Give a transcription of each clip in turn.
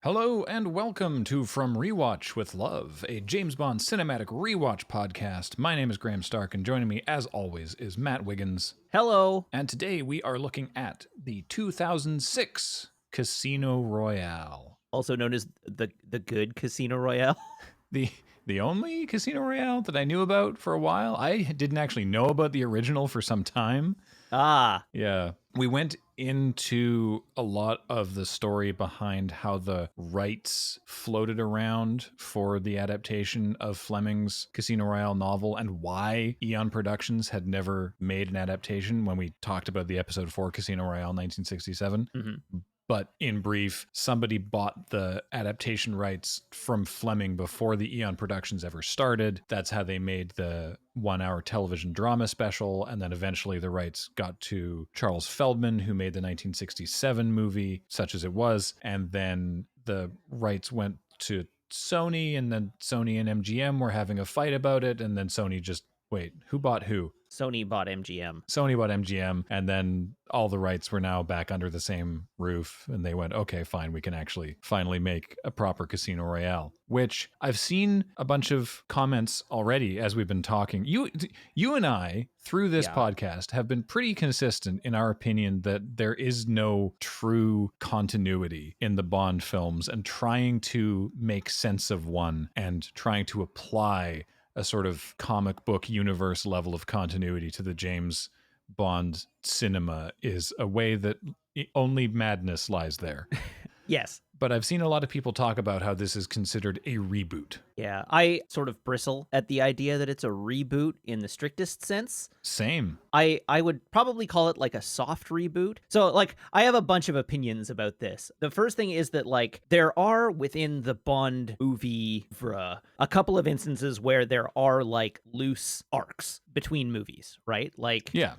Hello and welcome to From Rewatch with Love, a James Bond cinematic rewatch podcast. My name is Graham Stark, and joining me, as always, is Matt Wiggins. Hello. And today we are looking at the 2006 Casino Royale. Also known as the good Casino Royale. The only Casino Royale that I knew about for a while. I didn't actually know about the original for some time. Yeah. We went into a lot of the story behind how the rights floated around for the adaptation of Fleming's Casino Royale novel and why Eon Productions had never made an adaptation when we talked about the episode 4 Casino Royale 1967. Mm-hmm. But in brief, somebody bought the adaptation rights from Fleming before the Eon Productions ever started. That's how they made the 1-hour television drama special. And then eventually the rights got to Charles Feldman, who made the 1967 movie, Such As It Was. And then the rights went to Sony, and then Sony and MGM were having a fight about it. And then Sony just, wait, who bought who? Sony bought MGM. Sony bought MGM, and then all the rights were now back under the same roof, and they went, okay, fine, we can actually finally make a proper Casino Royale, which I've seen a bunch of comments already as we've been talking. You and I, through this podcast, have been pretty consistent in our opinion that there is no true continuity in the Bond films, and trying to make sense of one and trying to apply a sort of comic book universe level of continuity to the James Bond cinema is a way that only madness lies there. Yes. But I've seen a lot of people talk about how this is considered a reboot. Yeah, I sort of bristle at the idea that it's a reboot in the strictest sense. Same. I would probably call it like a soft reboot. So I have a bunch of opinions about this. The first thing is that there are within the Bond movie a couple of instances where there are loose arcs between movies, right?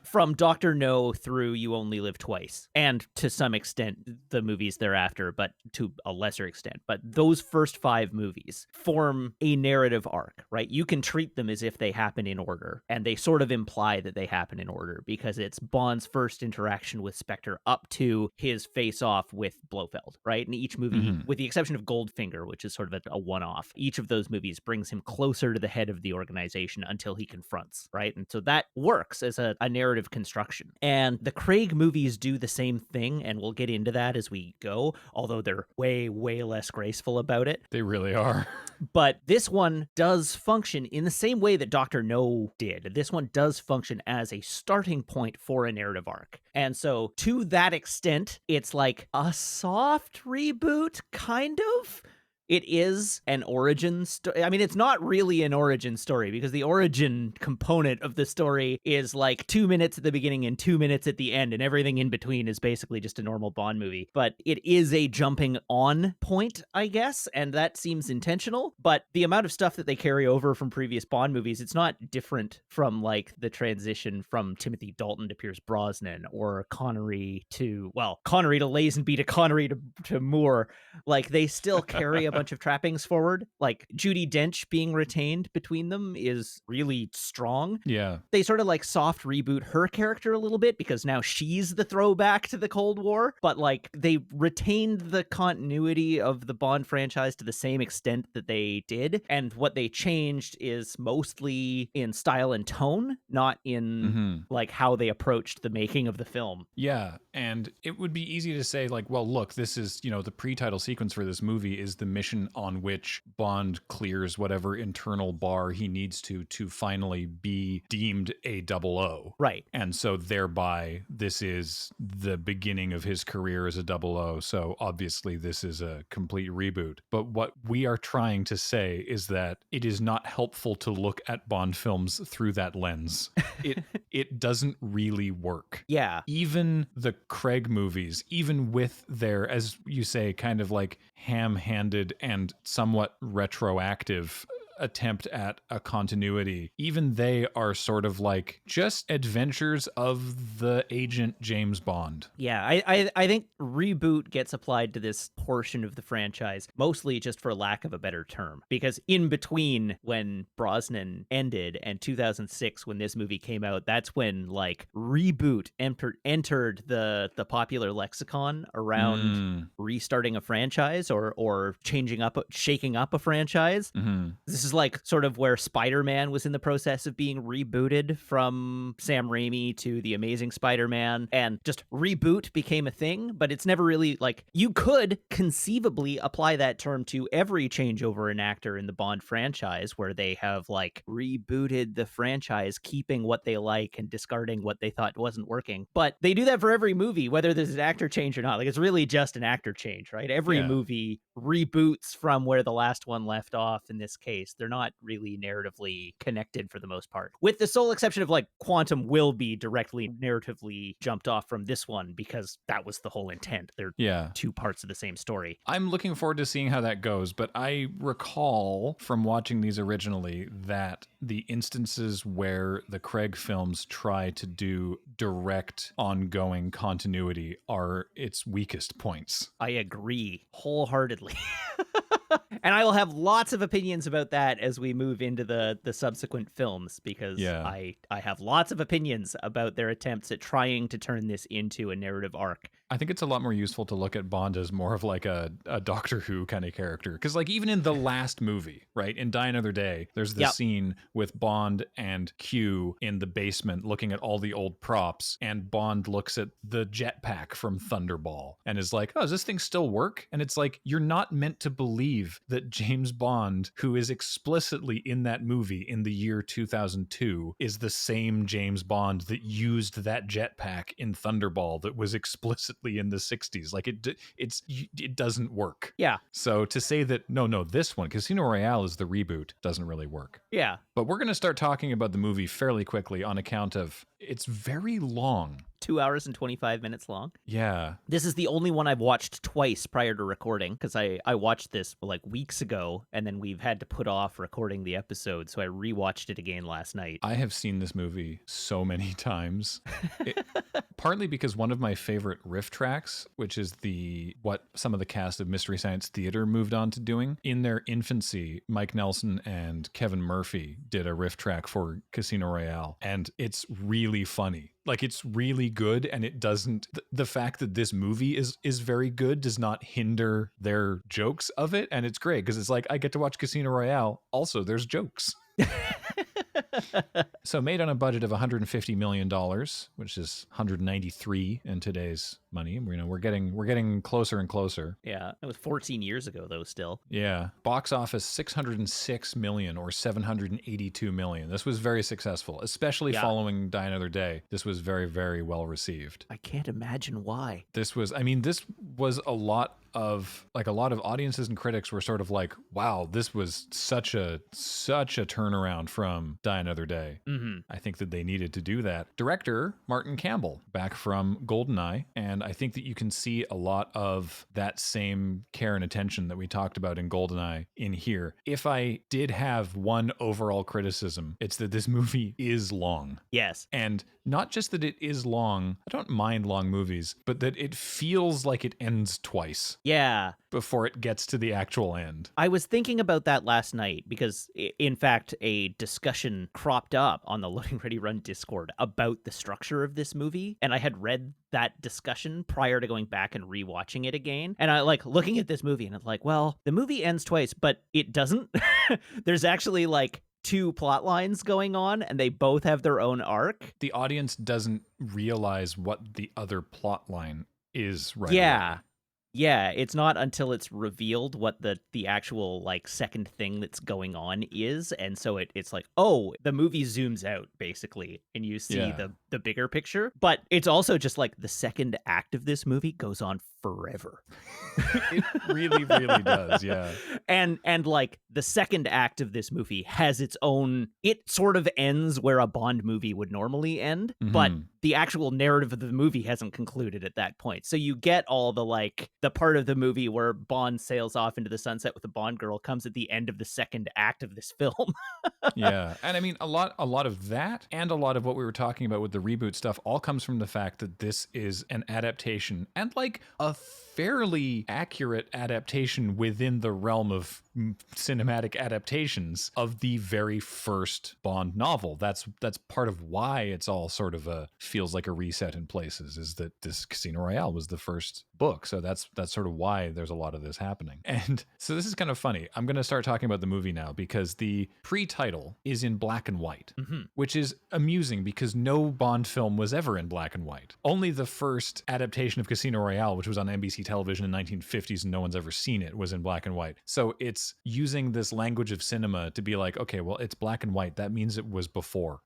From Dr. No through You Only Live Twice, and to some extent the movies thereafter, but to a lesser extent. But those first 5 movies form a narrative arc, right? You can treat them as if they happen in order, and they sort of imply that they happen in order because it's Bond's first interaction with Spectre up to his face-off with Blofeld, right? And each movie, with the exception of Goldfinger, which is sort of a one-off, each of those movies brings him closer to the head of the organization until he confronts, right? And so that works as a narrative construction. And the Craig movies do the same thing, and we'll get into that as we go, although they're way, way less graceful about it. They really are. But this one does function in the same way that Dr. No did. This one does function as a starting point for a narrative arc. And so to that extent, it's like a soft reboot, kind of. It is an origin story. I mean, it's not really an origin story because the origin component of the story is 2 minutes at the beginning and 2 minutes at the end, and everything in between is basically just a normal Bond movie. But it is a jumping on point, I guess, and that seems intentional. But the amount of stuff that they carry over from previous Bond movies, it's not different from the transition from Timothy Dalton to Pierce Brosnan, or Connery to Lazenby to Connery to Moore. They still carry a bunch of trappings forward. Judi Dench being retained between them is really strong. Yeah. They sort of soft reboot her character a little bit because now she's the throwback to the Cold War, but they retained the continuity of the Bond franchise to the same extent that they did. And what they changed is mostly in style and tone, not in how they approached the making of the film. Yeah. And it would be easy to say well, look, this is, the pre-title sequence for this movie is the mission on which Bond clears whatever internal bar he needs to finally be deemed a 00. Right. And so thereby this is the beginning of his career as a 00. So obviously this is a complete reboot. But what we are trying to say is that it is not helpful to look at Bond films through that lens. It doesn't really work. Yeah. Even the Craig movies, even with their, as you say, kind of ham-handed and somewhat retroactive attempt at a continuity. Even they are sort of like just adventures of the agent James Bond. Yeah, I think reboot gets applied to this portion of the franchise, mostly just for lack of a better term. Because in between when Brosnan ended and 2006 when this movie came out, that's when like reboot entered the popular lexicon around restarting a franchise or shaking up a franchise. This is like sort of where Spider-Man was in the process of being rebooted from Sam Raimi to The Amazing Spider-Man, and just reboot became a thing, but it's never really like, you could conceivably apply that term to every changeover in actor in the Bond franchise where they have like rebooted the franchise, keeping what they like and discarding what they thought wasn't working. But they do that for every movie, whether there's an actor change or not. Like, it's really just an actor change, right? Every movie reboots from where the last one left off. In this case, they're not really narratively connected for the most part, with the sole exception of like Quantum will be directly narratively jumped off from this one because that was the whole intent. They're two parts of the same story. I'm looking forward to seeing how that goes, but I recall from watching these originally that the instances where the Craig films try to do direct ongoing continuity are its weakest points. I agree wholeheartedly. And I will have lots of opinions about that as we move into the subsequent films, because I have lots of opinions about their attempts at trying to turn this into a narrative arc. I think it's a lot more useful to look at Bond as more of like a Doctor Who kind of character. Because like even in the last movie, right, in Die Another Day, there's this scene with Bond and Q in the basement looking at all the old props, and Bond looks at the jetpack from Thunderball and is like, oh, does this thing still work? And it's like, you're not meant to believe that James Bond, who is explicitly in that movie in the year 2002, is the same James Bond that used that jetpack in Thunderball that was explicitly in the 60s. Like it doesn't work. Yeah. So to say that no, this one, Casino Royale, is the reboot, doesn't really work. Yeah. But we're going to start talking about the movie fairly quickly on account of it's very long. 2 hours and 25 minutes long. Yeah. This is the only one I've watched twice prior to recording, because I watched this like weeks ago, and then we've had to put off recording the episode, so I rewatched it again last night. I have seen this movie so many times. Partly because one of my favorite riff tracks, which is what some of the cast of Mystery Science Theater moved on to doing, in their infancy, Mike Nelson and Kevin Murphy did a riff track for Casino Royale, and it's really funny. Like, it's really good, and it doesn't... The fact that this movie is very good does not hinder their jokes of it, and it's great, because it's like, I get to watch Casino Royale. Also, there's jokes. So made on a budget of $150 million, which is 193 in today's money. You know, we're getting closer and closer. Yeah, it was 14 years ago though. Still. Yeah, box office 606 million or 782 million. This was very successful, especially following Die Another Day. This was very, very well received. I can't imagine why. This was a lot of audiences and critics were sort of like, wow, this was such a turnaround from Die Another Day. Mm-hmm. I think that they needed to do that. Director Martin Campbell, back from GoldenEye, and I think that you can see a lot of that same care and attention that we talked about in GoldenEye in here. If I did have one overall criticism, it's that this movie is long. Yes. And not just that it is long, I don't mind long movies, but that it feels like it ends twice. Yeah. Before it gets to the actual end. I was thinking about that last night because, in fact, a discussion cropped up on the Loading Ready Run Discord about the structure of this movie, and I had read that discussion prior to going back and rewatching it again. And I like looking at this movie, and it's like, well, the movie ends twice, but it doesn't. There's actually like two plot lines going on, and they both have their own arc. The audience doesn't realize what the other plot line is right Yeah. away. Yeah, it's not until it's revealed what the actual like second thing that's going on is, and so it's like, oh, the movie zooms out basically, and you see the bigger picture. But it's also just like the second act of this movie goes on forever. It really, really does, yeah. And like the second act of this movie has its own. It sort of ends where a Bond movie would normally end, but the actual narrative of the movie hasn't concluded at that point. So you get all the like the part of the movie where Bond sails off into the sunset with the Bond girl comes at the end of the second act of this film. Yeah. And I mean, a lot of that and a lot of what we were talking about with the reboot stuff all comes from the fact that this is an adaptation, and like a fairly accurate adaptation within the realm of cinematic adaptations, of the very first Bond novel. That's part of why it's all sort of feels like a reset in places, is that this Casino Royale was the first book. So that's sort of why there's a lot of this happening. And so this is kind of funny. I'm going to start talking about the movie now because the pre-title is in black and white, which is amusing because no Bond film was ever in black and white. Only the first adaptation of Casino Royale, which was on NBC television in the 1950s and no one's ever seen it, was in black and white. So it's using this language of cinema to be like, okay, well, it's black and white. That means it was before,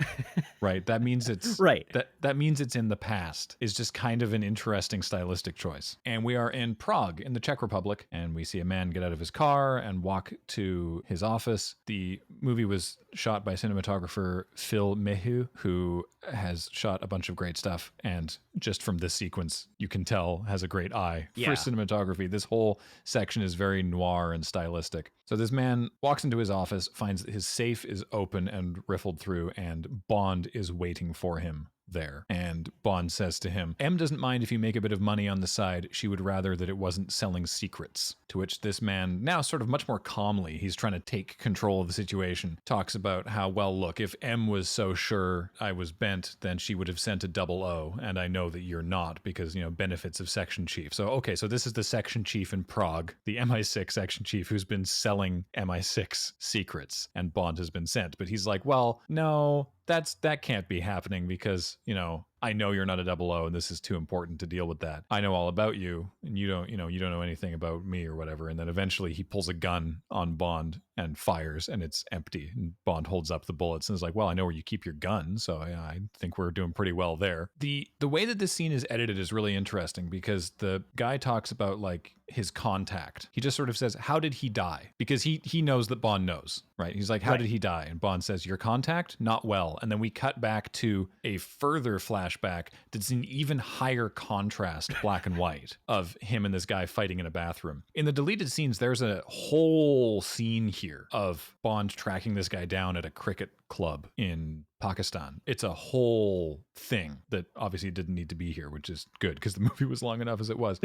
right? That means it's right. That means it's in the past, is just kind of an interesting stylistic choice. And we are in Prague in the Czech Republic, and we see a man get out of his car and walk to his office. The movie was shot by cinematographer Phil Mehu, who has shot a bunch of great stuff, and just from this sequence you can tell has a great eye for cinematography. This whole section is very noir and stylistic. So this man walks into his office, finds that his safe is open and riffled through, and Bond is waiting for him there. And Bond says to him, M doesn't mind if you make a bit of money on the side. She would rather that it wasn't selling secrets. To which this man, now sort of much more calmly, he's trying to take control of the situation, talks about how, well, look, if M was so sure I was bent, then she would have sent a 00, and I know that you're not because, you know, benefits of section chief. So, okay, so this is the section chief in Prague, the MI6 section chief who's been selling MI6 secrets, and Bond has been sent. But he's like, well, no, that can't be happening because, you know, I know you're not a 00 and this is too important to deal with that. I know all about you and you don't know anything about me or whatever. And then eventually he pulls a gun on Bond and fires, and it's empty. And Bond holds up the bullets and is like, well, I know where you keep your gun, so I think we're doing pretty well there. The way that this scene is edited is really interesting because the guy talks about like his contact. He just sort of says, how did he die? Because he knows that Bond knows, right? He's like, how did he die? And Bond says, your contact? Not well. And then we cut back to a further flashback that's an even higher contrast, black and white, of him and this guy fighting in a bathroom. In the deleted scenes, there's a whole scene here of Bond tracking this guy down at a cricket club in Pakistan. It's a whole thing that obviously didn't need to be here, which is good because the movie was long enough as it was.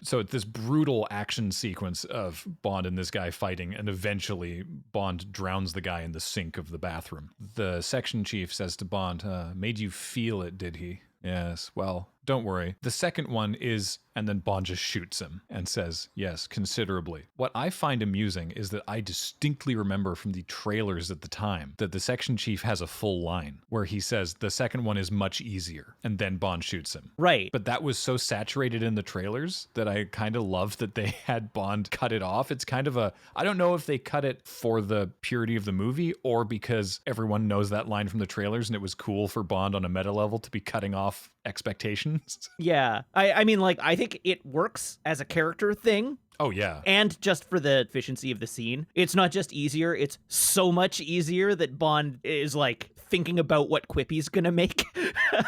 So it's this brutal action sequence of Bond and this guy fighting, and eventually Bond drowns the guy in the sink of the bathroom. The section chief says to Bond, made you feel it, did he? Yes, well, don't worry. The second one is, and then Bond just shoots him and says, yes, considerably. What I find amusing is that I distinctly remember from the trailers at the time that the section chief has a full line where he says the second one is much easier, and then Bond shoots him. Right. But that was so saturated in the trailers that I kind of loved that they had Bond cut it off. It's kind of I don't know if they cut it for the purity of the movie or because everyone knows that line from the trailers and it was cool for Bond on a meta level to be cutting off expectations. Yeah. I mean, like, I think it works as a character thing. Oh, yeah. And just for the efficiency of the scene. It's not just easier, it's so much easier that Bond is, like, thinking about what quip he's gonna make.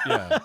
Yeah.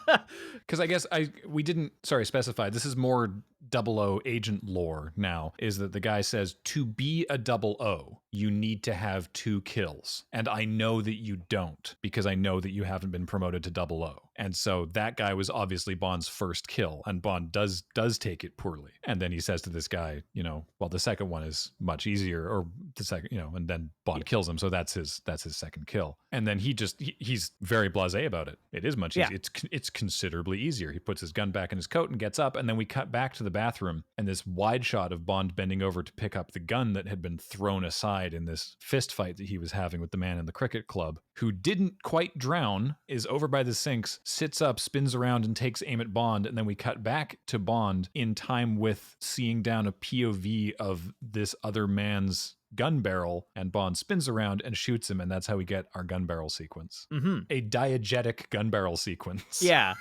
Because I guess we didn't specify. This is more 00 agent lore now, is that the guy says, to be a 00, you need to have 2 kills. And I know that you don't, because I know that you haven't been promoted to 00. And so that guy was obviously Bond's first kill, and Bond does take it poorly. And then he says to this guy, you know, well, the second one is much easier, or the second, you know, and then Bond kills him. So that's his second kill. And then he's very blasé about it. It is much easier. It's considerably easier. He puts his gun back in his coat and gets up, and then we cut back to the bathroom and this wide shot of Bond bending over to pick up the gun that had been thrown aside in this fist fight that he was having with the man in the cricket club, who didn't quite drown, is over by the sinks, sits up, spins around, and takes aim at Bond. And then we cut back to Bond in time with seeing down a POV of this other man's gun barrel, and Bond spins around and shoots him, and that's how we get our gun barrel sequence. A diegetic gun barrel sequence. Yeah.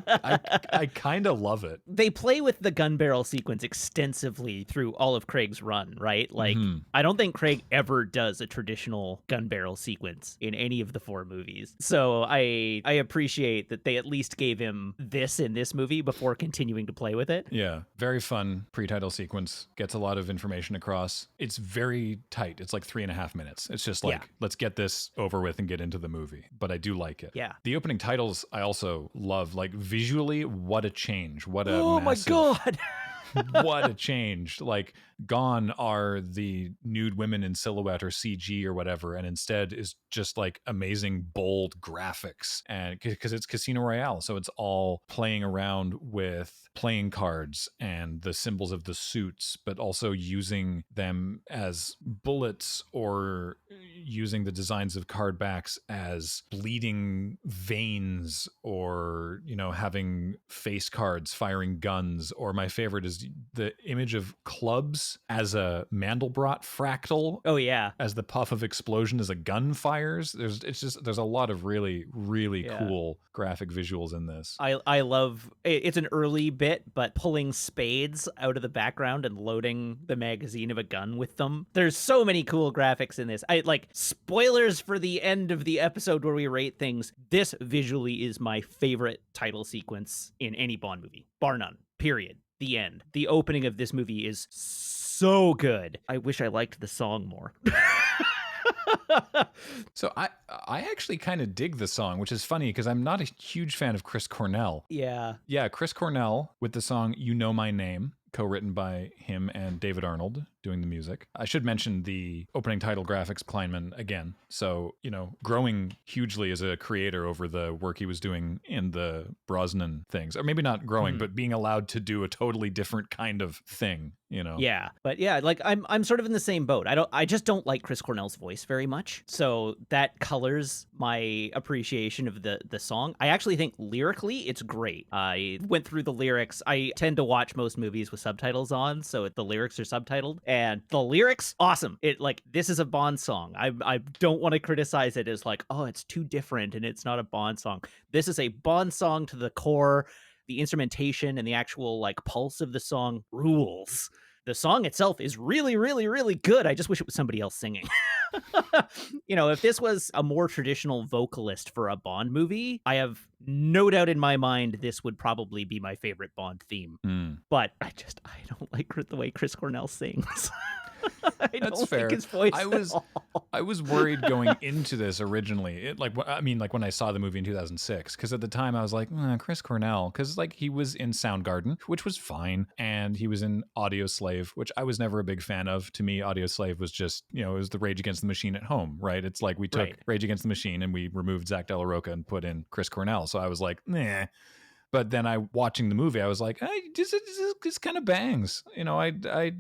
I kind of love it. They play with the gun barrel sequence extensively through all of Craig's run, right? Like, I don't think Craig ever does a traditional gun barrel sequence in any of the 4 movies. So I appreciate that they at least gave him this in this movie before continuing to play with it. Yeah, very fun pre-title sequence. Gets a lot of information across. It's very tight. It's like 3.5 minutes. It's just like, let's get this over with and get into the movie. But I do like it. Yeah. The opening titles I also love. Like visually, what a change. What a massive... my God. What a change. Like, gone are the nude women in silhouette or CG or whatever, and instead is just like amazing bold graphics. And because it's Casino Royale, so it's all playing around with playing cards and the symbols of the suits, but also using them as bullets or using the designs of card backs as bleeding veins, or, you know, having face cards firing guns. Or my favorite is the image of clubs as a Mandelbrot fractal. Oh yeah. As the puff of explosion as a gun fires. There's a lot of really, really cool graphic visuals in this. I love it's an early bit, but pulling spades out of the background and loading the magazine of a gun with them. There's so many cool graphics in this. I like, spoilers for the end of the episode where we rate things. This visually is my favorite title sequence in any Bond movie, bar none. Period. The end. The opening of this movie is so good. I wish I liked the song more. So I actually kind of dig the song, which is funny because I'm not a huge fan of Chris Cornell. Yeah. Yeah, Chris Cornell with the song You Know My Name, co-written by him and David Arnold doing the music. I should mention the opening title graphics, Kleinman, again. So, you know, growing hugely as a creator over the work he was doing in the Brosnan things. Or maybe not growing, but being allowed to do a totally different kind of thing, you know? Yeah. But yeah, like I'm sort of in the same boat. I just don't like Chris Cornell's voice very much. So that colors my appreciation of the song. I actually think lyrically it's great. I went through the lyrics. I tend to watch most movies with subtitles on, so the lyrics are subtitled. And the lyrics, awesome. It like, this is a Bond song. I don't want to criticize it as like, oh, it's too different and it's not a Bond song. This is a Bond song to the core. The instrumentation and the actual like pulse of the song rules. The song itself is really, really, really good. I just wish it was somebody else singing. You know, if this was a more traditional vocalist for a Bond movie, I have no doubt in my mind this would probably be my favorite Bond theme. But I don't like the way Chris Cornell sings. That's fair. Like his voice I was worried going into this originally. Like when I saw the movie in 2006, because at the time I was like, Chris Cornell, because like he was in Soundgarden, which was fine, and he was in Audio Slave, which I was never a big fan of. To me, Audio Slave was just, you know, it was the Rage Against the Machine at home, right? It's like we took Rage Against the Machine and we removed Zach De La Rocha and put in Chris Cornell. So I was like, nah. But then watching the movie, I was like, hey, this kind of bangs. You know, I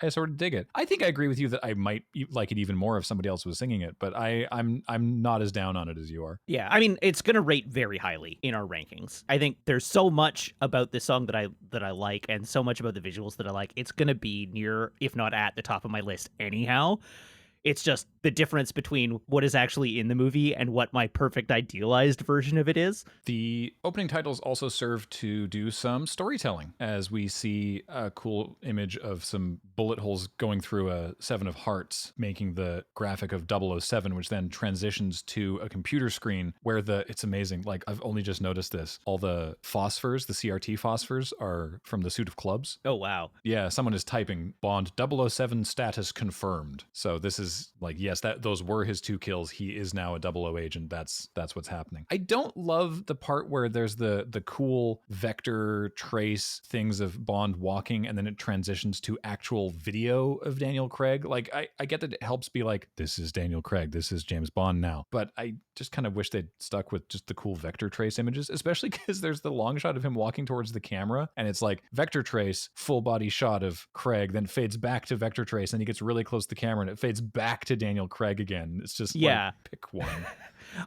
sort of dig it. I think I agree with you that I might like it even more if somebody else was singing it, but I'm not as down on it as you are. Yeah, I mean, it's going to rate very highly in our rankings. I think there's so much about this song that I like, and so much about the visuals that I like. It's going to be near, if not at the top of my list anyhow. It's just the difference between what is actually in the movie and what my perfect idealized version of it is. The opening titles also serve to do some storytelling, as we see a cool image of some bullet holes going through a 7 of hearts, making the graphic of 007, which then transitions to a computer screen where it's amazing. Like, I've only just noticed this. All the phosphors, the CRT phosphors, are from the suit of clubs. Oh, wow. Yeah, someone is typing Bond 007 status confirmed. So this is like, yes, those were his 2 kills. He is now a 00 agent. That's what's happening. I don't love the part where there's the cool vector trace things of Bond walking, and then it transitions to actual video of Daniel Craig. Like, I get that it helps be like, this is Daniel Craig, this is James Bond now. But I just kind of wish they'd stuck with just the cool vector trace images, especially because there's the long shot of him walking towards the camera, and it's like vector trace, full body shot of Craig, then fades back to vector trace, and he gets really close to the camera, and it fades back to Daniel Craig again. It's just like, pick one.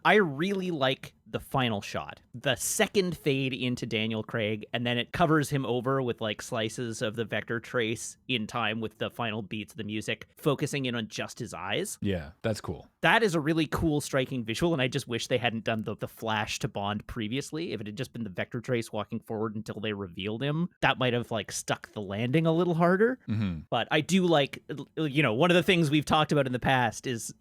I really like the final shot, the second fade into Daniel Craig, and then it covers him over with like slices of the vector trace in time with the final beats of the music, focusing in on just his eyes. Yeah, that's cool. That is a really cool, striking visual, and I just wish they hadn't done the flash to Bond previously. If it had just been the vector trace walking forward until they revealed him, that might have like stuck the landing a little harder. Mm-hmm. But I do like, one of the things we've talked about in the past is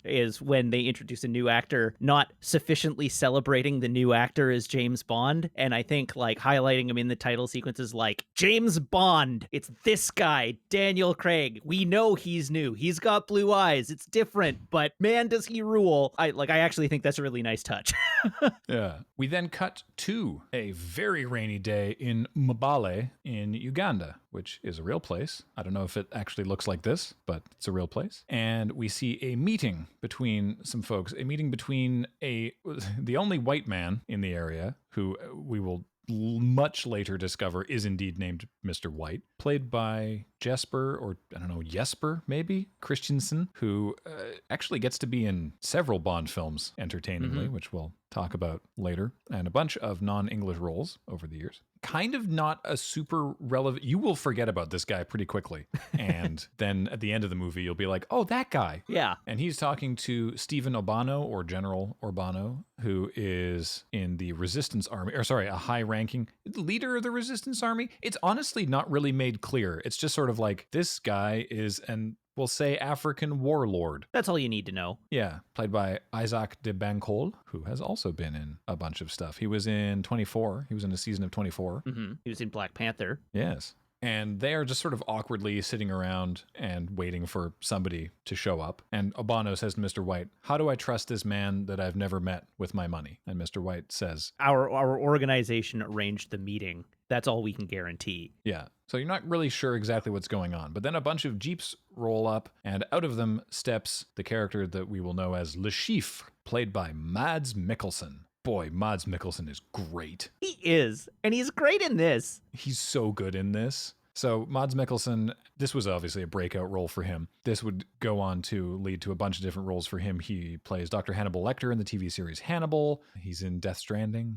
when they introduce a new actor, not sufficiently celebrating the new actor as James Bond, and I think like highlighting him in the title sequences, like James Bond, it's this guy, Daniel Craig. We know he's new. He's got blue eyes. It's different, but man, does he rule. I actually think that's a really nice touch. Yeah. We then cut to a very rainy day in Mbale in Uganda, which is a real place. I don't know if it actually looks like this, but it's a real place. And we see a meeting between some folks, a meeting between the only white man in the area, who we will much later discover is indeed named Mr. White, played by Jesper, or I don't know, Jesper maybe, Christensen, who actually gets to be in several Bond films entertainingly, which we'll talk about later, and a bunch of non-English roles over the years. Kind of not a super relevant, you will forget about this guy pretty quickly. And then at the end of the movie, you'll be like, oh, that guy. Yeah. And he's talking to Stephen Urbano, or General Urbano, who is in the Resistance Army, or sorry, a high-ranking leader of the Resistance Army. It's honestly not really made clear. It's just sort of like, this guy is we'll say African warlord. That's all you need to know. Yeah, played by Isaac de Bancoul, who has also been in a bunch of stuff. He was in 24. He was in a season of 24. Mm-hmm. He was in Black Panther. Yes. And they are just sort of awkwardly sitting around and waiting for somebody to show up. And Urbano says to Mr. White, how do I trust this man that I've never met with my money? And Mr. White says, Our organization arranged the meeting. That's all we can guarantee. Yeah. So you're not really sure exactly what's going on. But then a bunch of jeeps roll up, and out of them steps the character that we will know as Le Chiffre, played by Mads Mikkelsen. Boy, Mads Mikkelsen is great. He is. And he's great in this. He's so good in this. So Mads Mikkelsen, this was obviously a breakout role for him. This would go on to lead to a bunch of different roles for him. He plays Dr. Hannibal Lecter in the TV series Hannibal. He's in Death Stranding.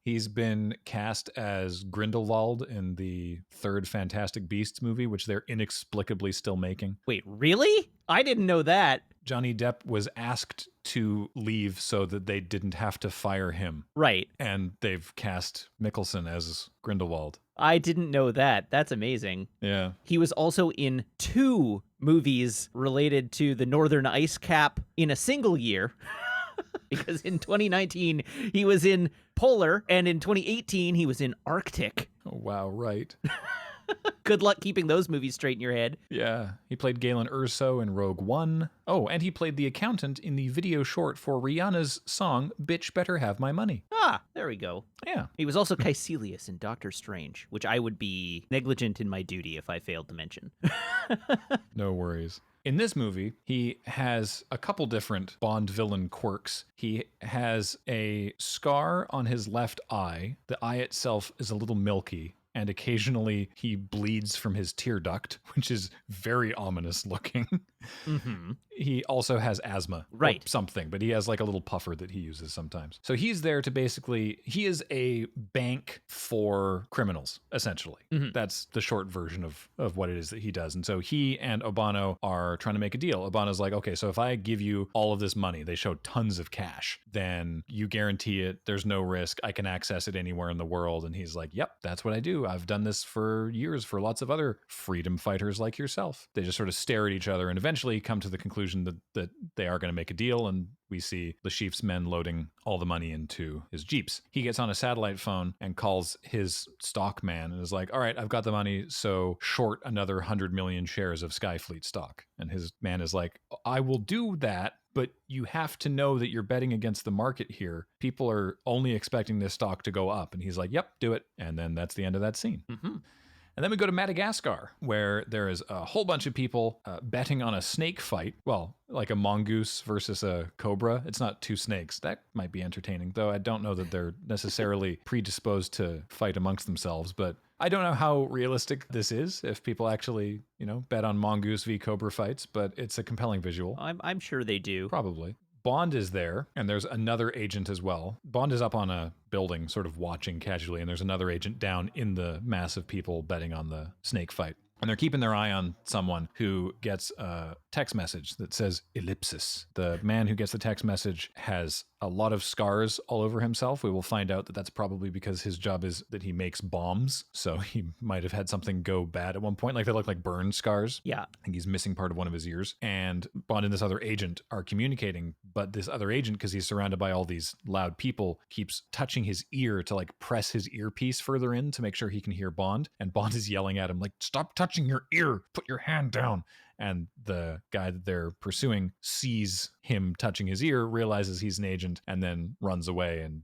He's been cast as Grindelwald in the third Fantastic Beasts movie, which they're inexplicably still making. Wait, really? I didn't know that. Johnny Depp was asked to leave so that they didn't have to fire him. Right. And they've cast Mikkelsen as Grindelwald. I didn't know that. That's amazing. Yeah. He was also in 2 movies related to the Northern Ice Cap in a single year. Because in 2019, he was in Polar, and in 2018, he was in Arctic. Oh, wow, right. Good luck keeping those movies straight in your head. Yeah. He played Galen Erso in Rogue One. Oh, and he played the accountant in the video short for Rihanna's song, Bitch Better Have My Money. Ah, there we go. Yeah. He was also Caecilius in Doctor Strange, which I would be negligent in my duty if I failed to mention. No worries. In this movie, he has a couple different Bond villain quirks. He has a scar on his left eye. The eye itself is a little milky, and occasionally he bleeds from his tear duct, which is very ominous looking. Mm-hmm. He also has asthma, right? Or something, but he has like a little puffer that he uses sometimes. So he's there to he is a bank for criminals, essentially. Mm-hmm. That's the short version of what it is that he does. And so he and Urbano are trying to make a deal. Urbano's like, okay, so if I give you all of this money, they show tons of cash, then you guarantee it. There's no risk. I can access it anywhere in the world. And he's like, yep, that's what I do. I've done this for years for lots of other freedom fighters like yourself. They just sort of stare at each other and eventually come to the conclusion that they are going to make a deal, and we see the Chief's men loading all the money into his jeeps. He gets on a satellite phone and calls his stock man and is like, all right, I've got the money, so short another 100 million shares of Skyfleet stock. And his man is like, I will do that, but you have to know that you're betting against the market here. People are only expecting this stock to go up. And he's like, yep, do it. And then that's the end of that scene. Mm-hmm. And then we go to Madagascar, where there is a whole bunch of people betting on a snake fight. Well, like a mongoose versus a cobra. It's not two snakes. That might be entertaining, though I don't know that they're necessarily predisposed to fight amongst themselves. But I don't know how realistic this is, if people actually, bet on mongoose v cobra fights, but it's a compelling visual. I'm sure they do. Probably. Bond is there, and there's another agent as well. Bond is up on a building, sort of watching casually, and there's another agent down in the mass of people betting on the snake fight. And they're keeping their eye on someone who gets a text message that says ellipsis. The man who gets the text message has a lot of scars all over himself. We will find out that that's probably because his job is that he makes bombs. So he might have had something go bad at one point. Like they look like burn scars. Yeah. I think he's missing part of one of his ears. And Bond and this other agent are communicating. But this other agent, because he's surrounded by all these loud people, keeps touching his ear to like press his earpiece further in to make sure he can hear Bond. And Bond is yelling at him like, stop touching your ear, put your hand down. And the guy that they're pursuing sees him touching his ear, realizes he's an agent, and then runs away. And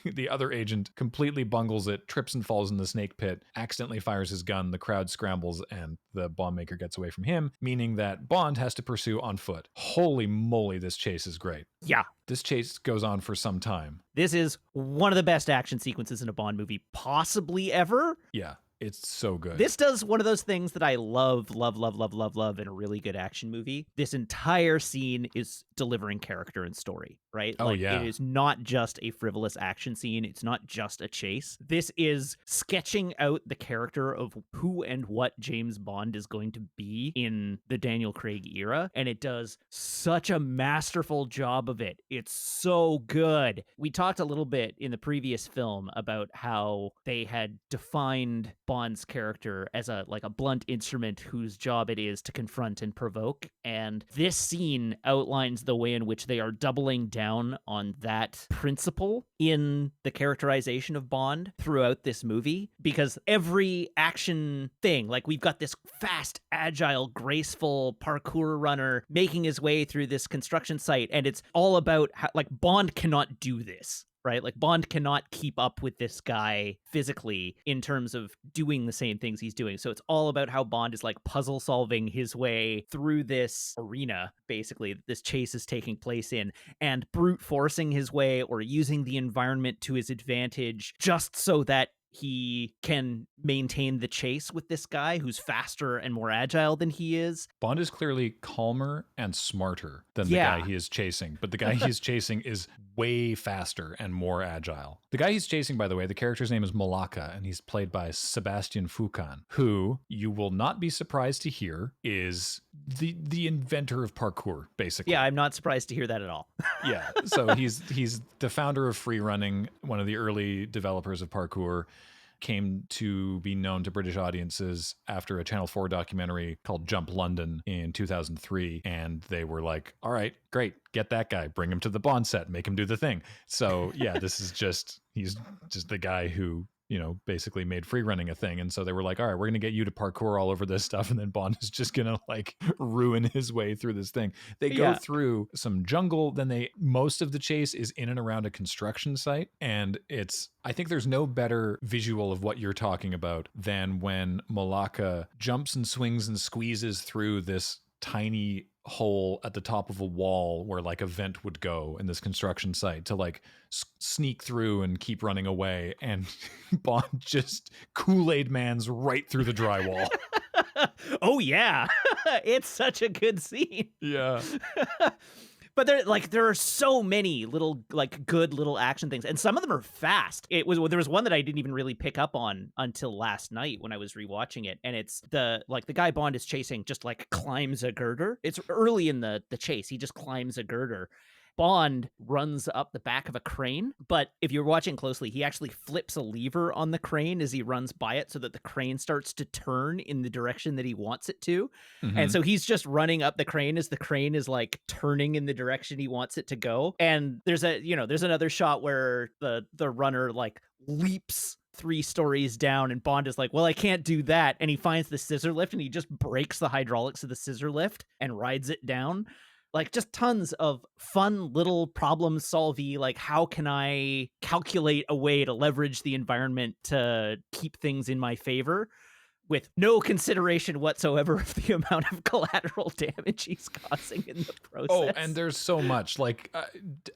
the other agent completely bungles it, trips and falls in the snake pit, accidentally fires his gun, the crowd scrambles, and the bomb maker gets away from him, meaning that Bond has to pursue on foot. Holy moly, this chase is great. Yeah. This chase goes on for some time. This is one of the best action sequences in a Bond movie possibly ever. Yeah. It's so good. This does one of those things that I love in a really good action movie. This entire scene is delivering character and story, right? Oh, yeah. It is not just a frivolous action scene. It's not just a chase. This is sketching out the character of who and what James Bond is going to be in the Daniel Craig era. And it does such a masterful job of it. It's so good. We talked a little bit in the previous film about how they had defined Bond's character as a blunt instrument whose job it is to confront and provoke. And this scene outlines the way in which they are doubling down on that principle in the characterization of Bond throughout this movie, because every action thing, like we've got this fast, agile, graceful parkour runner making his way through this construction site, and it's all about how, Bond cannot do this. Right? Like Bond cannot keep up with this guy physically in terms of doing the same things he's doing. So it's all about how Bond is puzzle solving his way through this arena, basically, this chase is taking place in, and brute forcing his way or using the environment to his advantage just so that he can maintain the chase with this guy who's faster and more agile than he is. Bond is clearly calmer and smarter than the guy he is chasing, but the guy he's chasing is way faster and more agile. The guy he's chasing, by the way, the character's name is Malaka, and he's played by Sebastian Foucan, who you will not be surprised to hear is the inventor of parkour, basically. Yeah, I'm not surprised to hear that at all. Yeah, so he's the founder of free running, one of the early developers of parkour. Came to be known to British audiences after a Channel 4 documentary called Jump London in 2003. And they were like, all right, great, get that guy, bring him to the Bond set, make him do the thing. So yeah, he's just the guy who, basically made free running a thing. And so they were like, all right, we're going to get you to parkour all over this stuff. And then Bond is just going to ruin his way through this thing. They go through some jungle. Then most of the chase is in and around a construction site. And I think there's no better visual of what you're talking about than when Malaka jumps and swings and squeezes through this tiny hole at the top of a wall where a vent would go in this construction site to sneak through and keep running away, and Bond just Kool-Aid Man's right through the drywall. Oh yeah. It's such a good scene. Yeah. But there are so many little good little action things, and some of them are fast. There was one that I didn't even really pick up on until last night when I was rewatching it, and it's the guy Bond is chasing just climbs a girder. It's early in the chase. He just climbs a girder. Bond runs up the back of a crane, but if you're watching closely, he actually flips a lever on the crane as he runs by it so that the crane starts to turn in the direction that he wants it to. Mm-hmm. And so he's just running up the crane as the crane is turning in the direction he wants it to go. And there's another shot where the runner leaps 3 stories down, and Bond is like, well, I can't do that. And he finds the scissor lift and he just breaks the hydraulics of the scissor lift and rides it down. Just tons of fun little problem solvey, how can I calculate a way to leverage the environment to keep things in my favor? with no consideration whatsoever of the amount of collateral damage he's causing in the process. Oh, and there's so much. Like,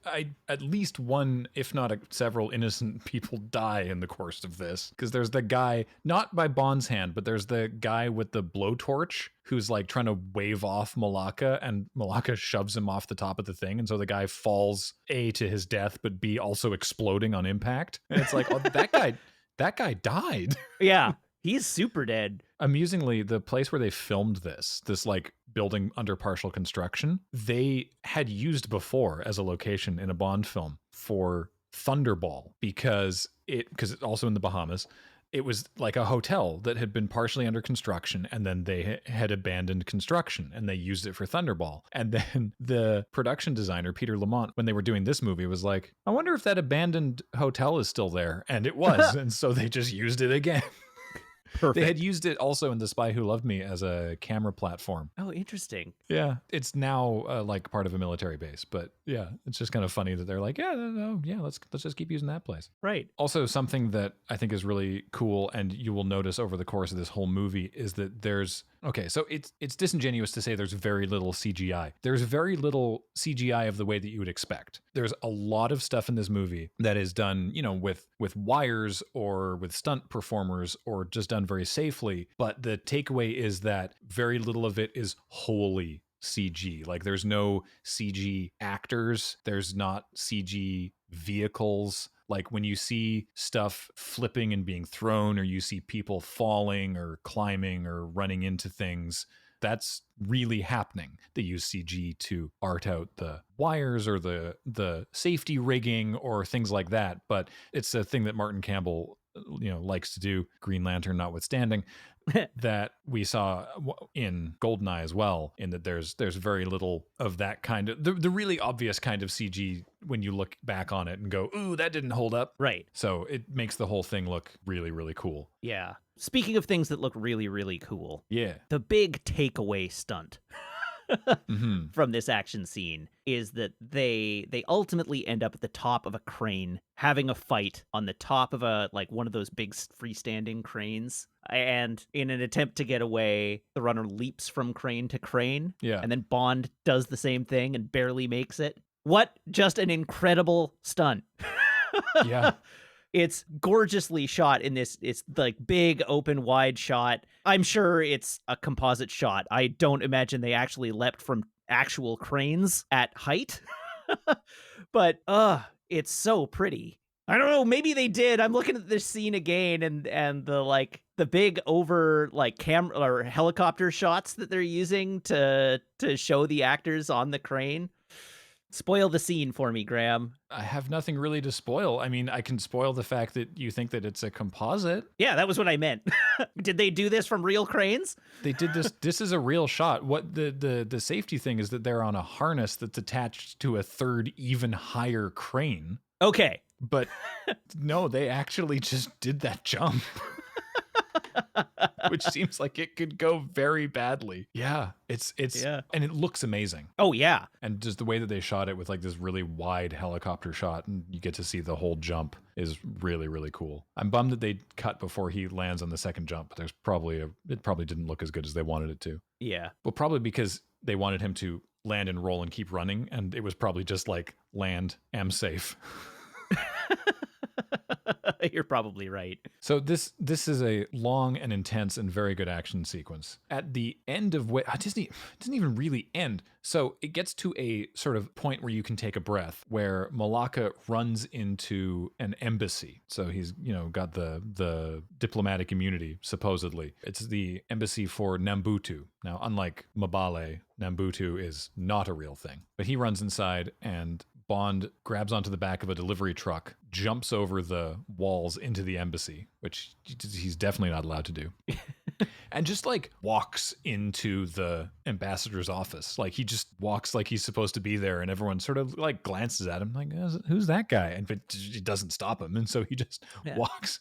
I at least one, if not several innocent people die in the course of this. Because there's the guy, not by Bond's hand, but there's the guy with the blowtorch who's like trying to wave off Malaka, and Malaka shoves him off the top of the thing. And so the guy falls A, to his death, but B, also exploding on impact. And it's like, oh, that guy died. Yeah. He's super dead. Amusingly, the place where they filmed this like building under partial construction, they had used before as a location in a Bond film for Thunderball because it's also in the Bahamas. It was like a hotel that had been partially under construction, and then they had abandoned construction and they used it for Thunderball. And then the production designer, Peter Lamont, when they were doing this movie, was like, I wonder if that abandoned hotel is still there. And it was. And so they just used it again. Perfect. They had used it also in The Spy Who Loved Me as a camera platform. Oh, interesting. Yeah. It's now like part of a military base, but yeah, it's just kind of funny that they're like, let's just keep using that place. Right. Also, something that I think is really cool, and you will notice over the course of this whole movie, is that so it's disingenuous to say there's very little CGI. There's very little CGI of the way that you would expect. There's a lot of stuff in this movie that is done, with wires or with stunt performers or just done very safely. But the takeaway is that very little of it is wholly CG. Like, there's no CG actors. There's not CG vehicles. Like, when you see stuff flipping and being thrown, or you see people falling or climbing or running into things, that's really happening. They use CG to art out the wires or the safety rigging or things like that. But it's a thing that Martin Campbell, likes to do, Green Lantern notwithstanding, that we saw in Goldeneye as well, in that there's very little of that kind of, the really obvious kind of CG when you look back on it and go, ooh, that didn't hold up. Right. So it makes the whole thing look really, really cool. Yeah. Speaking of things that look really, really cool. Yeah. The big takeaway stunt from this action scene is that they ultimately end up at the top of a crane having a fight on the top of one of those big freestanding cranes. And in an attempt to get away, the runner leaps from crane to crane. Yeah. And then Bond does the same thing and barely makes it. What just an incredible stunt. Yeah. It's gorgeously shot in this. It's like big, open, wide shot. I'm sure it's a composite shot. I don't imagine they actually leapt from actual cranes at height. But it's so pretty. I don't know, maybe they did. I'm looking at this scene again, and the big over camera or helicopter shots that they're using to show the actors on the crane. Spoil the scene for me, Graham. I have nothing really to spoil. I mean, I can spoil the fact that you think that it's a composite. Yeah, that was what I meant. Did they do this from real cranes? They did this. This is a real shot. What the safety thing is that they're on a harness that's attached to a third, even higher crane. Okay. But no, they actually just did that jump. Which seems like it could go very badly. Yeah, it's and it looks amazing. Oh yeah. And just the way that they shot it with like this really wide helicopter shot, and you get to see the whole jump, is really, really cool. I'm bummed that they cut before he lands on the second jump. There's it probably didn't look as good as they wanted it to. Yeah. Well, probably because they wanted him to land and roll and keep running, and it was probably just like land, am safe. You're probably right. So this is a long and intense and very good action sequence. At the end of it doesn't even really end. So it gets to a sort of point where you can take a breath, where Malaka runs into an embassy. So he's, got the diplomatic immunity, supposedly. It's the embassy for Nambutu. Now, unlike Mabale, Nambutu is not a real thing. But he runs inside, and Bond grabs onto the back of a delivery truck, jumps over the walls into the embassy, which he's definitely not allowed to do, and just walks into the ambassador's office. Like, he just walks like he's supposed to be there, and everyone sort of glances at him like, who's that guy? But he doesn't stop him, and so he just walks.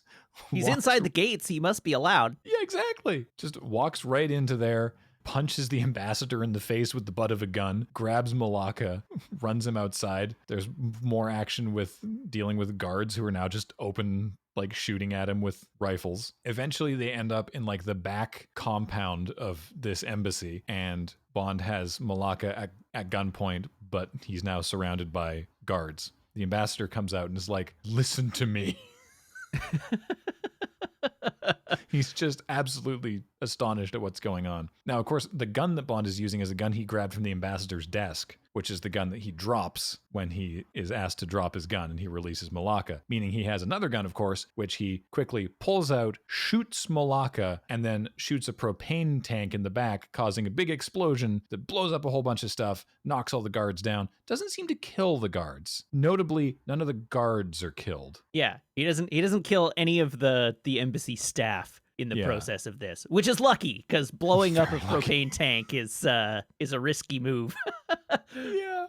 He's inside the gates. He must be allowed. Yeah, exactly. Just walks right into there, punches the ambassador in the face with the butt of a gun, grabs Malaka, runs him outside. There's more action with dealing with guards who are now just open like shooting at him with rifles. Eventually they end up in like the back compound of this embassy, and Bond has Malaka at gunpoint, but he's now surrounded by guards. The ambassador comes out and is like, listen to me. He's just absolutely astonished at what's going on. Now, of course, the gun that Bond is using is a gun he grabbed from the ambassador's desk, which is the gun that he drops when he is asked to drop his gun and he releases Malaka, meaning he has another gun, of course, which he quickly pulls out, shoots Malaka, and then shoots a propane tank in the back, causing a big explosion that blows up a whole bunch of stuff, knocks all the guards down, doesn't seem to kill the guards. Notably, none of the guards are killed. Yeah, he doesn't kill any of the embassy staff in the process of this, which is lucky, because blowing up a propane tank is a risky move. Yeah.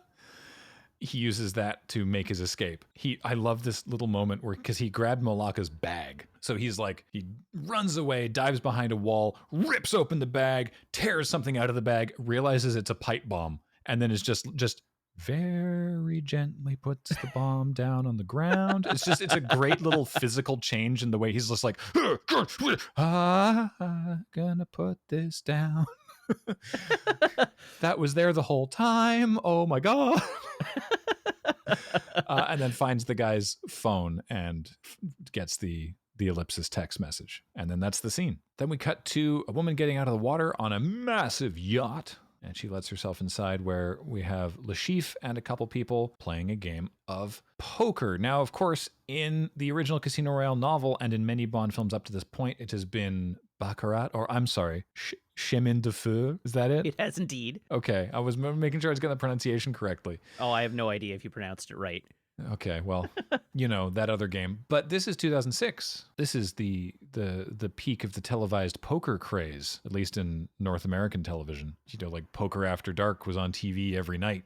He uses that to make his escape. I love this little moment where, because he grabbed Malaka's bag. So he's like, he runs away, dives behind a wall, rips open the bag, tears something out of the bag, realizes it's a pipe bomb, and then is just very gently puts the bomb down on the ground. It's a great little physical change in the way he's just like, I'm gonna put this down. That was there the whole time. Oh my God. And then finds the guy's phone and gets the ellipsis text message. And then that's the scene. Then we cut to a woman getting out of the water on a massive yacht. And she lets herself inside, where we have Lashif and a couple people playing a game of poker. Now, of course, in the original Casino Royale novel and in many Bond films up to this point, it has been Baccarat, or I'm sorry, Chemin de Feu. Is that it? It has indeed. Okay, I was making sure I was getting the pronunciation correctly. Oh, I have no idea if you pronounced it right. Okay, well, that other game. But this is 2006. This is the peak of the televised poker craze, at least in North American television. Like Poker After Dark was on TV every night.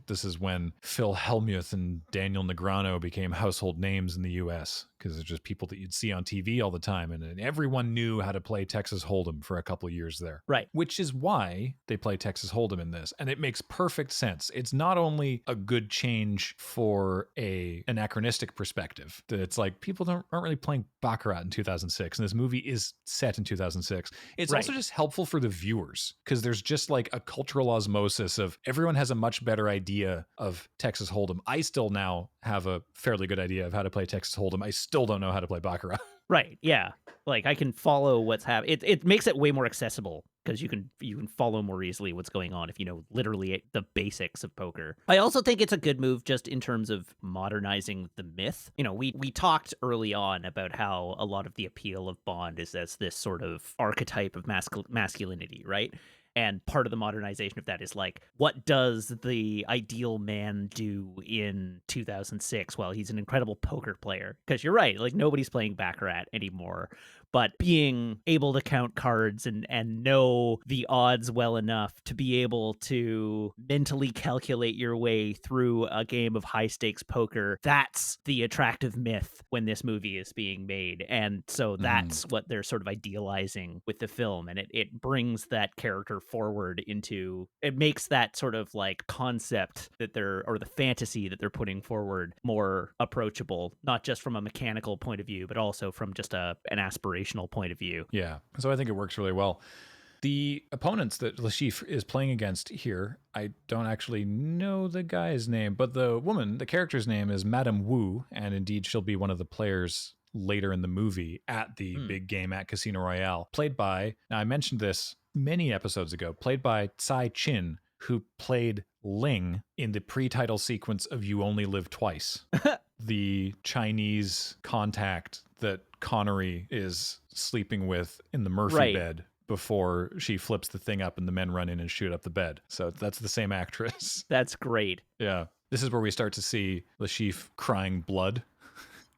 This is when Phil Hellmuth and Daniel Negreanu became household names in the U.S. because they're just people that you'd see on TV all the time, and everyone knew how to play Texas Hold'em for a couple of years there. Right. Which is why they play Texas Hold'em in this, and it makes perfect sense. It's not only a good change for a anachronistic perspective, that it's like people aren't really playing Baccarat in 2006, and this movie is set in 2006. It's also just helpful for the viewers, because there's just like a cultural osmosis of everyone has a much better idea of Texas Hold'em. I still now have a fairly good idea of how to play Texas Hold'em. I still don't know how to play Baccarat. Right. Yeah. Like I can follow what's happening. It makes it way more accessible, because you can follow more easily what's going on if you know literally the basics of poker. I also think it's a good move just in terms of modernizing the myth. We talked early on about how a lot of the appeal of Bond is as this sort of archetype of masculinity, right? And part of the modernization of that is like, what does the ideal man do in 2006? Well, he's an incredible poker player. Because you're right, like nobody's playing Baccarat anymore. But being able to count cards and know the odds well enough to be able to mentally calculate your way through a game of high stakes poker, that's the attractive myth when this movie is being made. And so that's what they're sort of idealizing with the film. And it brings that character forward it makes that sort of like concept or the fantasy that they're putting forward more approachable, not just from a mechanical point of view, but also from just an aspirational point of view. Yeah. So I think it works really well. The opponents that Lashif is playing against here, I don't actually know the guy's name, but the character's name is Madame Wu, and indeed she'll be one of the players later in the movie at the big game at Casino Royale. Played by, now I mentioned this many episodes ago, played by Tsai Chin, who played Ling in the pre-title sequence of You Only Live Twice. The Chinese contact that Connery is sleeping with in the Murphy bed before she flips the thing up and the men run in and shoot up the bed. So that's the same actress. That's great. Yeah. This is where we start to see Lashif crying blood.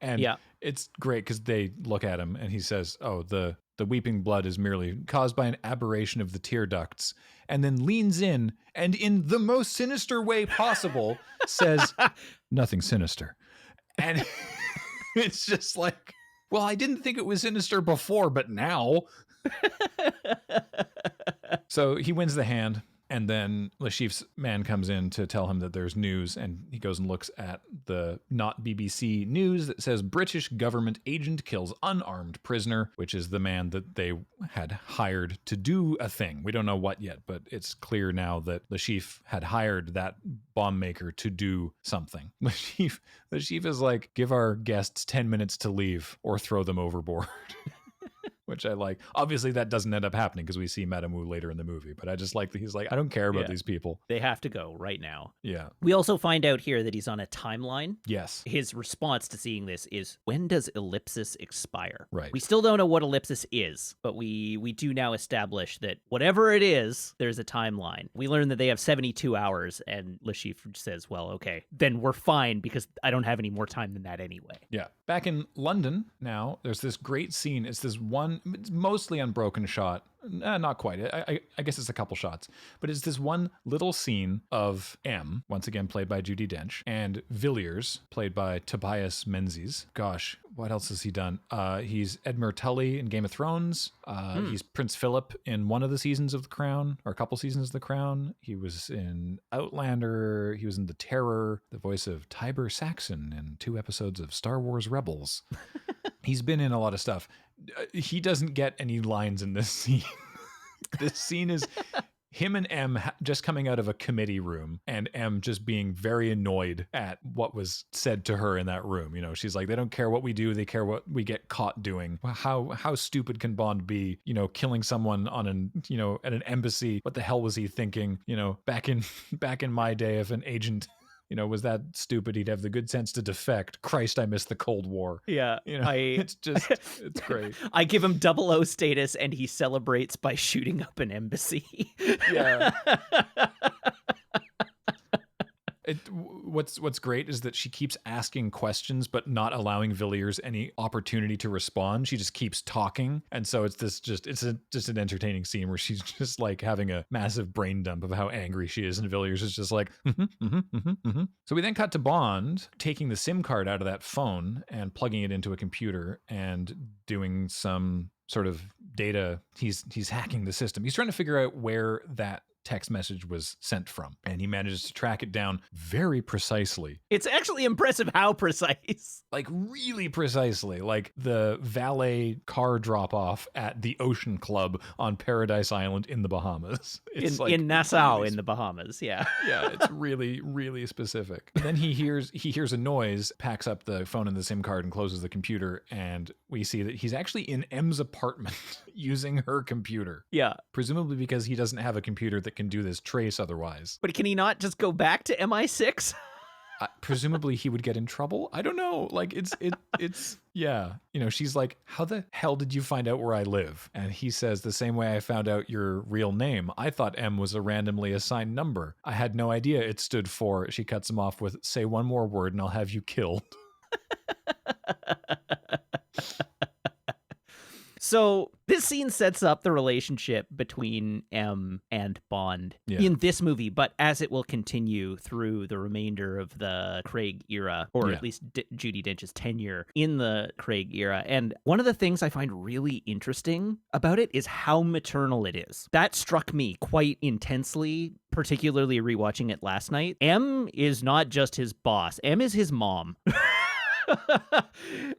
And it's great because they look at him and he says, oh, the weeping blood is merely caused by an aberration of the tear ducts, and then leans in and in the most sinister way possible says, nothing sinister. And it's just like, well, I didn't think it was sinister before, but now. So he wins the hand. And then Lashif's man comes in to tell him that there's news, and he goes and looks at the not BBC news that says British government agent kills unarmed prisoner, which is the man that they had hired to do a thing. We don't know what yet, but it's clear now that Lashif had hired that bomb maker to do something. Lashif is like, give our guests 10 minutes to leave or throw them overboard. Which I like. Obviously, that doesn't end up happening because we see Madame Wu later in the movie. But I just like that he's like, I don't care about these people. They have to go right now. Yeah. We also find out here that he's on a timeline. Yes. His response to seeing this is, when does ellipsis expire? Right. We still don't know what ellipsis is, but we do now establish that whatever it is, there's a timeline. We learn that they have 72 hours, and Lashif says, well, okay, then we're fine because I don't have any more time than that anyway. Yeah. Back in London now, there's this great scene. It's this one, it's mostly unbroken shot. Not quite. I guess it's a couple shots. But it's this one little scene of M, once again played by Judi Dench, and Villiers, played by Tobias Menzies. Gosh, what else has he done? He's Edmure Tully in Game of Thrones. He's Prince Philip in one of the seasons of The Crown, or a couple seasons of The Crown. He was in Outlander. He was in The Terror, the voice of Tiber Saxon in 2 episodes of Star Wars Rebels. He's been in a lot of stuff. He doesn't get any lines in this scene. This scene is him and M just coming out of a committee room, and M just being very annoyed at what was said to her in that room. You know, she's like, they don't care what we do, they care what we get caught doing. How stupid can Bond be? You know, killing someone on at an embassy. What the hell was he thinking? You know, back in my day, if an agent was that stupid, he'd have the good sense to defect. Christ, I miss the Cold War. Yeah. It's great. I give him 00 status and he celebrates by shooting up an embassy. Yeah. What's great is that she keeps asking questions but not allowing Villiers any opportunity to respond. She just keeps talking, and so it's an entertaining scene where she's just like having a massive brain dump of how angry she is, and Villiers is just like, So we then cut to Bond taking the SIM card out of that phone and plugging it into a computer and doing some sort of data. He's hacking the system. He's trying to figure out where that text message was sent from, and he manages to track it down very precisely. It's actually impressive how precise. Like really precisely, like the valet car drop off at the Ocean Club on Paradise Island in the Bahamas. It's in Nassau in the Bahamas, yeah. Yeah, it's really, really specific. Then he hears a noise, packs up the phone and the SIM card and closes the computer, and we see that he's actually in M's apartment using her computer. Yeah. Presumably because he doesn't have a computer that can do this trace otherwise. But can he not just go back to MI6? Presumably he would get in trouble. I don't know. Like it's yeah. She's like, how the hell did you find out where I live? And he says, the same way I found out your real name. I thought M was a randomly assigned number. I had no idea it stood for. She cuts him off with, say one more word and I'll have you killed. So this scene sets up the relationship between M and Bond in this movie, but as it will continue through the remainder of the Craig era, or at least Judi Dench's tenure in the Craig era. And one of the things I find really interesting about it is how maternal it is. That struck me quite intensely, particularly rewatching it last night. M is not just his boss. M is his mom.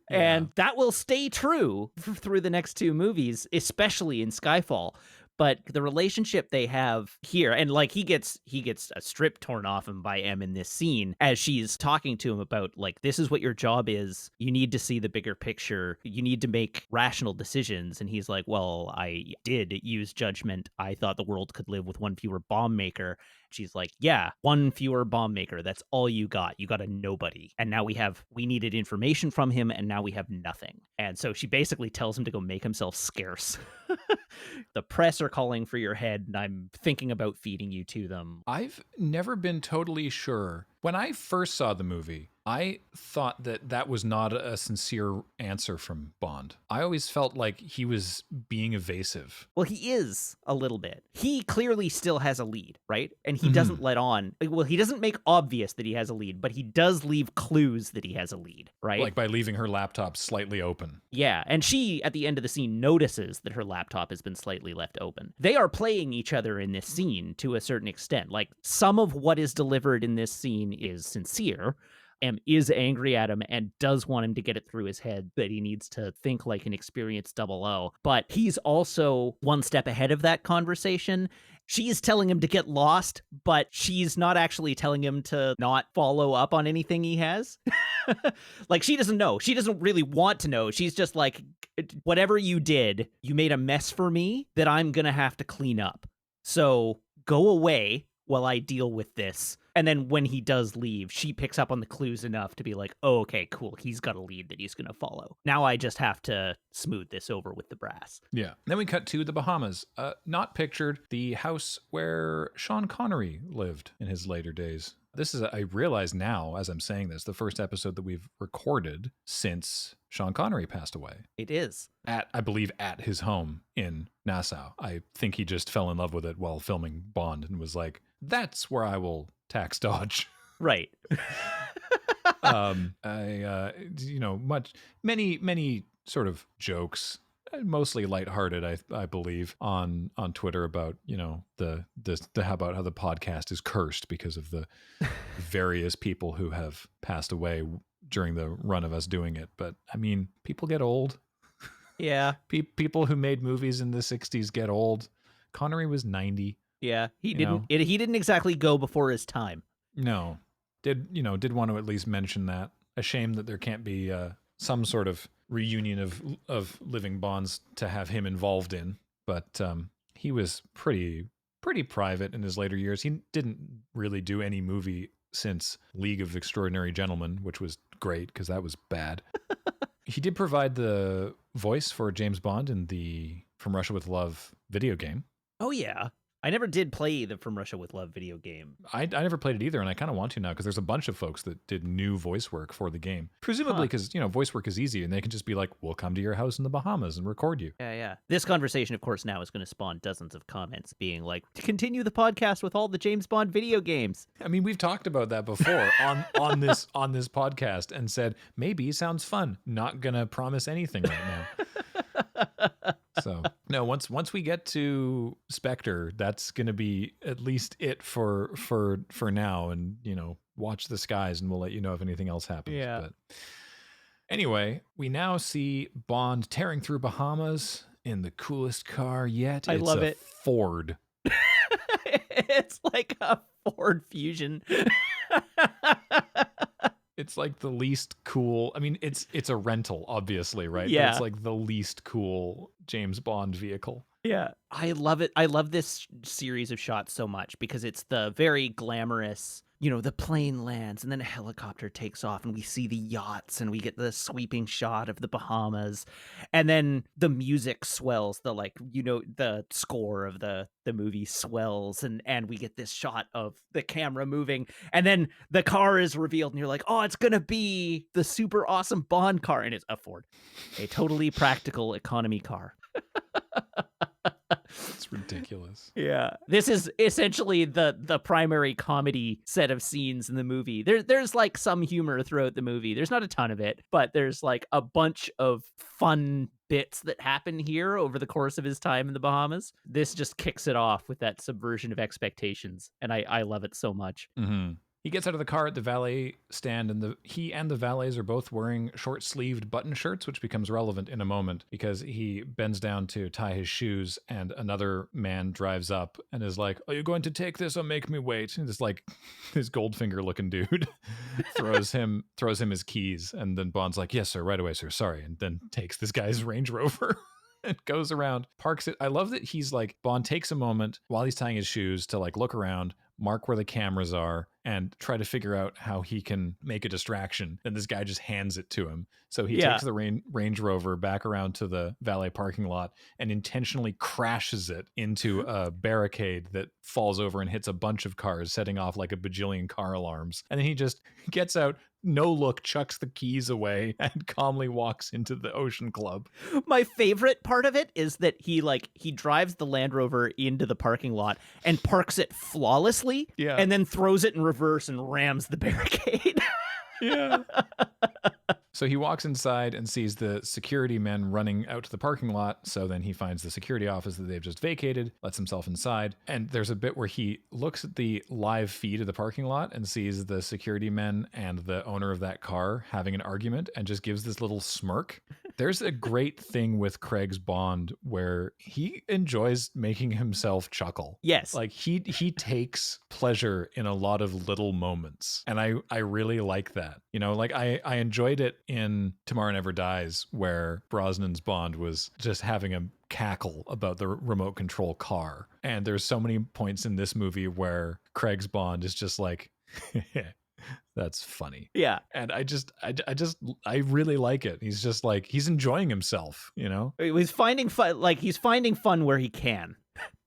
And that will stay true through the next 2 movies, especially in Skyfall. But the relationship they have here, and like he gets a strip torn off him by M in this scene as she's talking to him about, like, this is what your job is. You need to see the bigger picture. You need to make rational decisions. And he's like, well, I did use judgment. I thought the world could live with one fewer bomb maker. She's like, yeah, one fewer bomb maker. That's all you got. You got a nobody. And now we needed information from him, and now we have nothing. And so she basically tells him to go make himself scarce. The press are calling for your head, and I'm thinking about feeding you to them. I've never been totally sure. When I first saw the movie, I thought that was not a sincere answer from Bond. I always felt like he was being evasive. Well, he is a little bit. He clearly still has a lead, right? And he Mhm. doesn't let on. Well, he doesn't make obvious that he has a lead, but he does leave clues that he has a lead, right? Like by leaving her laptop slightly open. Yeah, and she, at the end of the scene, notices that her laptop has been slightly left open. They are playing each other in this scene to a certain extent. Like, some of what is delivered in this scene is sincere, and is angry at him and does want him to get it through his head that he needs to think like an experienced 00. But he's also one step ahead of that conversation. She's telling him to get lost, but she's not actually telling him to not follow up on anything he has. Like, she doesn't know. She doesn't really want to know. She's just like, whatever you did, you made a mess for me that I'm going to have to clean up. So go away while I deal with this. And then when he does leave, she picks up on the clues enough to be like, oh, okay, cool. He's got a lead that he's going to follow. Now I just have to smooth this over with the brass. Yeah. Then we cut to the Bahamas. Not pictured, the house where Sean Connery lived in his later days. This is, I realize now, as I'm saying this, the first episode that we've recorded since Sean Connery passed away. It is. I believe, at his home in Nassau. I think he just fell in love with it while filming Bond and was like, that's where I will tax dodge. Right. Many sort of jokes, mostly lighthearted, I believe, on Twitter about, the about how the podcast is cursed because of the various people who have passed away during the run of us doing it. But I mean, people get old. Yeah. People who made movies in the 60s get old. Connery was 90. Yeah, he didn't exactly go before his time. No. Did want to at least mention that. A shame that there can't be some sort of reunion of living Bonds to have him involved in. But he was pretty private in his later years. He didn't really do any movie since League of Extraordinary Gentlemen, which was great because that was bad. He did provide the voice for James Bond in the From Russia with Love video game. Oh, yeah. I never did play the From Russia with Love video game. I never played it either, and I kind of want to now because there's a bunch of folks that did new voice work for the game. Presumably because, voice work is easy, and they can just be like, we'll come to your house in the Bahamas and record you. Yeah. This conversation, of course, now is going to spawn dozens of comments being like, to continue the podcast with all the James Bond video games. I mean, we've talked about that before on this podcast and said, maybe sounds fun. Not going to promise anything right now. So no, once we get to Spectre, that's going to be at least it for now. And, watch the skies and we'll let you know if anything else happens. Yeah. But anyway, we now see Bond tearing through Bahamas in the coolest car yet. I love it. Ford. It's like a Ford Fusion. It's like the least cool. I mean, it's a rental, obviously, right? Yeah. But it's like the least cool James Bond vehicle. Yeah. I love it. I love this series of shots so much because it's the very glamorous, the plane lands and then a helicopter takes off and we see the yachts and we get the sweeping shot of the Bahamas and then the music swells, the score of the movie swells and we get this shot of the camera moving and then the car is revealed and you're like, oh, it's going to be the super awesome Bond car. And it's a Ford, a totally practical economy car. It's ridiculous. Yeah. This is essentially the primary comedy set of scenes in the movie. There's like some humor throughout the movie. There's not a ton of it, but there's like a bunch of fun bits that happen here over the course of his time in the Bahamas. This just kicks it off with that subversion of expectations, and I love it so much. Mm-hmm. He gets out of the car at the valet stand, and he and the valets are both wearing short-sleeved button shirts, which becomes relevant in a moment because he bends down to tie his shoes, and another man drives up and is like, "Are you going to take this or make me wait?" And this Goldfinger-looking dude throws him his keys, and then Bond's like, "Yes, sir, right away, sir. Sorry," and then takes this guy's Range Rover. And goes around, parks it. I love that he's like, Bond takes a moment while he's tying his shoes to like look around, mark where the cameras are, and try to figure out how he can make a distraction. And this guy just hands it to him. So he takes the Range Rover back around to the valet parking lot and intentionally crashes it into a barricade that falls over and hits a bunch of cars, setting off like a bajillion car alarms. And then he just gets out, no look, chucks the keys away, and calmly walks into the Ocean Club. My favorite part of it is that he drives the Land Rover into the parking lot and parks it flawlessly, and then throws it in reverse and rams the barricade. Yeah. So he walks inside and sees the security men running out to the parking lot. So then he finds the security office that they've just vacated, lets himself inside. And there's a bit where he looks at the live feed of the parking lot and sees the security men and the owner of that car having an argument and just gives this little smirk. There's a great thing with Craig's Bond where he enjoys making himself chuckle. Yes. Like he takes pleasure in a lot of little moments. And I really like that. You know, like I enjoyed it in Tomorrow Never Dies, where Brosnan's Bond was just having a cackle about the remote control car. And there's so many points in this movie where Craig's Bond is just like, that's funny. Yeah. And I really like it. He's just like, he's enjoying himself, you know? He's finding fun, like he's finding fun where he can.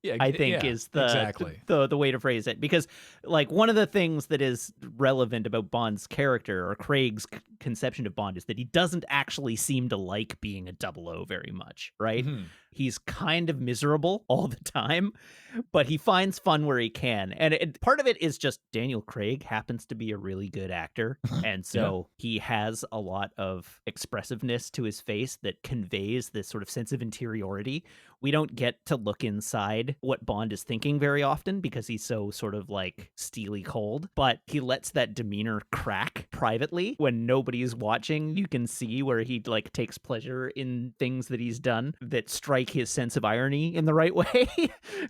Yeah, I think is the way to phrase it, because like one of the things that is relevant about Bond's character, or Craig's conception of Bond, is that he doesn't actually seem to like being a 00 very much, right? Mm-hmm. He's kind of miserable all the time, but he finds fun where he can. And part of it is just Daniel Craig happens to be a really good actor. And so he has a lot of expressiveness to his face that conveys this sort of sense of interiority. We don't get to look inside what Bond is thinking very often because he's so sort of like steely cold, but he lets that demeanor crack privately when nobody's watching. You can see where he like takes pleasure in things that he's done that strike his sense of irony in the right way.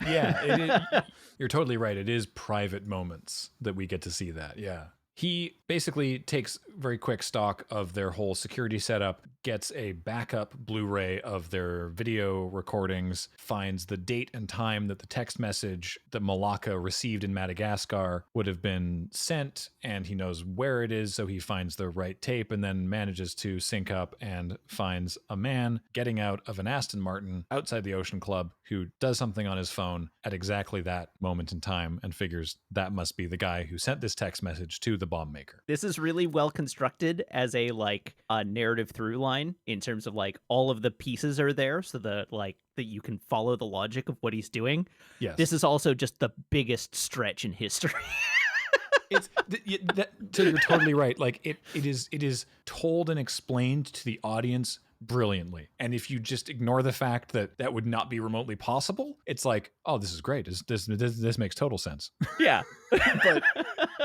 Yeah, you're totally right. It is private moments that we get to see that. Yeah. He basically takes very quick stock of their whole security setup, gets a backup Blu-ray of their video recordings, finds the date and time that the text message that Malacca received in Madagascar would have been sent, and he knows where it is, so he finds the right tape and then manages to sync up and finds a man getting out of an Aston Martin outside the Ocean Club who does something on his phone at exactly that moment in time and figures that must be the guy who sent this text message to the bomb maker. This is really well constructed as a narrative through line in terms of like all of the pieces are there so that you can follow the logic of what he's doing. Yes. This is also just the biggest stretch in history. So you're totally right. Like it is told and explained to the audience brilliantly. And if you just ignore the fact that that would not be remotely possible, it's like, oh, this is great. This makes total sense. Yeah. But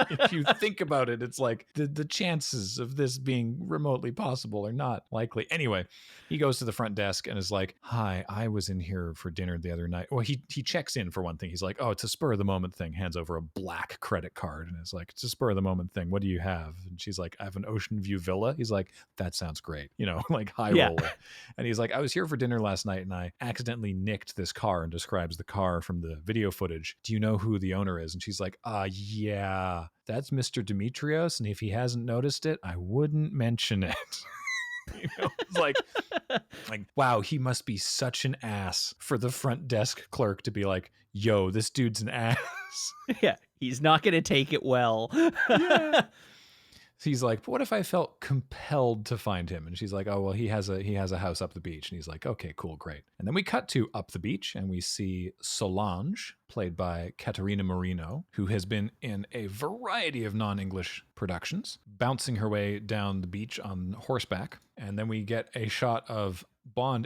if you think about it, it's like the chances of this being remotely possible are not likely. Anyway, he goes to the front desk and is like, hi, I was in here for dinner the other night. Well, he checks in for one thing. He's like, oh, it's a spur of the moment thing. Hands over a black credit card and is like, it's a spur of the moment thing. What do you have? And she's like, I have an ocean view villa. He's like, that sounds great. You know, like high roller. And he's like, I was here for dinner last night and I accidentally nicked this car, and describes the car from the video footage. Do you know who the owner is? And she's like, yeah, that's Mr. Demetrios. And if he hasn't noticed it, I wouldn't mention it. You know, it's like, wow, he must be such an ass for the front desk clerk to be like, yo, this dude's an ass. Yeah, he's not going to take it well. Yeah. He's like, but what if I felt compelled to find him? And she's like, oh, well, he has a house up the beach. And he's like, okay, cool, great. And then we cut to up the beach and we see Solange, played by Caterina Marino, who has been in a variety of non-English productions, bouncing her way down the beach on horseback. And then we get a shot of Bond.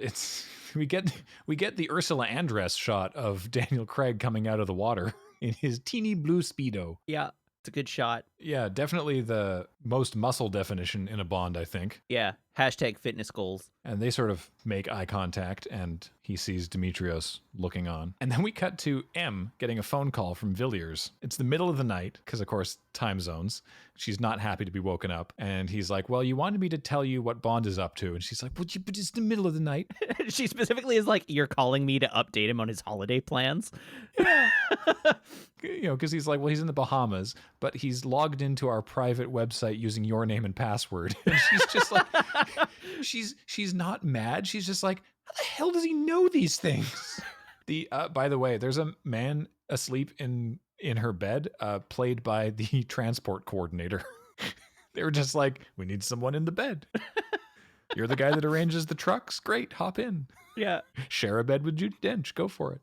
We get the Ursula Andress shot of Daniel Craig coming out of the water in his teeny blue Speedo. Yeah. It's a good shot. Yeah, definitely the most muscle definition in a Bond, I think. Yeah. Hashtag fitness goals. And they sort of make eye contact, and he sees Demetrios looking on. And then we cut to M getting a phone call from Villiers. It's the middle of the night, because of course, time zones. She's not happy to be woken up. And he's like, well, you wanted me to tell you what Bond is up to. And she's like, but it's the middle of the night. She specifically is like, you're calling me to update him on his holiday plans? Yeah. Because he's like, well, he's in the Bahamas, but he's logged into our private website using your name and password. And she's just like, she's not mad. She's just like, how the hell does he know these things? By the way, there's a man asleep in her bed, played by the transport coordinator. They were just like, we need someone in the bed. You're the guy that arranges the trucks? Great, hop in. Yeah. Share a bed with Judi Dench. Go for it.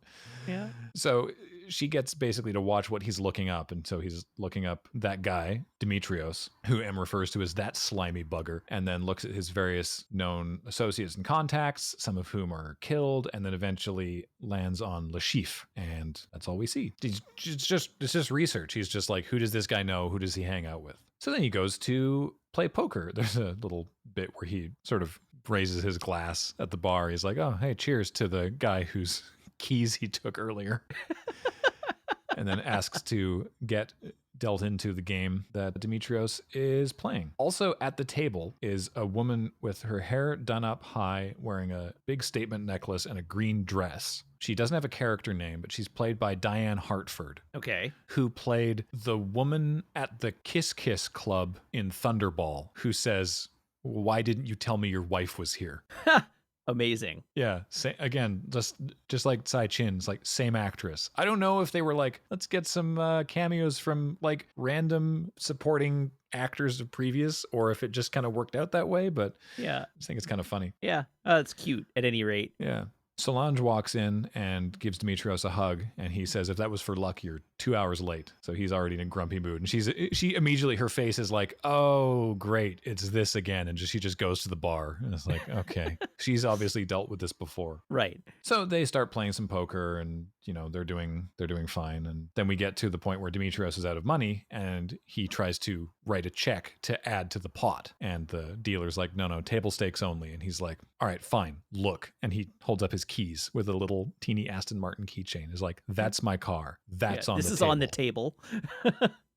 Yeah. So she gets basically to watch what he's looking up. And so he's looking up that guy, Demetrios, who M refers to as that slimy bugger, and then looks at his various known associates and contacts, some of whom are killed, and then eventually lands on Le Chiffre. And that's all we see. It's just research. He's just like, who does this guy know? Who does he hang out with? So then he goes to play poker. There's a little bit where he sort of raises his glass at the bar. He's like, oh, hey, cheers to the guy whose keys he took earlier. And then asks to get dealt into the game that Demetrios is playing. Also at the table is a woman with her hair done up high, wearing a big statement necklace and a green dress. She doesn't have a character name, but she's played by Diane Hartford. Okay. Who played the woman at the Kiss Kiss Club in Thunderball, who says, why didn't you tell me your wife was here? Amazing. Yeah. Again, just like Tsai Chin, it's like same actress. I don't know if they were like, let's get some cameos from like random supporting actors of previous, or if it just kind of worked out that way. But yeah, I just think it's kind of funny. Yeah. It's cute at any rate. Yeah. Solange walks in and gives Demetrios a hug, and he says, if that was for luck, you're 2 hours late. So he's already in a grumpy mood. And she immediately, her face is like, oh, great, it's this again. And she just goes to the bar. And it's like, okay. She's obviously dealt with this before. Right. So they start playing some poker, and they're doing fine. And then we get to the point where Demetrios is out of money, and he tries to write a check to add to the pot. And the dealer's like, no, table stakes only. And he's like, all right, fine, look. And he holds up his keys with a little teeny Aston Martin keychain. Is like, that's my car. That's on the table. This is on the table.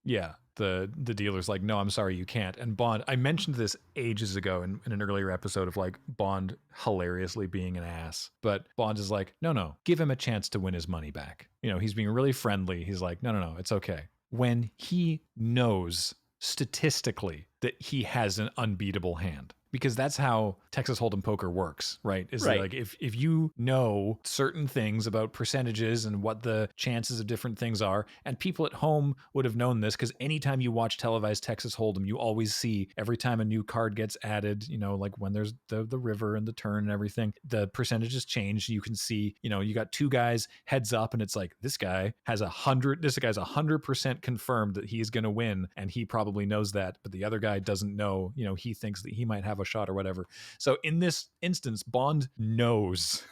Yeah. The dealer's like, no, I'm sorry, you can't. And Bond, I mentioned this ages ago in an earlier episode of like Bond hilariously being an ass. But Bond is like, no, give him a chance to win his money back. He's being really friendly. He's like, no, it's okay. When he knows statistically that he has an unbeatable hand. Because that's how Texas Hold'em poker works, right? Is right. Like if you know certain things about percentages and what the chances of different things are, and people at home would have known this, because anytime you watch televised Texas Hold'em, you always see every time a new card gets added, like when there's the river and the turn and everything, the percentages change. You can see, you got two guys heads up, and it's like, this guy's 100% confirmed that he's going to win, and he probably knows that, but the other guy doesn't know. He thinks that he might have a shot or whatever. So in this instance, Bond knows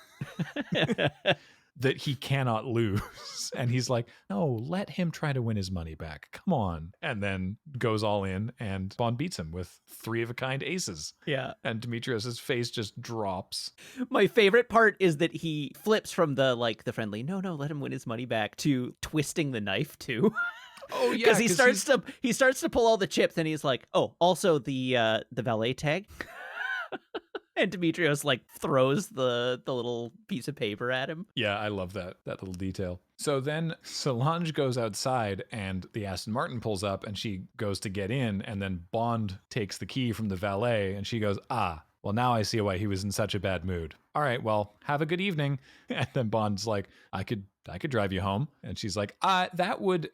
that he cannot lose. And he's like, no, let him try to win his money back. Come on. And then goes all in, and Bond beats him with 3 of a kind aces. Yeah. And Demetrios' face just drops. My favorite part is that he flips from the friendly, no, let him win his money back, to twisting the knife too. Oh yeah, because he starts to pull all the chips, and he's like, oh, also the valet tag. And Demetrios throws the little piece of paper at him. Yeah, I love that little detail. So then Solange goes outside, and the Aston Martin pulls up, and she goes to get in, and then Bond takes the key from the valet, and she goes, well, now I see why he was in such a bad mood. All right, well, have a good evening. And then Bond's like, I could drive you home. And she's like, that would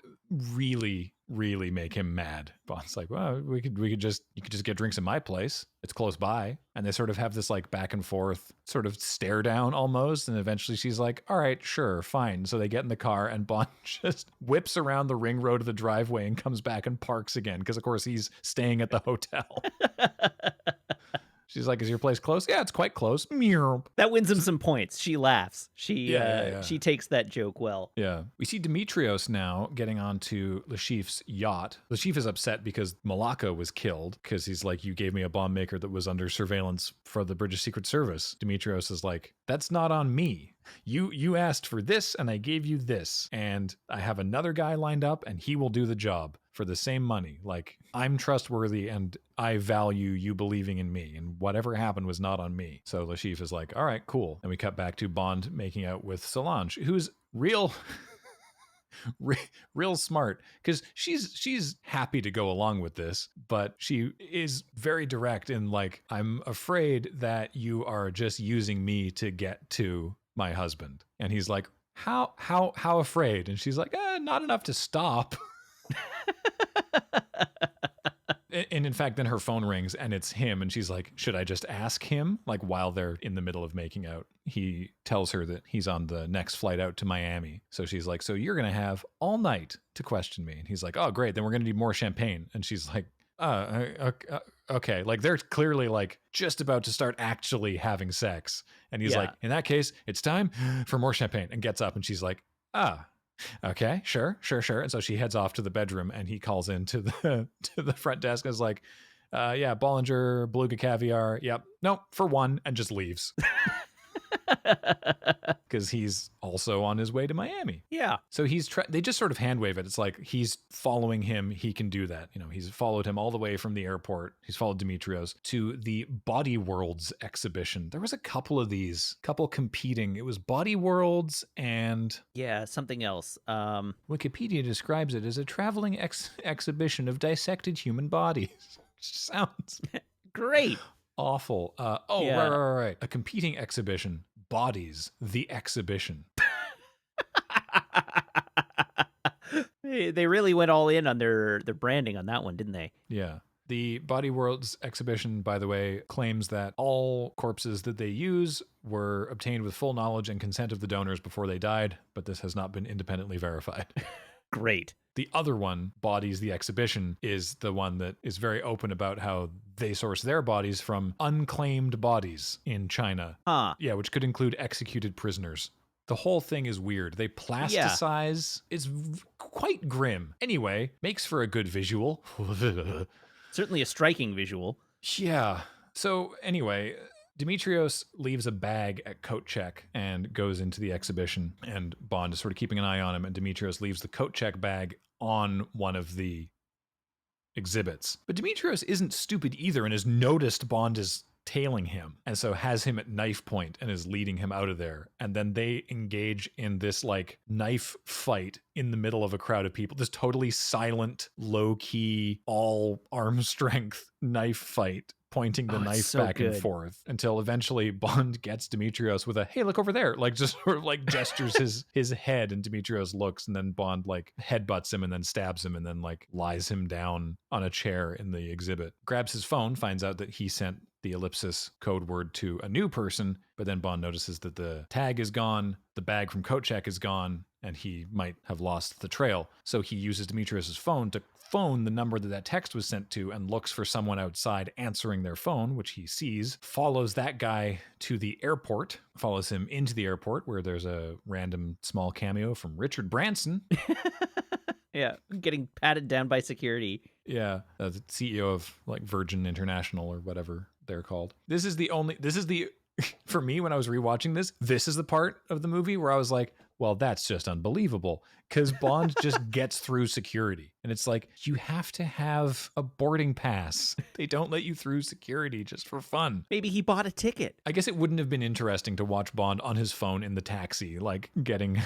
really, really make him mad. Bond's like, well, you could just get drinks in my place. It's close by. And they sort of have this back and forth sort of stare down almost. And eventually she's like, all right, sure, fine. So they get in the car, and Bond just whips around the ring road of the driveway and comes back and parks again. Because of course he's staying at the hotel. She's like, is your place close? Yeah, it's quite close. Meow. That wins him some points. She laughs. She Yeah. she takes that joke well. Yeah. We see Demetrios now getting onto Lashif's yacht. Lashif is upset because Malaka was killed because he's like, you gave me a bomb maker that was under surveillance for the British Secret Service. Demetrios is like, that's not on me. You asked for this and I gave you this. And I have another guy lined up and he will do the job for the same money. Like, I'm trustworthy and I value you believing in me, and whatever happened was not on me. So Lashif is like, all right, cool. And we cut back to Bond making out with Solange, who's real real smart, because she's happy to go along with this, but she is very direct in like, I'm afraid that you are just using me to get to my husband. And he's like, how afraid? And she's like, not enough to stop. And in fact, then her phone rings and it's him. And she's like, should I just ask him? Like, while they're in the middle of making out, he tells her that he's on the next flight out to Miami. So she's like, so you're going to have all night to question me. And he's like, oh, great. Then we're going to need more champagne. And she's like, okay. Like, they're clearly like just about to start actually having sex. And he's like, in that case, it's time for more champagne, and gets up and she's like, okay, sure. And so she heads off to the bedroom and he calls into the front desk and is like, yeah, Bollinger, Beluga Caviar. Yep. Nope, for one, and just leaves. Because he's also on his way to Miami. Yeah. So they just sort of hand wave it. It's like he's following him. He can do that. You know, he's followed him all the way from the airport. He's followed Demetrios to the Body Worlds exhibition. There was a couple of these, competing. It was Body Worlds and... yeah, something else. Wikipedia describes it as a traveling exhibition of dissected human bodies. Sounds... great. Awful. Right. A competing exhibition. Bodies, the exhibition. They really went all in on their branding on that one, didn't they? Yeah. The Body Worlds exhibition, by the way, claims that all corpses that they use were obtained with full knowledge and consent of the donors before they died, but this has not been independently verified. Great. The other one, Bodies, the exhibition, is the one that is very open about how they source their bodies from unclaimed bodies in China. Yeah, which could include executed prisoners. The whole thing is weird. They plasticize. Yeah. It's quite grim. Anyway, makes for a good visual. Certainly a striking visual. Yeah. So anyway... Demetrios leaves a bag at coat check and goes into the exhibition, and Bond is sort of keeping an eye on him, and Demetrios leaves the coat check bag on one of the exhibits. But Demetrios isn't stupid either and has noticed Bond is tailing him, and so has him at knife point and is leading him out of there. And then they engage in this like knife fight in the middle of a crowd of people, this totally silent, low-key, all arm strength knife fight, pointing the knife back and forth until eventually Bond gets Demetrios with a, hey, look over there, like just sort of like gestures his head, and Demetrios looks, and then Bond like headbutts him and then stabs him and then like lies him down on a chair in the exhibit, grabs his phone, finds out that he sent the ellipsis code word to a new person, but then Bond notices that the tag is gone, the bag from coat check is gone, and he might have lost the trail. So he uses Demetrios' phone to phone the number that text was sent to and looks for someone outside answering their phone, which he sees, follows that guy to the airport, follows him into the airport where there's a random small cameo from Richard Branson. Yeah, getting patted down by security. Yeah, the CEO of like Virgin International or whatever they're called. For me, when I was rewatching this is the part of the movie where I was like, well, that's just unbelievable, because Bond just gets through security. And it's like, you have to have a boarding pass. They don't let you through security just for fun. Maybe he bought a ticket. I guess it wouldn't have been interesting to watch Bond on his phone in the taxi, like booking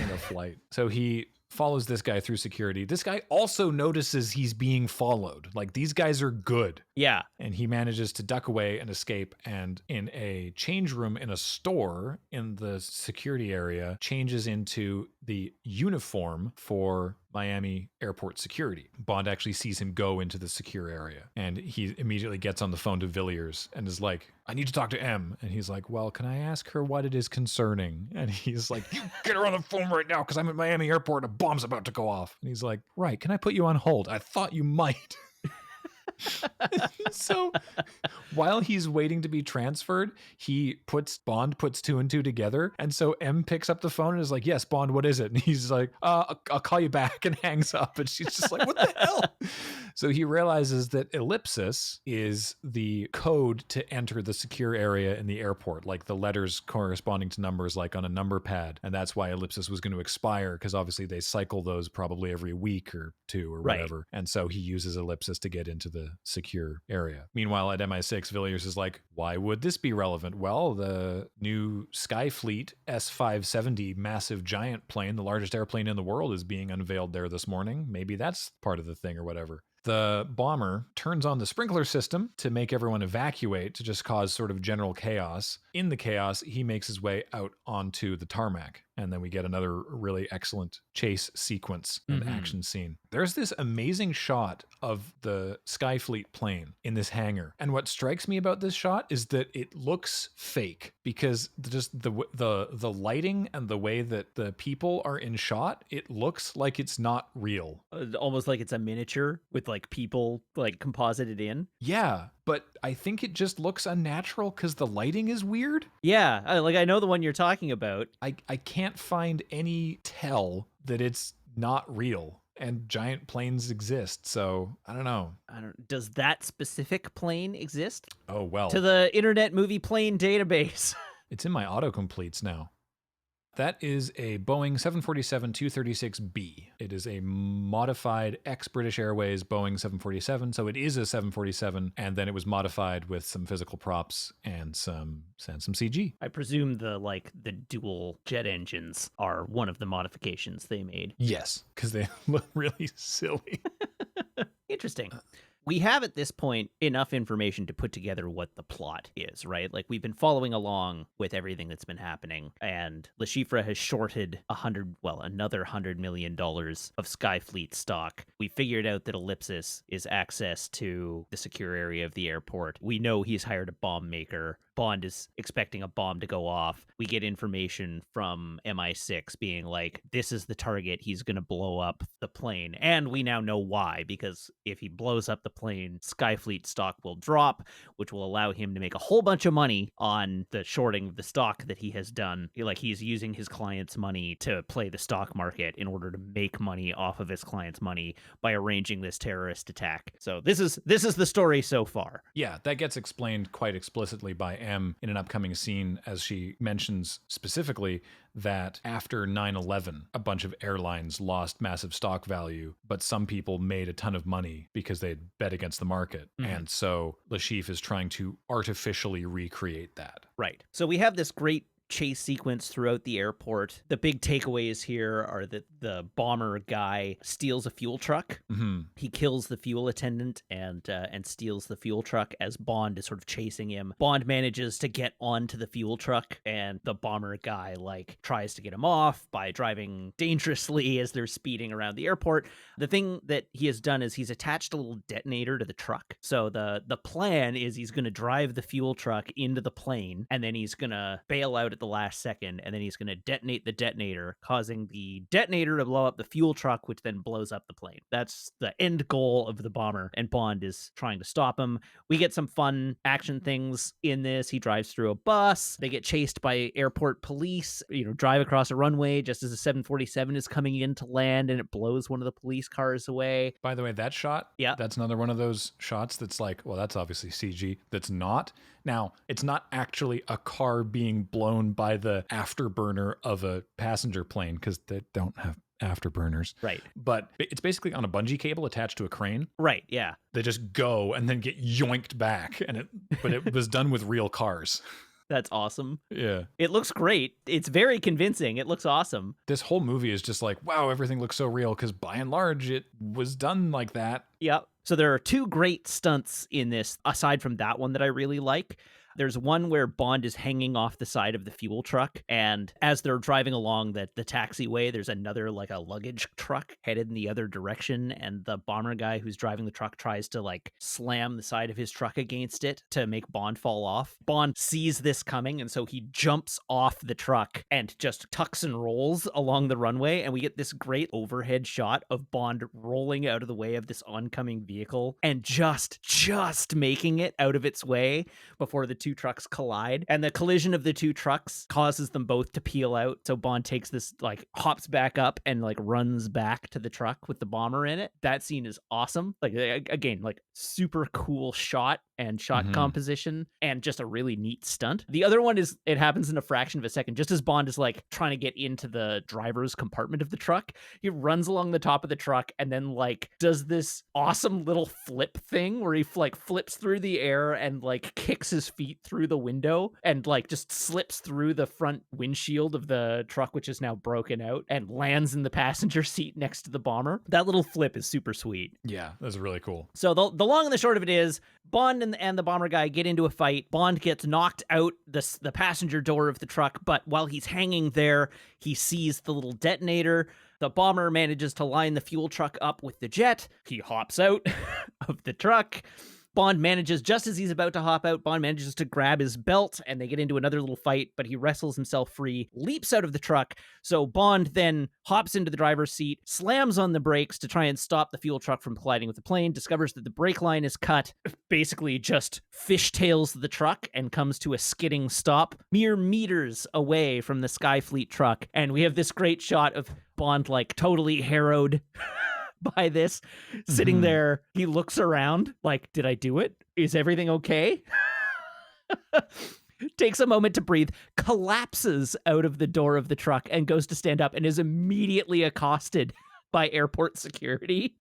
a flight. So he follows this guy through security. This guy also notices he's being followed. Like, these guys are good. Yeah. And he manages to duck away and escape, and in a change room in a store in the security area, changes into the uniform for Miami airport security. Bond actually sees him go into the secure area, and he immediately gets on the phone to Villiers and is like, I need to talk to M. And he's like, well, can I ask her what it is concerning? And he's like, you get her on the phone right now, because I'm at Miami airport and a bomb's about to go off. And he's like, right, can I put you on hold? I thought you might. So while he's waiting to be transferred, Bond puts two and two together. And so M picks up the phone and is like, yes, Bond, what is it? And he's like, I'll call you back, and hangs up. And she's just like, what the hell? So he realizes that ellipsis is the code to enter the secure area in the airport, like the letters corresponding to numbers, like on a number pad. And that's why ellipsis was going to expire, because obviously they cycle those probably every week or two or whatever. And so he uses ellipsis to get into the secure area. Meanwhile, at MI6, Villiers is like, why would this be relevant? Well, the new Skyfleet S-570 massive giant plane, the largest airplane in the world, is being unveiled there this morning. Maybe that's part of the thing or whatever. The bomber turns on the sprinkler system to make everyone evacuate, to just cause sort of general chaos. In the chaos, he makes his way out onto the tarmac. And then we get another really excellent chase sequence and action scene. There's this amazing shot of the Skyfleet plane in this hangar. And what strikes me about this shot is that it looks fake, because just the lighting and the way that the people are in shot, it looks like it's not real. Almost like it's a miniature with like people like composited in. Yeah, but I think it just looks unnatural because the lighting is weird. Yeah, I know the one you're talking about. I can't find any tell that it's not real, and giant planes exist. So I don't know. Does that specific plane exist? Oh, well. To the Internet Movie Plane database. It's in my autocompletes now. That is a Boeing 747-236B. It is a modified ex-British Airways Boeing 747, so it is a 747, and then it was modified with some physical props and some CG. I presume the dual jet engines are one of the modifications they made. Yes, because they look really silly. Interesting. We have at this point enough information to put together what the plot is, right? Like, we've been following along with everything that's been happening, and Le Chiffre has shorted another $100 million of Skyfleet stock. We figured out that Ellipsis is access to the secure area of the airport. We know he's hired a bomb maker. Bond is expecting a bomb to go off. We get information from MI6 being like, this is the target. He's going to blow up the plane. And we now know why, because if he blows up the plane, Skyfleet stock will drop, which will allow him to make a whole bunch of money on the shorting of the stock that he has done. Like, he's using his client's money to play the stock market in order to make money off of his client's money by arranging this terrorist attack. So this is the story so far. Yeah, that gets explained quite explicitly by M in an upcoming scene, as she mentions specifically that after 9/11, a bunch of airlines lost massive stock value, but some people made a ton of money because they had bet against the market. And so Le Chiffre is trying to artificially recreate that. Right. So we have this great chase sequence throughout the airport. The big takeaways here are that the bomber guy steals a fuel truck. He kills the fuel attendant and steals the fuel truck as Bond is sort of chasing him. Bond manages to get onto the fuel truck, and the bomber guy tries to get him off by driving dangerously as they're speeding around the airport. The thing that he has done is he's attached a little detonator to the truck. So the plan is he's going to drive the fuel truck into the plane, and then he's going to bail out at the last second, and then he's going to detonate the detonator, causing the detonator to blow up the fuel truck, which then blows up the plane. That's the end goal of the bomber, and Bond is trying to stop him. We get some fun action things in this. He drives through a bus. They get chased by airport police, drive across a runway just as a 747 is coming in to land, and it blows one of the police cars away. By the way, that shot, that's another one of those shots that's like, well, that's obviously CG. That's not. Now, it's not actually a car being blown by the afterburner of a passenger plane, because they don't have afterburners. Right. But it's basically on a bungee cable attached to a crane. Right, yeah. They just go and then get yoinked back. But it was done with real cars. That's awesome. Yeah. It looks great. It's very convincing. It looks awesome. This whole movie is just like, wow, everything looks so real, because by and large, it was done like that. Yep. So there are two great stunts in this, aside from that one that I really like. There's one where Bond is hanging off the side of the fuel truck, and as they're driving along the taxiway, there's another like a luggage truck headed in the other direction, and the bomber guy who's driving the truck tries to like slam the side of his truck against it to make Bond fall off. Bond sees this coming, and so he jumps off the truck and just tucks and rolls along the runway, and we get this great overhead shot of Bond rolling out of the way of this oncoming vehicle and just making it out of its way before the two trucks collide. And the collision of the two trucks causes them both to peel out. So Bond takes this, like, hops back up and like runs back to the truck with the bomber in it. That scene is awesome. Like, again, like super cool shot and shot composition, and just a really neat stunt. The other one is, it happens in a fraction of a second. Just as Bond is like trying to get into the driver's compartment of the truck, he runs along the top of the truck and then like does this awesome little flip thing where he like flips through the air and like kicks his feet through the window and like just slips through the front windshield of the truck, which is now broken out, and lands in the passenger seat next to the bomber. That little flip is super sweet. Yeah, that's really cool. So the long and the short of it is, Bond and the bomber guy get into a fight. Bond gets knocked out the passenger door of the truck, but while he's hanging there, he sees the little detonator. The bomber manages to line the fuel truck up with the jet. He hops out of the truck. Bond manages, just as he's about to hop out, Bond manages to grab his belt, and they get into another little fight, but he wrestles himself free, leaps out of the truck. So Bond then hops into the driver's seat, slams on the brakes to try and stop the fuel truck from colliding with the plane, discovers that the brake line is cut, basically just fishtails the truck and comes to a skidding stop mere meters away from the Skyfleet truck. And we have this great shot of Bond like totally harrowed by this, sitting there. He looks around like, did I do it? Is everything okay? Takes a moment to breathe, collapses out of the door of the truck and goes to stand up and is immediately accosted by airport security.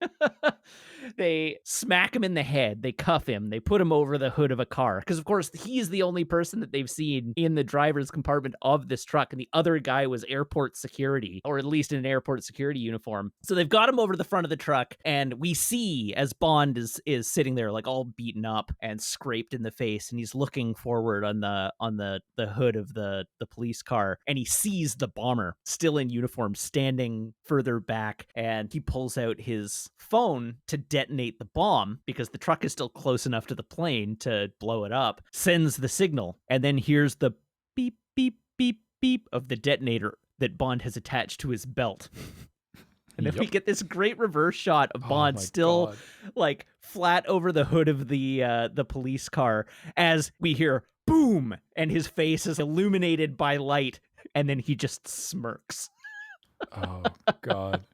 They smack him in the head. They cuff him. They put him over the hood of a car. Because, of course, he's the only person that they've seen in the driver's compartment of this truck. And the other guy was airport security, or at least in an airport security uniform. So they've got him over to the front of the truck. And we see as Bond is sitting there, like all beaten up and scraped in the face. And he's looking forward on the hood of the police car. And he sees the bomber still in uniform standing further back. And he pulls out his phone to detonate the bomb because the truck is still close enough to the plane to blow it up, sends the signal, and then hears the beep, beep, beep, beep of the detonator that Bond has attached to his belt. And then we get this great reverse shot of Bond still like flat over the hood of the police car as we hear boom, and his face is illuminated by light, and then he just smirks. Oh, God.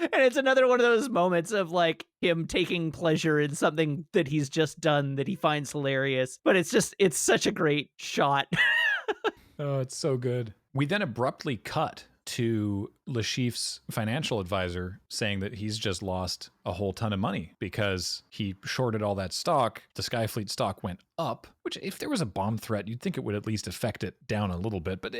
And it's another one of those moments of like him taking pleasure in something that he's just done that he finds hilarious. But it's such a great shot. Oh, it's so good. We then abruptly cut to Le Chiffre's financial advisor saying that he's just lost a whole ton of money because he shorted all that stock. The Skyfleet stock went up, which if there was a bomb threat, you'd think it would at least affect it down a little bit. But,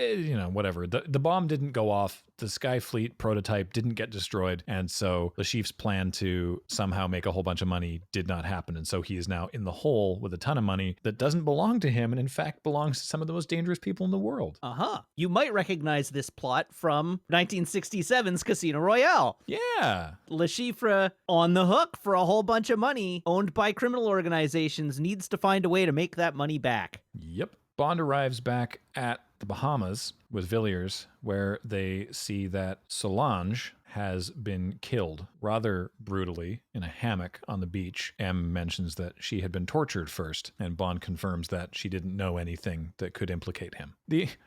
whatever. The bomb didn't go off. The Skyfleet prototype didn't get destroyed. And so Le Chiffre's plan to somehow make a whole bunch of money did not happen. And so he is now in the hole with a ton of money that doesn't belong to him and in fact belongs to some of the most dangerous people in the world. You might recognize this plot from 1967's Casino Royale. Yeah. Le Chiffre, on the hook for a whole bunch of money owned by criminal organizations, needs to find a way to make that money back. Yep. Bond arrives back at the Bahamas with Villiers, where they see that Solange has been killed rather brutally in a hammock on the beach. M mentions that she had been tortured first, and Bond confirms that she didn't know anything that could implicate him.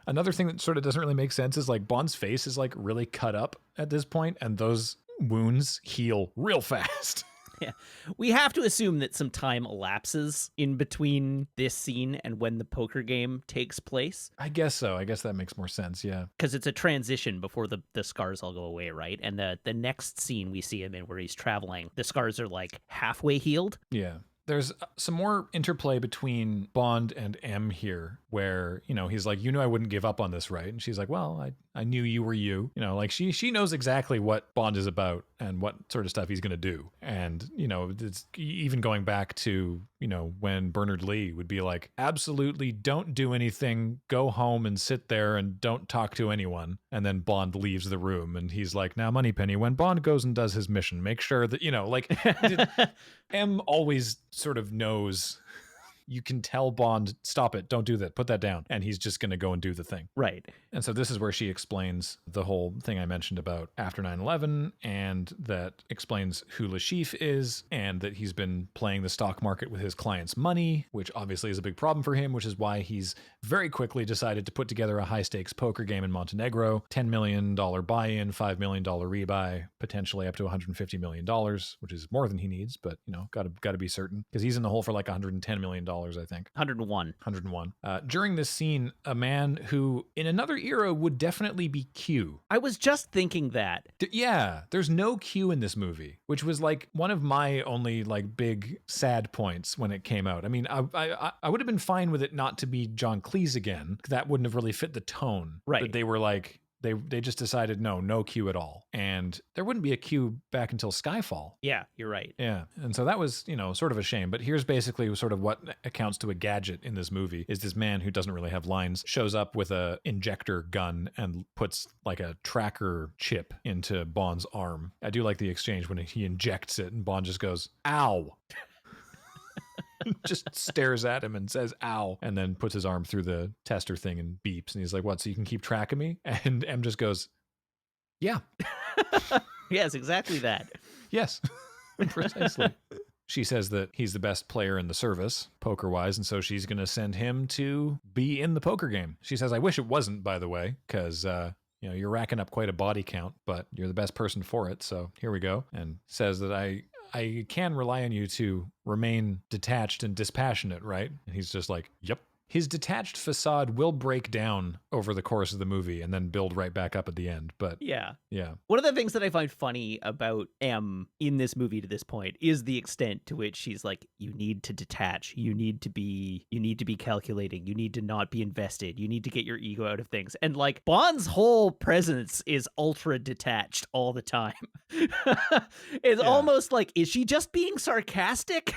Another thing that sort of doesn't really make sense is like Bond's face is like really cut up at this point, and those wounds heal real fast. Yeah. We have to assume that some time elapses in between this scene and when the poker game takes place. I guess so. I guess that makes more sense, yeah. Because it's a transition before the scars all go away, right? And the next scene we see him in where he's traveling, the scars are like halfway healed. Yeah. There's some more interplay between Bond and M here, where, he's like, I wouldn't give up on this, right? And she's like, well, I knew you were you. Like she knows exactly what Bond is about and what sort of stuff he's going to do. And, it's even going back to, when Bernard Lee would be like, absolutely don't do anything, go home and sit there and don't talk to anyone. And then Bond leaves the room and he's like, now Moneypenny, when Bond goes and does his mission, make sure that, M always sort of knows. You can tell Bond, stop it, don't do that, put that down. And he's just going to go and do the thing. Right. And so this is where she explains the whole thing I mentioned about after 9/11, and that explains who Lashif is, and that he's been playing the stock market with his clients' money, which obviously is a big problem for him, which is why he's very quickly decided to put together a high-stakes poker game in Montenegro, $10 million buy-in, $5 million rebuy, potentially up to $150 million, which is more than he needs, but, got to be certain, because he's in the hole for like $110 million, I think. 101. During this scene, a man who, in another era, would definitely be Q. I was just thinking that. Yeah, there's no Q in this movie, which was like one of my only like big sad points when it came out. I mean, I would have been fine with it not to be John Cleese again. That wouldn't have really fit the tone. Right. But they were like, they just decided no Q at all. And there wouldn't be a Q back until Skyfall. Yeah, you're right. Yeah. And so that was, sort of a shame. But here's basically sort of what accounts to a gadget in this movie is this man who doesn't really have lines shows up with a injector gun and puts like a tracker chip into Bond's arm. I do like the exchange when he injects it and Bond just goes, ow. Just stares at him and says, ow, and then puts his arm through the tester thing and beeps. And he's like, what, so you can keep track of me? And M just goes, yeah. Yes, exactly that. Yes, precisely. She says that he's the best player in the service, poker-wise, and so she's going to send him to be in the poker game. She says, I wish it wasn't, by the way, because, you're racking up quite a body count, but you're the best person for it, so here we go. And says that I can rely on you to remain detached and dispassionate, right? And he's just like, yep. His detached facade will break down over the course of the movie and then build right back up at the end. But yeah. One of the things that I find funny about M in this movie to this point is the extent to which she's like, you need to detach, you need to be calculating, you need to not be invested, you need to get your ego out of things. And like Bond's whole presence is ultra detached all the time. It's almost like, is she just being sarcastic?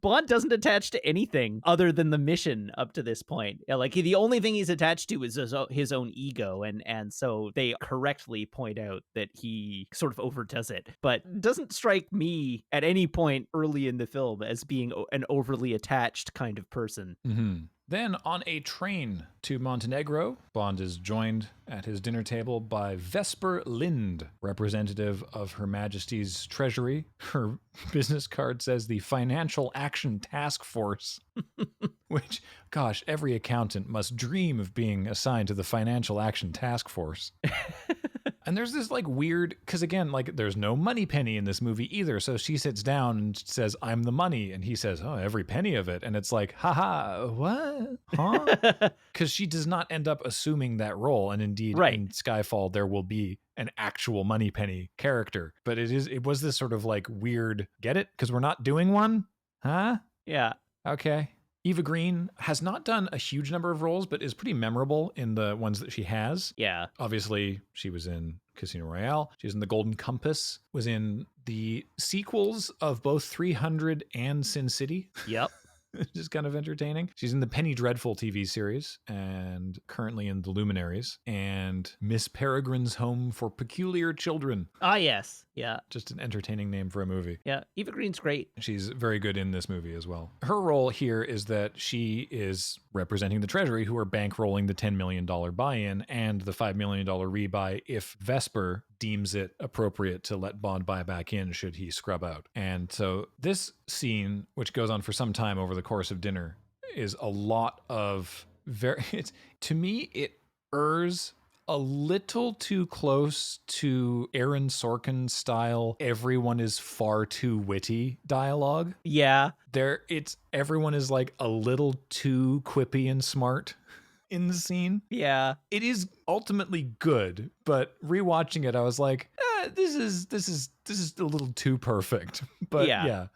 Bond doesn't attach to anything other than the mission up to this point. Yeah, like the only thing he's attached to is his own ego, and so they correctly point out that he sort of overdoes it, but doesn't strike me at any point early in the film as being an overly attached kind of person. Mm-hmm. Then on a train to Montenegro, Bond is joined at his dinner table by Vesper Lind, representative of Her Majesty's Treasury. Her business card says the Financial Action Task Force, which, gosh, every accountant must dream of being assigned to the Financial Action Task Force. And there's this like weird, because again, like there's no Moneypenny in this movie either. So she sits down and says, I'm the money. And he says, oh, every penny of it. And it's like, haha, what? Huh? Because she does not end up assuming that role. And indeed, in Skyfall, there will be an actual Moneypenny character. But it was this sort of like weird, get it? Because we're not doing one? Huh? Yeah. Okay. Eva Green has not done a huge number of roles, but is pretty memorable in the ones that she has. Yeah. Obviously, she was in Casino Royale. She was in The Golden Compass, was in the sequels of both 300 and Sin City. Yep. Just kind of entertaining. She's in the Penny Dreadful TV series and currently in The Luminaries and Miss Peregrine's Home for Peculiar Children. Ah, yes. Yeah. Just an entertaining name for a movie. Yeah. Eva Green's great. She's very good in this movie as well. Her role here is that she is representing the Treasury, who are bankrolling the $10 million buy-in and the $5 million rebuy if Vesper deems it appropriate to let Bond buy back in should he scrub out. And so this scene, which goes on for some time over the course of dinner, is a lot of to me, it errs a little too close to Aaron Sorkin style everyone is far too witty dialogue. Yeah. Everyone is like a little too quippy and smart in the scene. Yeah. It is ultimately good, but rewatching it I was like, this is a little too perfect. But yeah.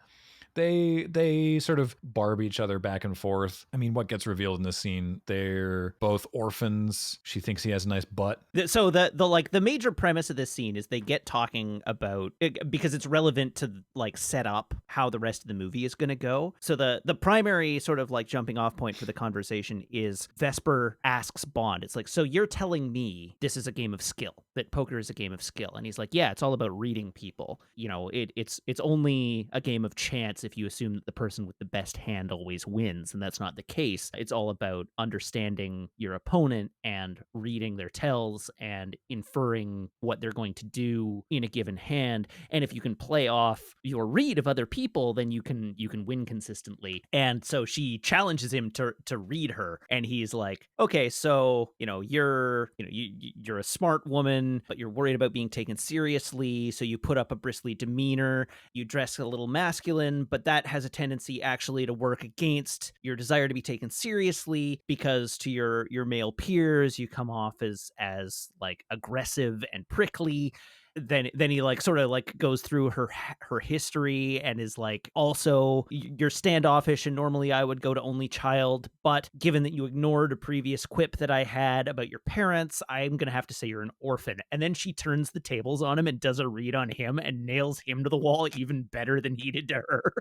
They sort of barb each other back and forth. I mean, what gets revealed in this scene? They're both orphans. She thinks he has a nice butt. So the major premise of this scene is they get talking about it because it's relevant to like set up how the rest of the movie is going to go. So the primary sort of like jumping off point for the conversation is Vesper asks Bond. It's like, so you're telling me this is a game of skill, that poker is a game of skill, and he's like, yeah, it's all about reading people. You know, it's only a game of chance if you assume that the person with the best hand always wins, and that's not the case. It's all about understanding your opponent and reading their tells and inferring what they're going to do in a given hand. And if you can play off your read of other people, then you can win consistently. And so she challenges him to read her, and he's like, okay, so you're a smart woman, but you're worried about being taken seriously, so you put up a bristly demeanor, you dress a little masculine, but that has a tendency actually to work against your desire to be taken seriously, because to your male peers you come off as like aggressive and prickly. Then he like sort of like goes through her history and is like, also you're standoffish and normally I would go to only child, but given that you ignored a previous quip that I had about your parents, I'm gonna have to say you're an orphan. And then she turns the tables on him and does a read on him and nails him to the wall even better than he did to her.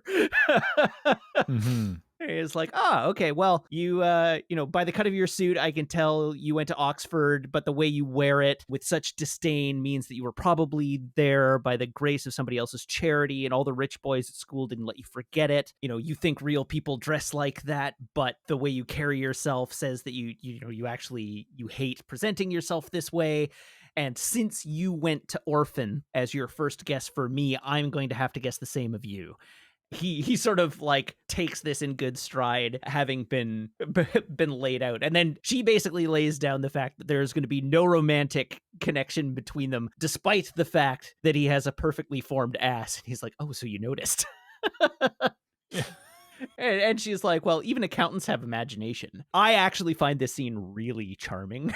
Mm-hmm. It's like, okay, well, you by the cut of your suit, I can tell you went to Oxford, but the way you wear it with such disdain means that you were probably there by the grace of somebody else's charity, and all the rich boys at school didn't let you forget it. You think real people dress like that, but the way you carry yourself says that you hate presenting yourself this way. And since you went to orphan as your first guess for me, I'm going to have to guess the same of you. He sort of like takes this in good stride, having been laid out. And then she basically lays down the fact that there's going to be no romantic connection between them, despite the fact that he has a perfectly formed ass. And he's like, oh, so you noticed. And she's like, well, even accountants have imagination. I actually find this scene really charming.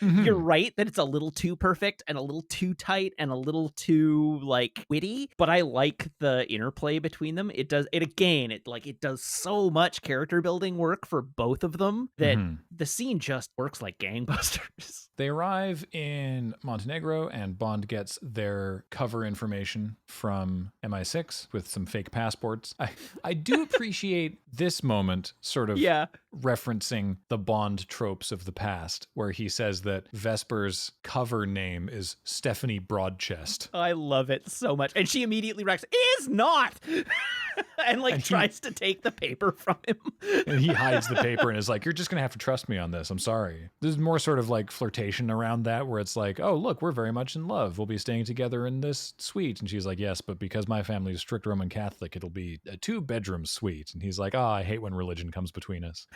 Mm-hmm. You're right that it's a little too perfect and a little too tight and a little too like witty, but I like the interplay between them. It does so much character building work for both of them that the scene just works like gangbusters. They arrive in Montenegro and Bond gets their cover information from MI6 with some fake passports. I do appreciate this moment sort of referencing the Bond tropes of the past, where he says that Vesper's cover name is Stephanie Broadchest. I love it so much. And she immediately reacts, is not! and tries to take the paper from him. And he hides the paper and is like, you're just going to have to trust me on this. I'm sorry. There's more sort of like flirtation around that, where it's like, oh, look, we're very much in love. We'll be staying together in this suite. And she's like, yes, but because my family is strict Roman Catholic, it'll be a 2-bedroom suite. And he's like, I hate when religion comes between us.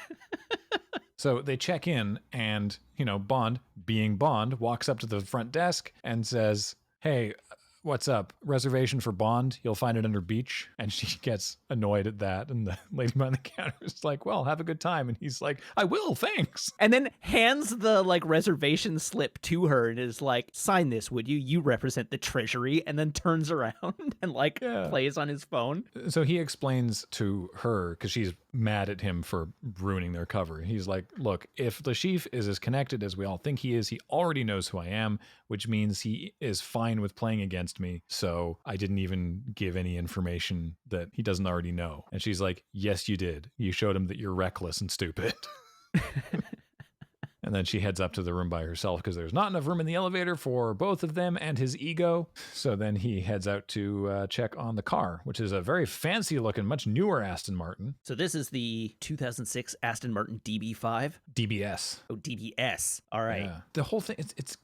So they check in and, Bond, being Bond, walks up to the front desk and says, hey, what's up? Reservation for Bond? You'll find it under beach. And she gets annoyed at that. And the lady behind the counter is like, well, have a good time. And he's like, I will, thanks. And then hands the reservation slip to her and is like, sign this, would you? You represent the treasury. And then turns around and plays on his phone. So he explains to her, because she's mad at him for ruining their cover. He's like, look, if the chief is as connected as we all think he is, he already knows who I am, which means he is fine with playing against me. So I didn't even give any information that he doesn't already know. And she's like, yes, you did. You showed him that you're reckless and stupid. And then she heads up to the room by herself because there's not enough room in the elevator for both of them and his ego. So then he heads out to check on the car, which is a very fancy looking, much newer Aston Martin. So this is the 2006 Aston Martin DB5? DBS. Oh, DBS. All right. Yeah. The whole thing, it's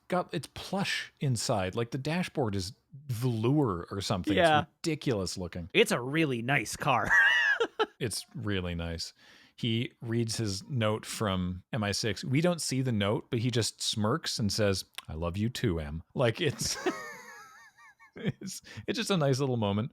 plush inside. Like the dashboard is velour or something. Yeah. It's ridiculous looking. It's a really nice car. It's really nice. He reads his note from MI6. We don't see the note, but he just smirks and says, I love you too, Em. Like it's just a nice little moment.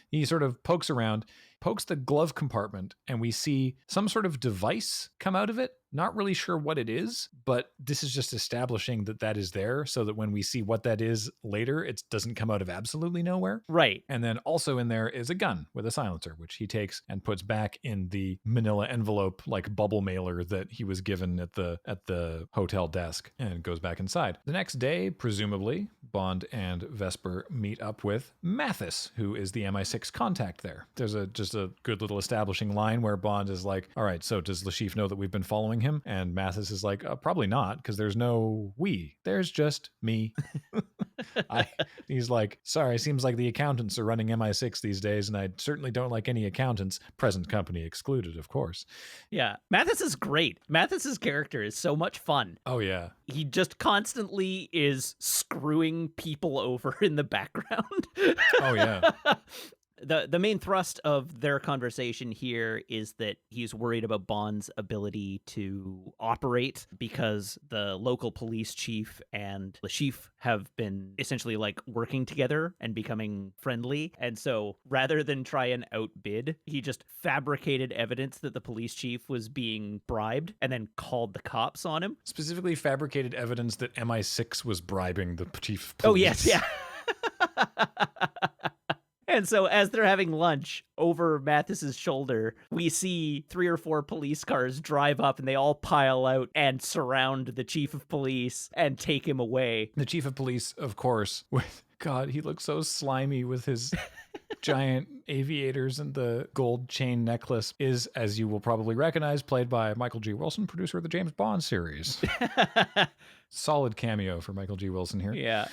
He sort of pokes around, pokes the glove compartment, and we see some sort of device come out of it. Not really sure what it is, but this is just establishing that that is there so that when we see what that is later, it doesn't come out of absolutely nowhere. Right. And then also in there is a gun with a silencer, which he takes and puts back in the manila envelope like bubble mailer that he was given at the hotel desk, and goes back inside. The next day, presumably, Bond and Vesper meet up with Mathis, who is the MI6 contact there. There's just a good little establishing line where Bond is like, all right, so does Lashif know that we've been following him? And Mathis is like, probably not, because there's no we. There's just me. He's like, sorry, seems like the accountants are running MI6 these days, and I certainly don't like any accountants, present company excluded, of course. Yeah. Mathis is great. Mathis's character is so much fun. Oh, yeah. He just constantly is screwing people over in the background. Oh, yeah. The main thrust of their conversation here is that he's worried about Bond's ability to operate because the local police chief and Lashif have been essentially like working together and becoming friendly. And so rather than try and outbid, he just fabricated evidence that the police chief was being bribed and then called the cops on him. Specifically fabricated evidence that MI6 was bribing the chief of police. Oh, yes, yeah. And so as they're having lunch over Mathis's shoulder, we see 3 or 4 police cars drive up and they all pile out and surround the chief of police and take him away. The chief of police, of course, with God, he looks so slimy with his giant aviators and the gold chain necklace, is, as you will probably recognize, played by Michael G. Wilson, producer of the James Bond series. Solid cameo for Michael G. Wilson here. Yeah.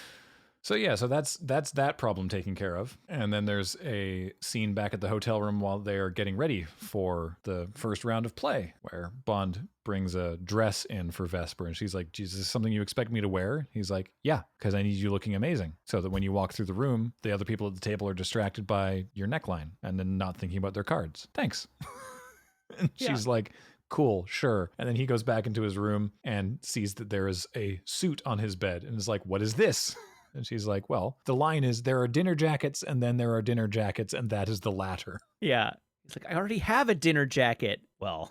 So that's that problem taken care of. And then there's a scene back at the hotel room while they are getting ready for the first round of play, where Bond brings a dress in for Vesper, and she's like, "Jesus, is this something you expect me to wear?" He's like, "Yeah, because I need you looking amazing, so that when you walk through the room, the other people at the table are distracted by your neckline and then not thinking about their cards. Thanks." And she's like, "Cool, sure." And then he goes back into his room and sees that there is a suit on his bed and is like, "What is this?" And she's like, "Well, the line is there are dinner jackets and then there are dinner jackets, and that is the latter." Yeah. He's like, "I already have a dinner jacket." Well,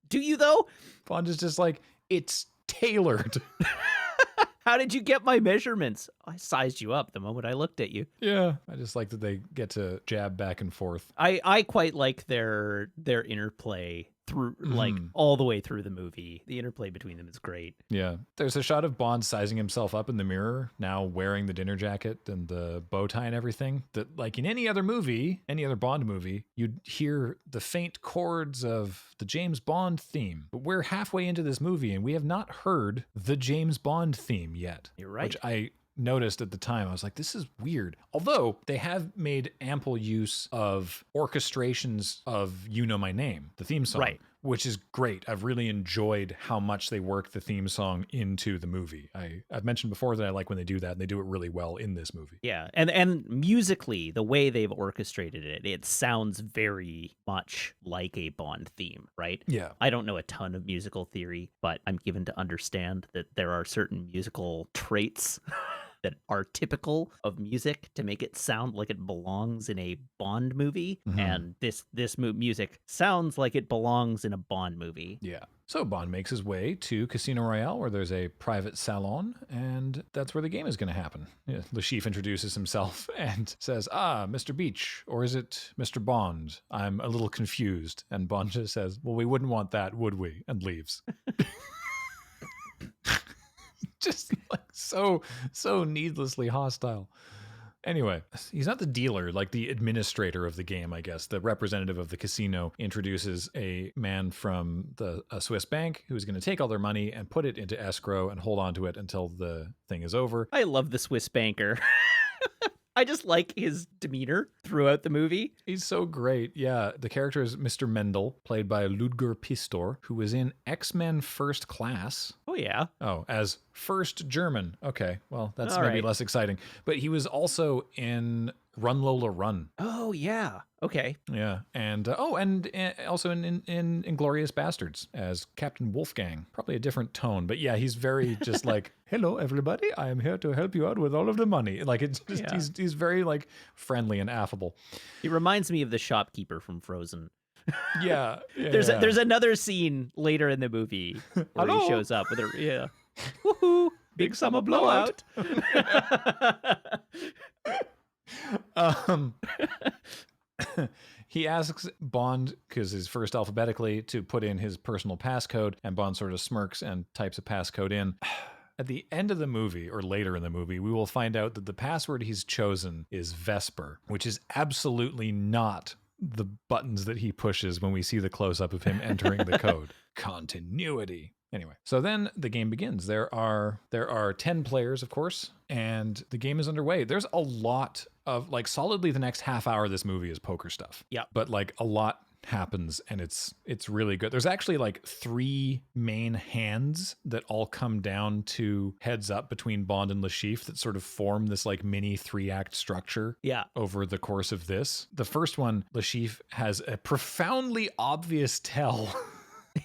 do you though? Bond is just like, "It's tailored." How did you get my measurements? I sized you up the moment I looked at you. Yeah. I just like that they get to jab back and forth. I quite like their interplay through like all the way through the movie. The interplay between them is great. Yeah. There's a shot of Bond sizing himself up in the mirror, now wearing the dinner jacket and the bow tie and everything, that like in any other movie, any other Bond movie, you'd hear the faint chords of the James Bond theme. But we're halfway into this movie and we have not heard the James Bond theme yet. You're right. Which I noticed at the time. I was like, this is weird. Although they have made ample use of orchestrations of You Know My Name, the theme song, right, which is great. I've really enjoyed how much they work the theme song into the movie. I've mentioned before that I like when they do that, and they do it really well in this movie. Yeah, and musically, the way they've orchestrated it, it sounds very much like a Bond theme, right? Yeah. I don't know a ton of musical theory, but I'm given to understand that there are certain musical traits that are typical of music to make it sound like it belongs in a Bond movie. Mm-hmm. And this music sounds like it belongs in a Bond movie. Yeah. So Bond makes his way to Casino Royale, where there's a private salon, and that's where the game is going to happen. Yeah, Lashif introduces himself and says, Mr. Beach, or is it Mr. Bond? I'm a little confused. And Bond just says, well, we wouldn't want that, would we? And leaves. Just like so needlessly hostile. Anyway, he's not the dealer, like the administrator of the game, I guess. The representative of the casino introduces a man from a Swiss bank who's going to take all their money and put it into escrow and hold on to it until the thing is over. I love the Swiss banker. I just like his demeanor throughout the movie. He's so great. Yeah, the character is Mr. Mendel, played by Ludger Pistor, who was in X-Men First Class. Oh, Oh, yeah. Oh, as first German. Okay, well, that's All maybe right. less exciting. But he was also in Run Lola Run. Oh, yeah. Okay. Yeah, and also in Inglorious Bastards as Captain Wolfgang. Probably a different tone, but yeah, he's very just like, "Hello, everybody. I am here to help you out with all of the money." Like it's just Yeah. he's very like friendly and affable. He reminds me of the shopkeeper from Frozen. Yeah, There's another scene later in the movie where Hello? he shows up with a woohoo, big summer blowout. um. He asks Bond, because he's first alphabetically, to put in his personal passcode, and Bond sort of smirks and types a passcode in. At the end of the movie, or later in the movie, we will find out that the password he's chosen is Vesper, which is absolutely not the buttons that he pushes when we see the close-up of him entering the code. Continuity. Anyway, so then the game begins. There are 10 players, of course, and the game is underway. There's a lot of, like, solidly the next half hour of this movie is poker stuff. Yeah. But, like, a lot happens, and it's really good. There's actually, like, 3 main hands that all come down to heads up between Bond and Le Chiffre that sort of form this, like, mini 3-act structure. Yeah. Over the course of this. The first one, Le Chiffre has a profoundly obvious tell.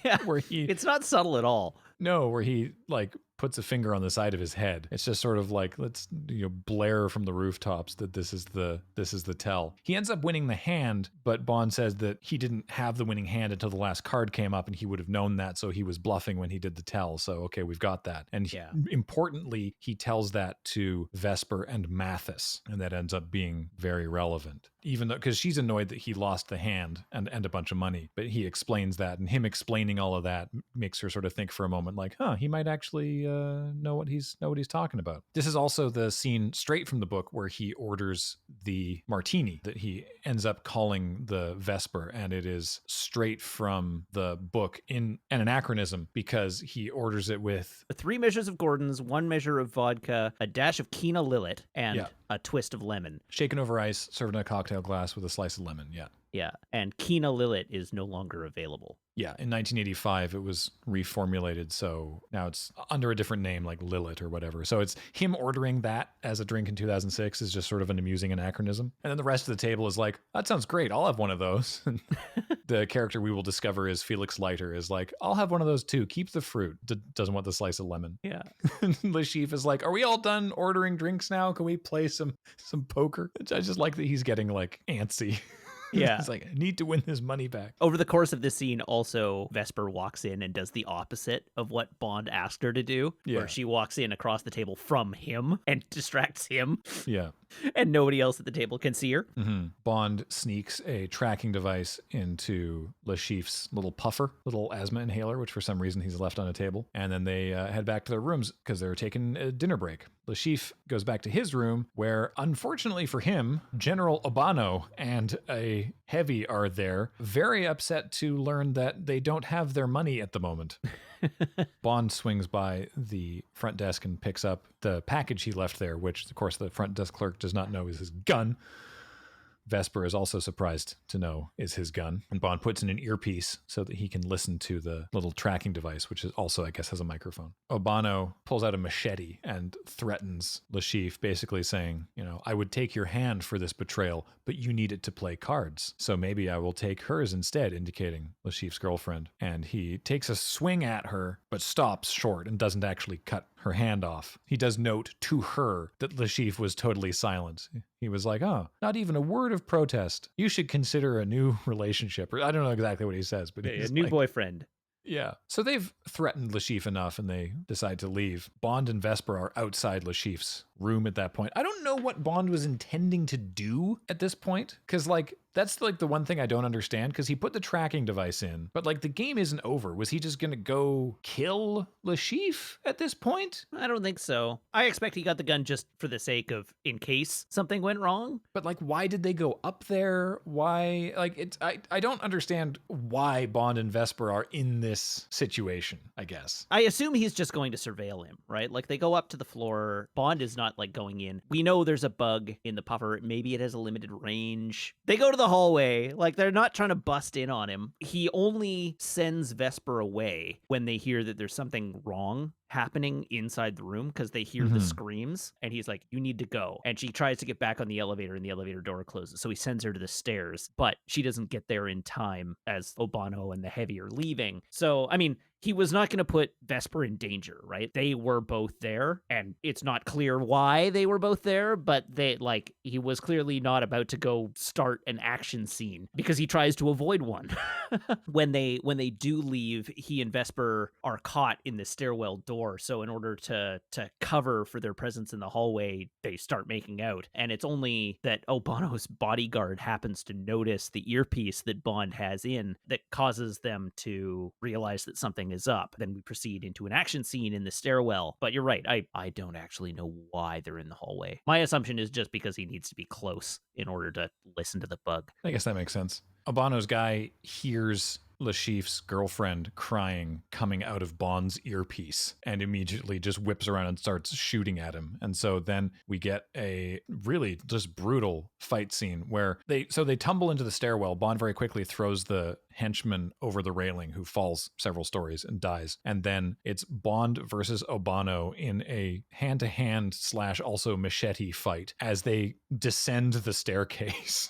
Yeah. Where it's not subtle at all. No, where he like puts a finger on the side of his head. It's just sort of like, let's blare from the rooftops that this is the tell. He ends up winning the hand, but Bond says that he didn't have the winning hand until the last card came up, and he would have known that, so he was bluffing when he did the tell. So okay, we've got that. And importantly, he tells that to Vesper and Mathis, and that ends up being very relevant. Even though, because she's annoyed that he lost the hand and a bunch of money, but he explains that, and him explaining all of that makes her sort of think for a moment, like, he might actually know what he's talking about. This is also the scene straight from the book where he orders the martini that he ends up calling the Vesper, and it is straight from the book in an anachronism because he orders it with 3 measures of Gordon's, 1 measure of vodka, a dash of Kina Lillet, and a twist of lemon. Shaken over ice, served in a cocktail glass with a slice of lemon. Yeah, and Kina Lillet is no longer available. Yeah, in 1985, it was reformulated, so now it's under a different name, like Lillet or whatever. So it's him ordering that as a drink in 2006 is just sort of an amusing anachronism. And then the rest of the table is like, that sounds great, I'll have one of those. The character we will discover is Felix Leiter is like, I'll have one of those too, keep the fruit, doesn't want the slice of lemon. Yeah. Le Chiffre is like, are we all done ordering drinks now? Can we play some poker? I just like that he's getting like antsy. Yeah. It's like, I need to win this money back. Over the course of this scene, also, Vesper walks in and does the opposite of what Bond asked her to do, where she walks in across the table from him and distracts him. Yeah. And nobody else at the table can see her. Mm-hmm. Bond sneaks a tracking device into Le Chiffre's little puffer, little asthma inhaler, which for some reason he's left on a table. And then they head back to their rooms because they're taking a dinner break. Le Chiffre goes back to his room where, unfortunately for him, General Obano and a heavy are there, very upset to learn that they don't have their money at the moment. Bond swings by the front desk and picks up the package he left there, which, of course, the front desk clerk does not know is his gun. Vesper is also surprised to know is his gun. And Bond puts in an earpiece so that he can listen to the little tracking device, which is also, I guess, has a microphone. Obano pulls out a machete and threatens Le Chiffre, basically saying, I would take your hand for this betrayal, but you need it to play cards. So maybe I will take hers instead, indicating Le Chiffre's girlfriend. And he takes a swing at her, but stops short and doesn't actually cut her hand off. He does note to her that Le Chiffre was totally silent. He was like, not even a word of protest. You should consider a new relationship. Or I don't know exactly what he says, but a new boyfriend. Yeah. So they've threatened Le Chiffre enough and they decide to leave. Bond and Vesper are outside Le Chiffre's room at that point. I don't know what Bond was intending to do at this point, because that's the one thing I don't understand, because he put the tracking device in, but the game isn't over. Was he just going to go kill Le Chiffre at this point? I don't think so. I expect he got the gun just for the sake of in case something went wrong. But why did they go up there? Why? I don't understand why Bond and Vesper are in this situation, I guess. I assume he's just going to surveil him, right? They go up to the floor. Bond is not going in. We know there's a bug in the puffer. Maybe it has a limited range. They go to the the hallway. Like, they're not trying to bust in on him. He only sends Vesper away when they hear that there's something wrong happening inside the room, because they hear the screams, and he's like, you need to go. And she tries to get back on the elevator, and the elevator door closes, so he sends her to the stairs, but she doesn't get there in time as Obano and the Heavy are leaving. So I mean, he was not going to put Vesper in danger, right? They were both there, and it's not clear why they were both there, but he was clearly not about to go start an action scene, because he tries to avoid one. When they do leave, he and Vesper are caught in the stairwell door. So in order to cover for their presence in the hallway, they start making out. And it's only that Obano's bodyguard happens to notice the earpiece that Bond has in that causes them to realize that something is up. Then we proceed into an action scene in the stairwell. But you're right, I don't actually know why they're in the hallway. My assumption is just because he needs to be close in order to listen to the bug. I guess that makes sense. Obano's guy hears Lashif's girlfriend crying coming out of Bond's earpiece and immediately just whips around and starts shooting at him. And so then we get a really just brutal fight scene where they tumble into the stairwell. Bond very quickly throws the henchman over the railing, who falls several stories and dies. And then it's Bond versus Obano in a hand-to-hand / also machete fight as they descend the staircase.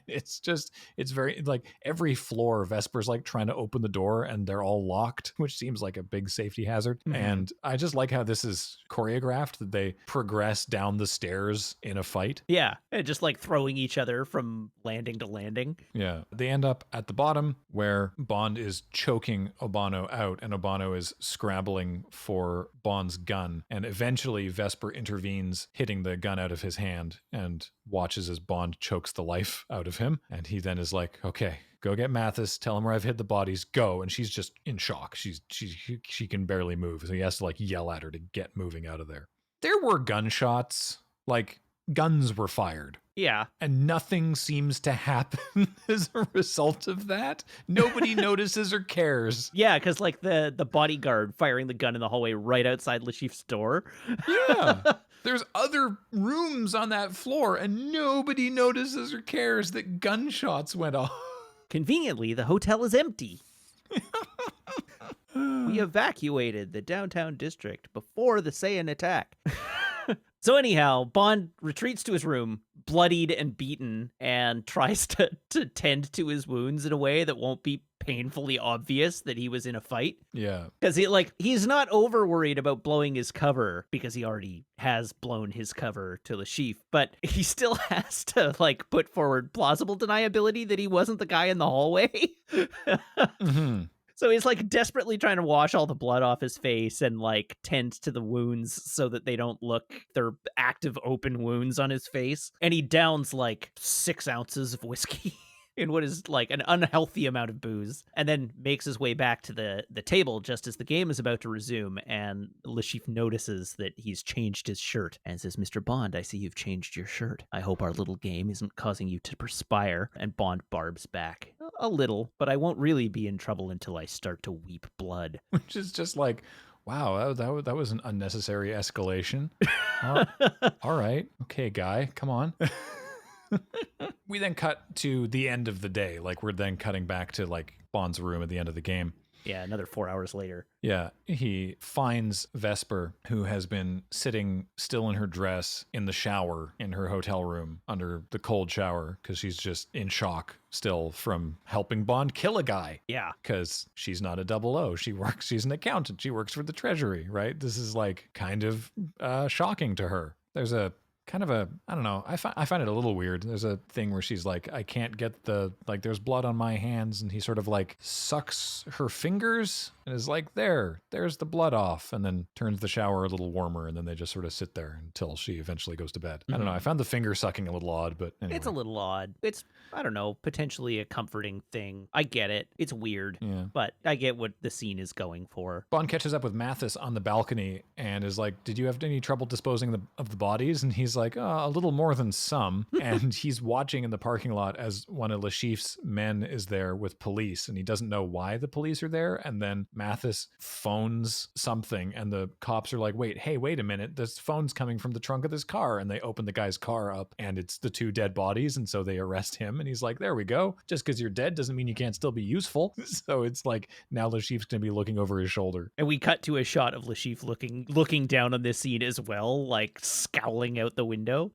It's very like every floor Vesper's like trying to open the door and they're all locked, which seems like a big safety hazard. And I just like how this is choreographed, that they progress down the stairs in a fight. Yeah, just like throwing each other from landing to landing. Yeah, they end up at the bottom where Bond is choking Obano out and Obano is scrabbling for Bond's gun, and eventually Vesper intervenes, hitting the gun out of his hand, and watches as Bond chokes the life out of him. And he then is like, okay, go get Mathis, tell him where I've hid the bodies, go. And she's just in shock. She can barely move. So he has to like yell at her to get moving out of there. There were gunshots, like guns were fired. Yeah. And nothing seems to happen as a result of that. Nobody notices or cares. Yeah, because like the bodyguard firing the gun in the hallway right outside Lashif's door. Yeah. There's other rooms on that floor and nobody notices or cares that gunshots went off. Conveniently, the hotel is empty. We evacuated the downtown district before the Saiyan attack. So anyhow, Bond retreats to his room, bloodied and beaten, and tries to tend to his wounds in a way that won't be painfully obvious that he was in a fight. Yeah. Because he's not over worried about blowing his cover, because he already has blown his cover to Lashif, but he still has to like put forward plausible deniability that he wasn't the guy in the hallway. So he's like desperately trying to wash all the blood off his face and like tend to the wounds so that they don't look, they're active open wounds on his face. And he downs like 6 ounces of whiskey in what is like an unhealthy amount of booze, and then makes his way back to the table just as the game is about to resume. And Lashif notices that he's changed his shirt and says, "Mr. Bond, I see you've changed your shirt. I hope our little game isn't causing you to perspire." And Bond barbs back, "A little, but I won't really be in trouble until I start to weep blood." Which is just like, wow, that was an unnecessary escalation. All right. Okay, guy, come on. We then cut to the end of the day. Like, we're then cutting back to like Bond's room at the end of the game. Yeah, another 4 hours later. Yeah, he finds Vesper, who has been sitting still in her dress in the shower in her hotel room under the cold shower because she's just in shock still from helping Bond kill a guy. Yeah. Because she's not a 00. She's an accountant. She works for the Treasury, right? This is like kind of shocking to her. There's a kind of a, I don't know, I find it a little weird. There's a thing where she's like, I can't get there's blood on my hands, and he sort of like sucks her fingers and is like, there's the blood off, and then turns the shower a little warmer, and then they just sort of sit there until she eventually goes to bed. I don't know, I found the finger sucking a little odd, but anyway. It's a little odd. It's, I don't know, potentially a comforting thing. I get it. It's weird, but I get what the scene is going for. Bond catches up with Mathis on the balcony and is like, did you have any trouble disposing of the bodies? And he's like, oh, a little more than some. And he's watching in the parking lot as one of Lashif's men is there with police, and he doesn't know why the police are there. And then Mathis phones something, and the cops are like, wait a minute, this phone's coming from the trunk of this car. And they open the guy's car up, and it's the 2 dead bodies. And so they arrest him, and he's like, there we go. Just because you're dead doesn't mean you can't still be useful. So it's like, now Lashif's going to be looking over his shoulder. And we cut to a shot of Lashif looking down on this scene as well, like scowling out the window.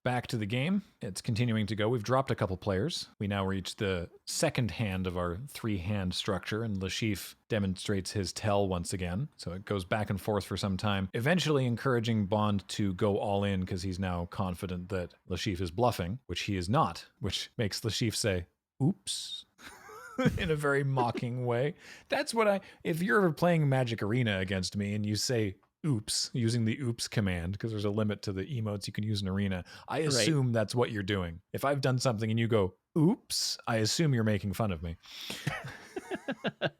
Back to the game. It's continuing to go. We've dropped a couple players. We now reach the second hand of our 3-hand structure, and Lashif demonstrates his tell once again. So it goes back and forth for some time, eventually encouraging Bond to go all in because he's now confident that Lashif is bluffing, which he is not, which makes Lashif say, oops. In a very mocking way. That's what if you're ever playing Magic Arena against me and you say oops, using the oops command, because there's a limit to the emotes you can use in Arena, I assume that's what you're doing. If I've done something and you go oops, I assume you're making fun of me.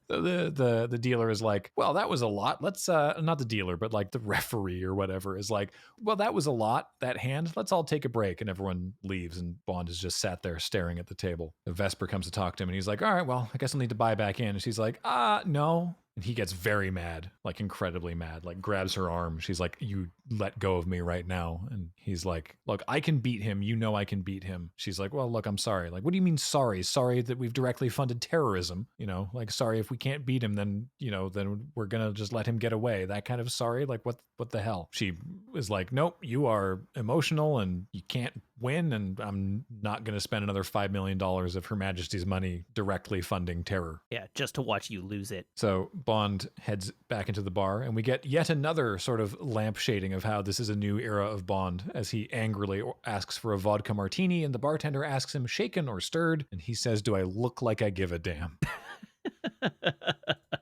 The dealer is like, well, that was a lot. Let's not the dealer, but like the referee or whatever is like, well, that was a lot, that hand. Let's all take a break. And everyone leaves, and Bond is just sat there staring at the table. Vesper comes to talk to him, and he's like, all right, well, I guess I'll need to buy back in. And she's like, no. And he gets very mad, like incredibly mad, like grabs her arm. She's like, you let go of me right now. And he's like, look, I can beat him. You know I can beat him. She's like, well, look, I'm sorry. Like, what do you mean sorry? Sorry that we've directly funded terrorism. You know, like, sorry if we can't beat him, then, you know, then we're going to just let him get away. That kind of sorry. Like, what the hell? She is like, nope, you are emotional and you can't win, and I'm not going to spend another $5 million of Her Majesty's money directly funding terror. Yeah, just to watch you lose it. So Bond heads back into the bar, and we get yet another sort of lamp shading of how this is a new era of Bond, as he angrily asks for a vodka martini, and the bartender asks him, shaken or stirred? And he says, do I look like I give a damn?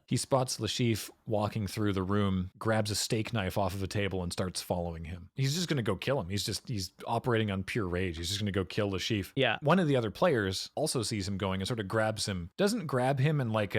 He spots Lashif walking through the room, grabs a steak knife off of a table, and starts following him. He's just going to go kill him. He's operating on pure rage. He's just going to go kill Lashif. Yeah. One of the other players also sees him going and sort of grabs him. Doesn't grab him in like,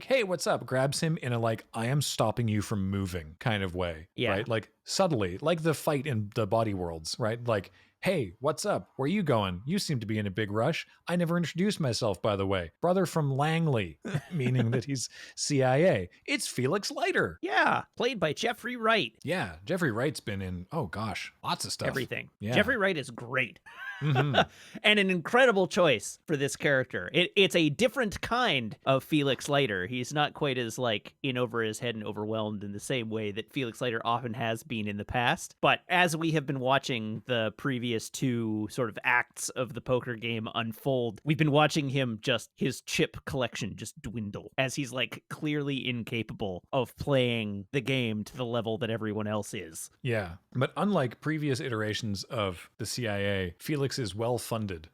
hey, what's up? Grabs him in a like, I am stopping you from moving kind of way. Yeah. Right? Like subtly, like the fight in the Body Worlds, right? Like, hey, what's up? Where are you going? You seem to be in a big rush. I never introduced myself, by the way. Brother from Langley, meaning that he's CIA. It's Felix Leiter. Yeah, played by Jeffrey Wright. Yeah, Jeffrey Wright's been in, oh gosh, lots of stuff. Everything. Yeah. Jeffrey Wright is great. Mm-hmm. And an incredible choice for this character. It's a different kind of Felix Leiter. He's not quite as like in over his head and overwhelmed in the same way that Felix Leiter often has been in the past. But as we have been watching the previous 2 sort of acts of the poker game unfold, we've been watching him just his chip collection just dwindle as he's like clearly incapable of playing the game to the level that everyone else is. Yeah, but unlike previous iterations of the CIA, Felix is well funded.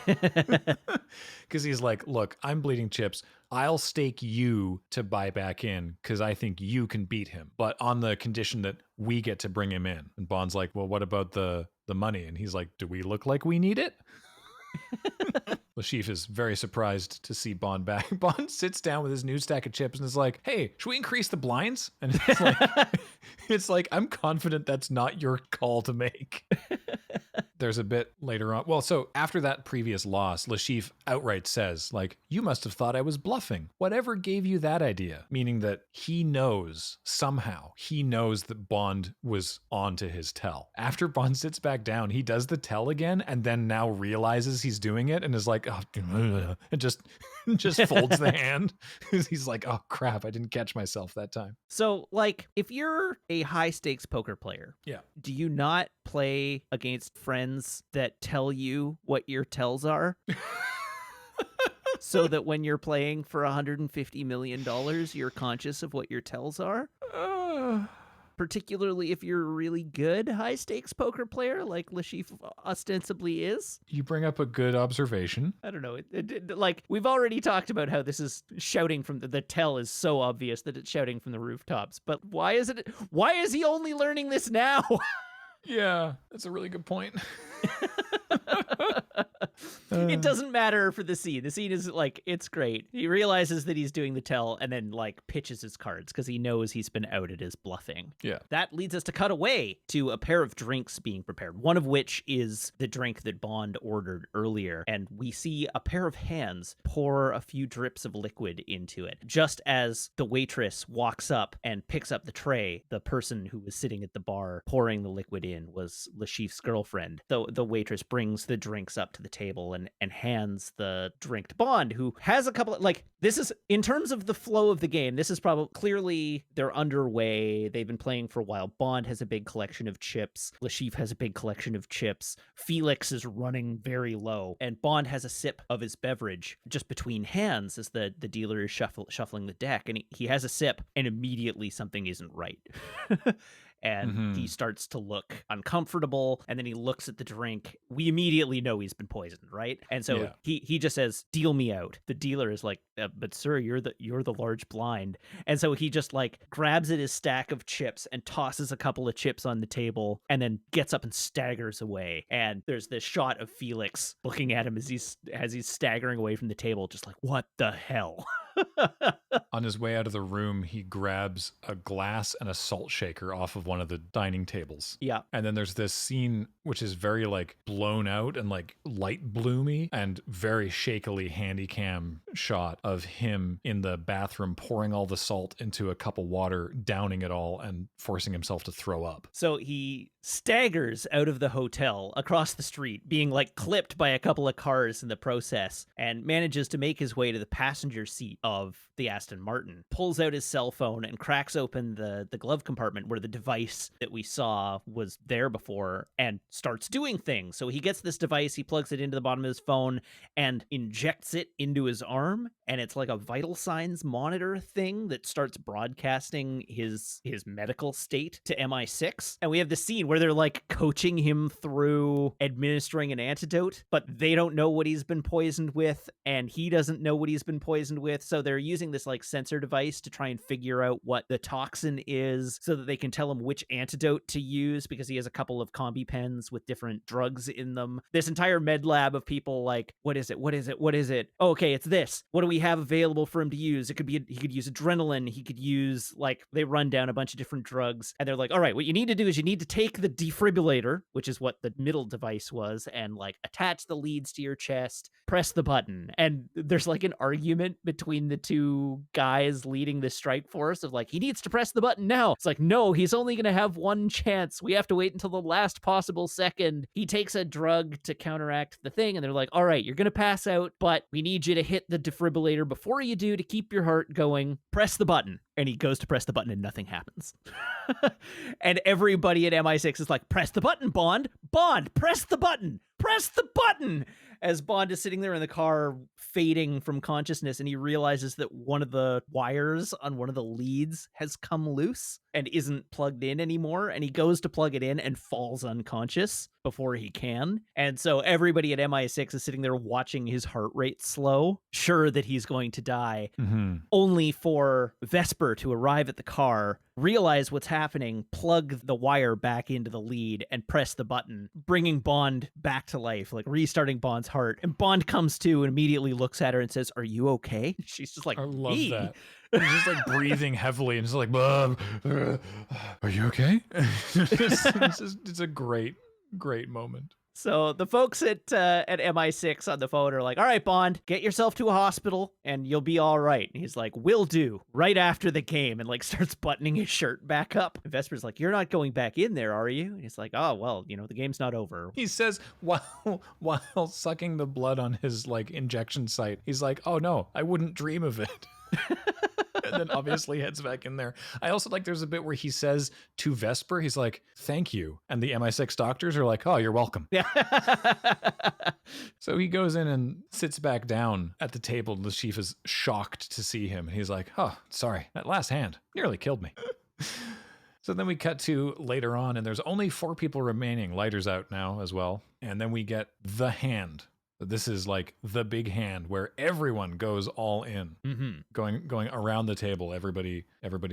Because he's like, look, I'm bleeding chips. I'll stake you to buy back in because I think you can beat him, but on the condition that we get to bring him in. And Bond's like, well, what about the money? And he's like, do we look like we need it? Lashif is very surprised to see Bond back. Bond sits down with his new stack of chips and is like, hey, should we increase the blinds? And it's like, I'm confident that's not your call to make. There's a bit later on. Well, so after that previous loss, Lashif outright says, like, you must have thought I was bluffing. Whatever gave you that idea? Meaning that he knows, somehow, he knows that Bond was onto his tell. After Bond sits back down, he does the tell again and then now realizes he's doing it and is like, oh, and just folds the hand. He's like, oh, crap, I didn't catch myself that time. So, like, if you're a high-stakes poker player, yeah, do you not play against friends that tell you what your tells are? So that when you're playing for $150 million, you're conscious of what your tells are? Particularly if you're a really good high-stakes poker player like Lashif ostensibly is? You bring up a good observation. I don't know. Like, we've already talked about how this is shouting from the tell is so obvious that it's shouting from the rooftops. But why is he only learning this now? Yeah, that's a really good point. It doesn't matter for the scene. The scene is like, it's great. He realizes that he's doing the tell and then like pitches his cards because he knows he's been outed as bluffing. Yeah. That leads us to cut away to a pair of drinks being prepared, one of which is the drink that Bond ordered earlier. And we see a pair of hands pour a few drips of liquid into it. Just as the waitress walks up and picks up the tray, the person who was sitting at the bar pouring the liquid in was Lashif's girlfriend. The waitress brings the drinks up to the table and hands the drink to Bond, who has a couple of, like, this is, in terms of the flow of the game, this is probably, clearly they're underway. They've been playing for a while. Bond has a big collection of chips. Lashif has a big collection of chips. Felix is running very low. And Bond has a sip of his beverage just between hands as the dealer is shuffling the deck. And he has a sip, and immediately something isn't right. And he starts to look uncomfortable, and then he looks at the drink. We immediately know he's been poisoned, right? And so he just says, "Deal me out." The dealer is like, "But sir, you're the large blind." And so he just like grabs at his stack of chips and tosses a couple of chips on the table, and then gets up and staggers away. And there's this shot of Felix looking at him as he's staggering away from the table, just like, what the hell? On his way out of the room, he grabs a glass and a salt shaker off of one of the dining tables. Yeah. And then there's this scene which is very like blown out and like light bloomy and very shakily handy cam shot of him in the bathroom pouring all the salt into a cup of water, downing it all and forcing himself to throw up. So he staggers out of the hotel across the street, being like clipped by a couple of cars in the process, and manages to make his way to the passenger seat of the Aston Martin, pulls out his cell phone and cracks open the glove compartment where the device that we saw was there before, and starts doing things. So he gets this device, he plugs it into the bottom of his phone and injects it into his arm, and it's like a vital signs monitor thing that starts broadcasting his medical state to MI6. And we have the scene where they're like coaching him through administering an antidote, but they don't know what he's been poisoned with, and he doesn't know what he's been poisoned with. So they're using this like sensor device to try and figure out what the toxin is so that they can tell him which antidote to use, because he has a couple of combi pens with different drugs in them. This entire med lab of people like, what is it? What is it? What is it? Oh, okay, it's this. What do we have available for him to use? It could be, he could use adrenaline. He could use, like, they run down a bunch of different drugs, and they're like, all right, what you need to do is you need to take the defibrillator, which is what the middle device was, and like attach the leads to your chest, press the button. And there's like an argument between the two guys leading the strike force of like, he needs to press the button now. It's like, no, he's only going to have one chance. We have to wait until the last possible second. He takes a drug to counteract the thing, and they're like, all right, you're going to pass out, but we need you to hit the defibrillator before you do to keep your heart going. Press the button. And he goes to press the button and nothing happens. And everybody at MI6 is like, press the button, Bond. Bond, press the button. Press the button. As Bond is sitting there in the car fading from consciousness, and he realizes that one of the wires on one of the leads has come loose and isn't plugged in anymore. And he goes to plug it in and falls unconscious before he can. And so everybody at MI6 is sitting there watching his heart rate slow, sure that he's going to die, only for Vesper to arrive at the car, realize what's happening, plug the wire back into the lead, and press the button, bringing Bond back to life, like restarting Bond's heart. And Bond comes to and immediately looks at her and says, "Are you okay?" She's just like, I love "Me?" that. He's just like breathing heavily and just like, are you okay? It's a great moment. So the folks at MI6 on the phone are like, all right, Bond, get yourself to a hospital and you'll be all right. And he's like, will do, right after the game, and like starts buttoning his shirt back up. And Vesper's like, you're not going back in there, are you? And he's like, oh, well, the game's not over. He says while sucking the blood on his like injection site, he's like, oh no, I wouldn't dream of it. And then obviously heads back in there. I also like there's a bit where he says to Vesper, he's like, thank you. And the MI6 doctors are like, oh, you're welcome. Yeah. So he goes in and sits back down at the table. The chief is shocked to see him. And he's like, oh, sorry, that last hand nearly killed me. So then we cut to later on, and there's only 4 people remaining. Lighter's out now as well. And then we get the hand. This is like the big hand where everyone goes all in. Mm-hmm. Going around the table, everybody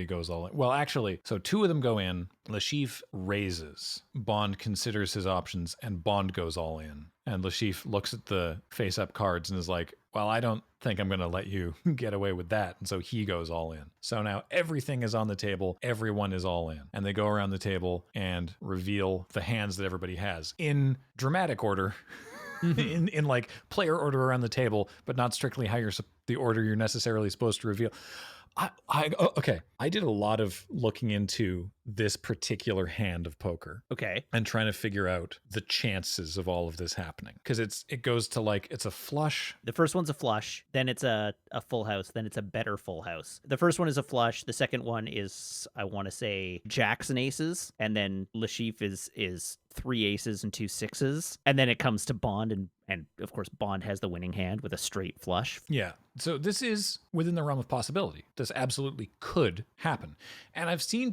goes all in. Well, actually, so two of them go in. Lashif raises. Bond considers his options, and Bond goes all in. And Lashif looks at the face-up cards and is like, well, I don't think I'm going to let you get away with that. And so he goes all in. So now everything is on the table. Everyone is all in. And they go around the table and reveal the hands that everybody has in dramatic order. in like player order around the table, but not strictly how the order you're necessarily supposed to reveal. Okay. I did a lot of looking into this particular hand of poker. Okay. And trying to figure out the chances of all of this happening. Because it goes to like, it's a flush. The first one's a flush, then it's a full house, then it's a better full house. The first one is a flush. The second one is, I want to say, jacks and aces. And then Lashif is 3 aces and 2 sixes. And then it comes to Bond, and of course, Bond has the winning hand with a straight flush. Yeah. So this is within the realm of possibility. This absolutely could happen. And I've seen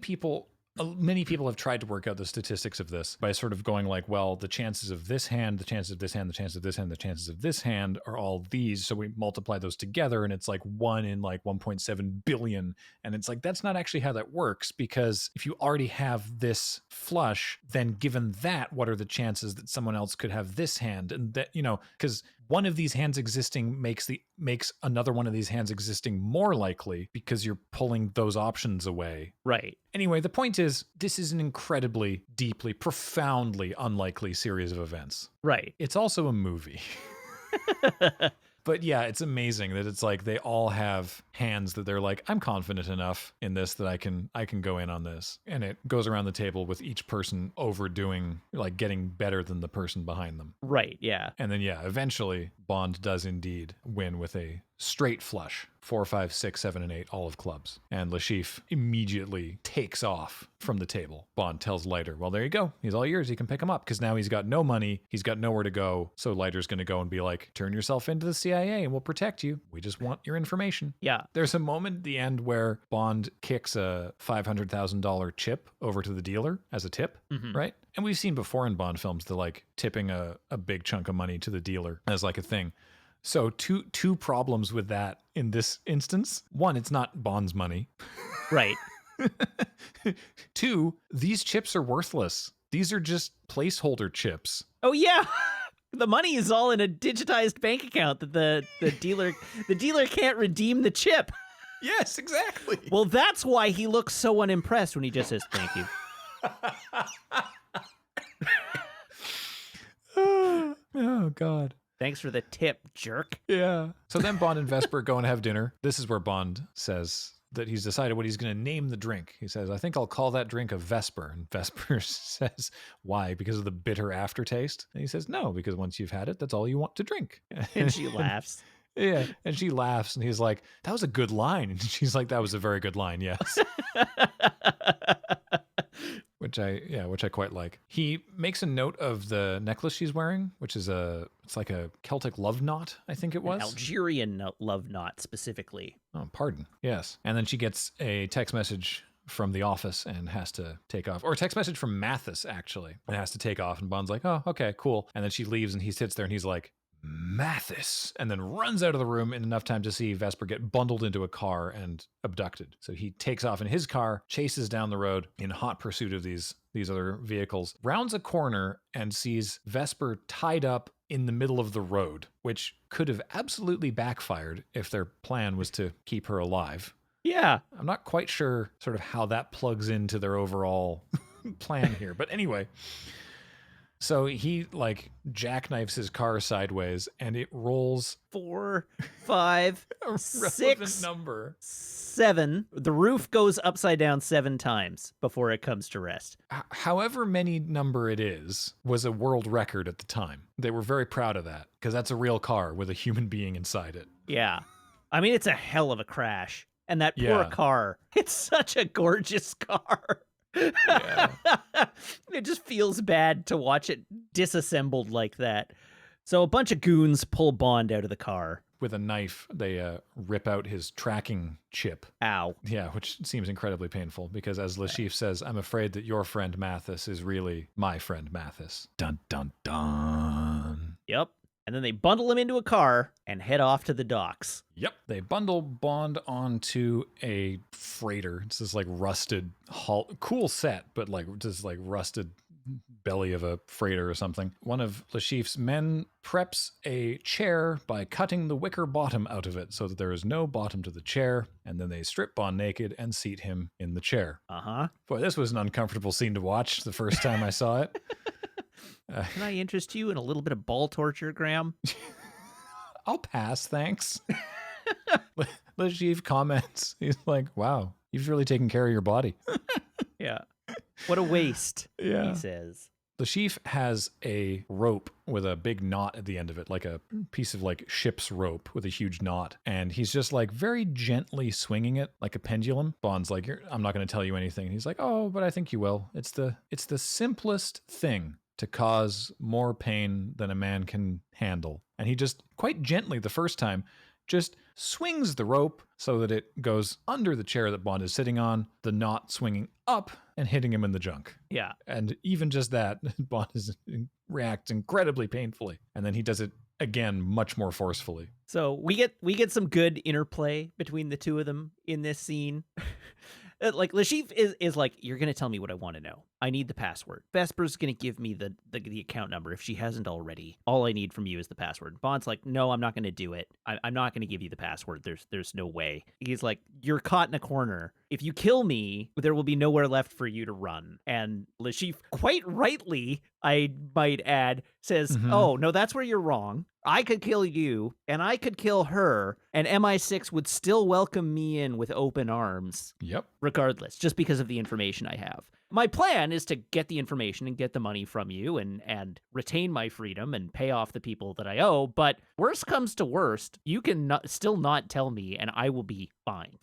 many people have tried to work out the statistics of this by sort of going like, well, the chances of this hand, the chances of this hand, the chances of this hand, the chances of this hand are all these. So we multiply those together and it's like 1 in like 1.7 billion. And it's like, that's not actually how that works, because if you already have this flush, then given that, what are the chances that someone else could have this hand? And that, because one of these hands existing makes another one of these hands existing more likely because you're pulling those options away. Right. Anyway, the point is, this is an incredibly, deeply, profoundly unlikely series of events. Right. It's also a movie. But yeah, it's amazing that it's like they all have hands that they're like, I'm confident enough in this that I can go in on this. And it goes around the table with each person overdoing, like getting better than the person behind them. Right, yeah. And then yeah, eventually Bond does indeed win with a straight flush. 4, 5, 6, 7, and 8, all of clubs. And Lashif immediately takes off from the table. Bond tells Leiter, well, there you go. He's all yours. You can pick him up, because now he's got no money. He's got nowhere to go. So Leiter's going to go and be like, turn yourself into the CIA and we'll protect you. We just want your information. Yeah. There's a moment at the end where Bond kicks a $500,000 chip over to the dealer as a tip, right? And we've seen before in Bond films the like tipping a big chunk of money to the dealer as like a thing. So two problems with that in this instance. One, it's not Bond's money. Right. 2, these chips are worthless. These are just placeholder chips. Oh yeah. The money is all in a digitized bank account that the dealer can't redeem the chip. Yes, exactly. Well, that's why he looks so unimpressed when he just says thank you. Oh God. Thanks for the tip, jerk. Yeah. So then Bond and Vesper go and have dinner. This is where Bond says that he's decided what he's going to name the drink. He says, I think I'll call that drink a Vesper. And Vesper says, why? Because of the bitter aftertaste? And he says, no, because once you've had it, that's all you want to drink. And she laughs. Yeah. And she laughs and he's like, that was a good line. And she's like, that was a very good line. Yes. Which I quite like. He makes a note of the necklace she's wearing, which is it's like a Celtic love knot, I think it was. An Algerian love knot, specifically. Oh, pardon. Yes. And then she gets a text message from the office and has to take off. Or a text message from Mathis, actually, and has to take off. And Bond's like, oh, okay, cool. And then she leaves and he sits there and he's like, Mathis, and then runs out of the room in enough time to see Vesper get bundled into a car and abducted. So he takes off in his car, chases down the road in hot pursuit of these other vehicles, rounds a corner and sees Vesper tied up in the middle of the road, which could have absolutely backfired if their plan was to keep her alive. Yeah. I'm not quite sure sort of how that plugs into their overall plan here, but anyway. So he like jackknifes his car sideways and it rolls 4, 5, a 6 number. 7. The roof goes upside down 7 times before it comes to rest. However many number it is was a world record at the time. They were very proud of that because that's a real car with a human being inside it. Yeah. I mean, it's a hell of a crash. And that poor car, it's such a gorgeous car. Yeah. It just feels bad to watch it disassembled like that. So a bunch of goons pull Bond out of the car. With a knife, they rip out his tracking chip. Ow. Yeah, which seems incredibly painful because as Lashif says, I'm afraid that your friend Mathis is really my friend Mathis. Dun, dun, dun. Yep. And then they bundle him into a car and head off to the docks. Yep. They bundle Bond onto a freighter. It's this like rusted hull, cool set, but like just like rusted belly of a freighter or something. One of Le Chiffre's men preps a chair by cutting the wicker bottom out of it so that there is no bottom to the chair, and then they strip Bond naked and seat him in the chair. Boy, this was an uncomfortable scene to watch the first time I saw it. Can I interest you in a little bit of ball torture, Graham? I'll pass, thanks. Le Chiffre comments. He's like, wow, you've really taken care of your body. Yeah. What a waste, Yeah. he says. Le Chiffre has a rope with a big knot at the end of it, like a piece of like ship's rope with a huge knot. And he's just like very gently swinging it like a pendulum. Bond's like, I'm not going to tell you anything. And he's like, oh, but I think you will. It's the simplest thing to cause more pain than a man can handle. And he just quite gently the first time just swings the rope so that it goes under the chair that Bond is sitting on, the knot swinging up and hitting him in the junk. Yeah. And even just that, Bond reacts incredibly painfully. And then he does it again much more forcefully. So we get some good interplay between the two of them in this scene. Like, Le Chiffre is like, you're going to tell me what I want to know. I need the password. Vesper's going to give me the account number if she hasn't already. All I need from you is the password. Bond's like, no, I'm not going to do it. I'm not going to give you the password. There's no way. He's like, you're caught in a corner. If you kill me, there will be nowhere left for you to run. And Le Chiffre, quite rightly, I might add, says, oh, no, that's where you're wrong. I could kill you, and I could kill her, and MI6 would still welcome me in with open arms. Yep. Regardless, just because of the information I have. My plan is to get the information and get the money from you and retain my freedom and pay off the people that I owe. But worst comes to worst, you can still not tell me, and I will be fine.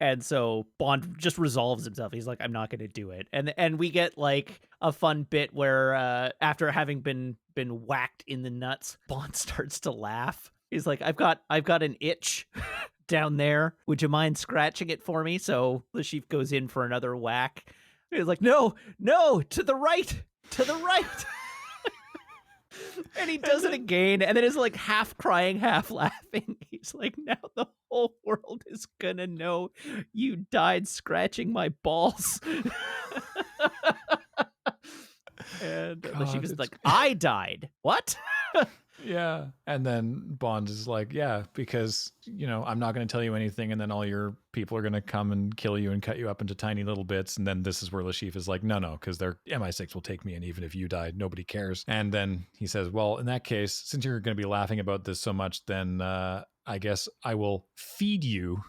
And so Bond just resolves himself. He's like, I'm not going to do it. And we get like a fun bit where after having been whacked in the nuts, Bond starts to laugh. He's like, I've got an itch down there. Would you mind scratching it for me? So Le Chiffre goes in for another whack. He's like, no, to the right. And he does it again, and then is like half crying, half laughing. He's like, now the whole world is gonna know you died scratching my balls. And Le Chiffre's like, I died. What? Yeah. And then Bond is like, yeah, because, I'm not going to tell you anything. And then all your people are going to come and kill you and cut you up into tiny little bits. And then this is where Le Chiffre is like, no, because their MI6 will take me. And even if you died, nobody cares. And then he says, well, in that case, since you're going to be laughing about this so much, then I guess I will feed you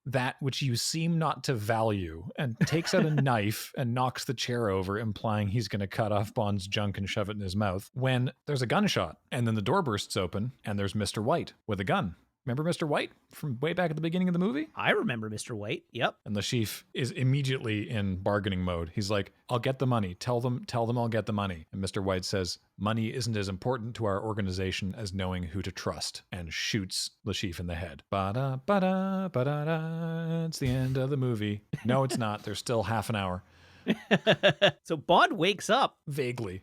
that which you seem not to value, and takes out a knife and knocks the chair over, implying he's going to cut off Bond's junk and shove it in his mouth, when there's a gunshot, and then the door bursts open, and there's Mr. White with a gun. Remember Mr. White from way back at the beginning of the movie? I remember Mr. White. Yep. And Le Chiffre is immediately in bargaining mode. He's like, I'll get the money. Tell them I'll get the money. And Mr. White says, money isn't as important to our organization as knowing who to trust, and shoots Le Chiffre in the head. Ba-da, ba-da, ba-da-da. It's the end of the movie. No, it's not. There's still half an hour. So Bond wakes up vaguely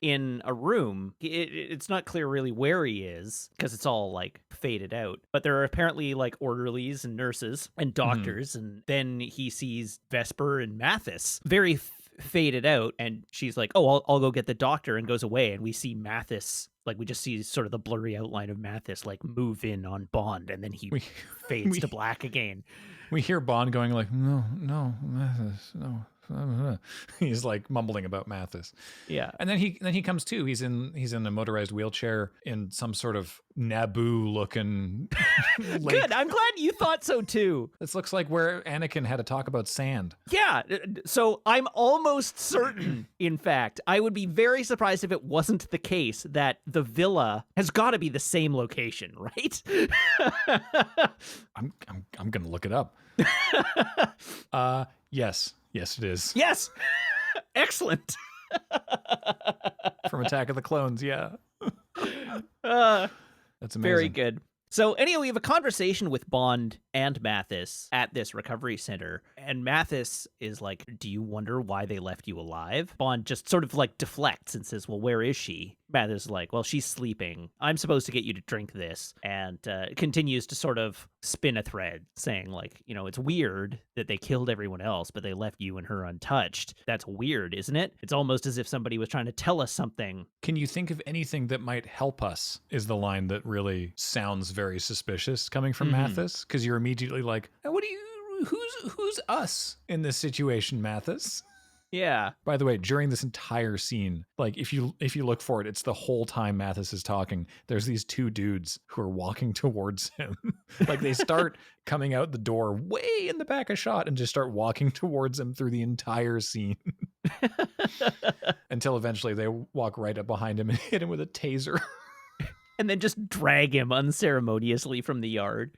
in a room. It's not clear really where he is because it's all like faded out, but there are apparently like orderlies and nurses and doctors. And then he sees Vesper and Mathis very faded out, and she's like, oh, I'll go get the doctor, and goes away. And we see Mathis, like we just see sort of the blurry outline of Mathis like move in on Bond, and then he fades to black again. We hear Bond going like, no, Mathis, no. He's like mumbling about Mathis. Yeah. And then he comes to. He's in a motorized wheelchair in some sort of Naboo looking lake. Good. I'm glad you thought so too. This looks like where Anakin had to talk about sand. Yeah. So I'm almost certain, in fact, I would be very surprised if it wasn't the case that the villa has got to be the same location, right? I'm going to look it up. Yes, it is. Yes. Excellent. From Attack of the Clones, yeah. That's amazing. Very good. So anyway, we have a conversation with Bond and Mathis at this recovery center. And Mathis is like, do you wonder why they left you alive? Bond just sort of like deflects and says, well, where is she? Mathis is like, well, she's sleeping. I'm supposed to get you to drink this. And continues to sort of spin a thread saying like, it's weird that they killed everyone else, but they left you and her untouched. That's weird, isn't it? It's almost as if somebody was trying to tell us something. Can you think of anything that might help us? Is the line that really sounds very suspicious coming from Mathis, because you're immediately like, who's us in this situation, Mathis? Yeah. By the way, during this entire scene, like if you look for it, it's the whole time Mathis is talking. There's these two dudes who are walking towards him. Like they start coming out the door way in the back of shot and just start walking towards him through the entire scene. Until eventually they walk right up behind him and hit him with a taser. And then just drag him unceremoniously from the yard.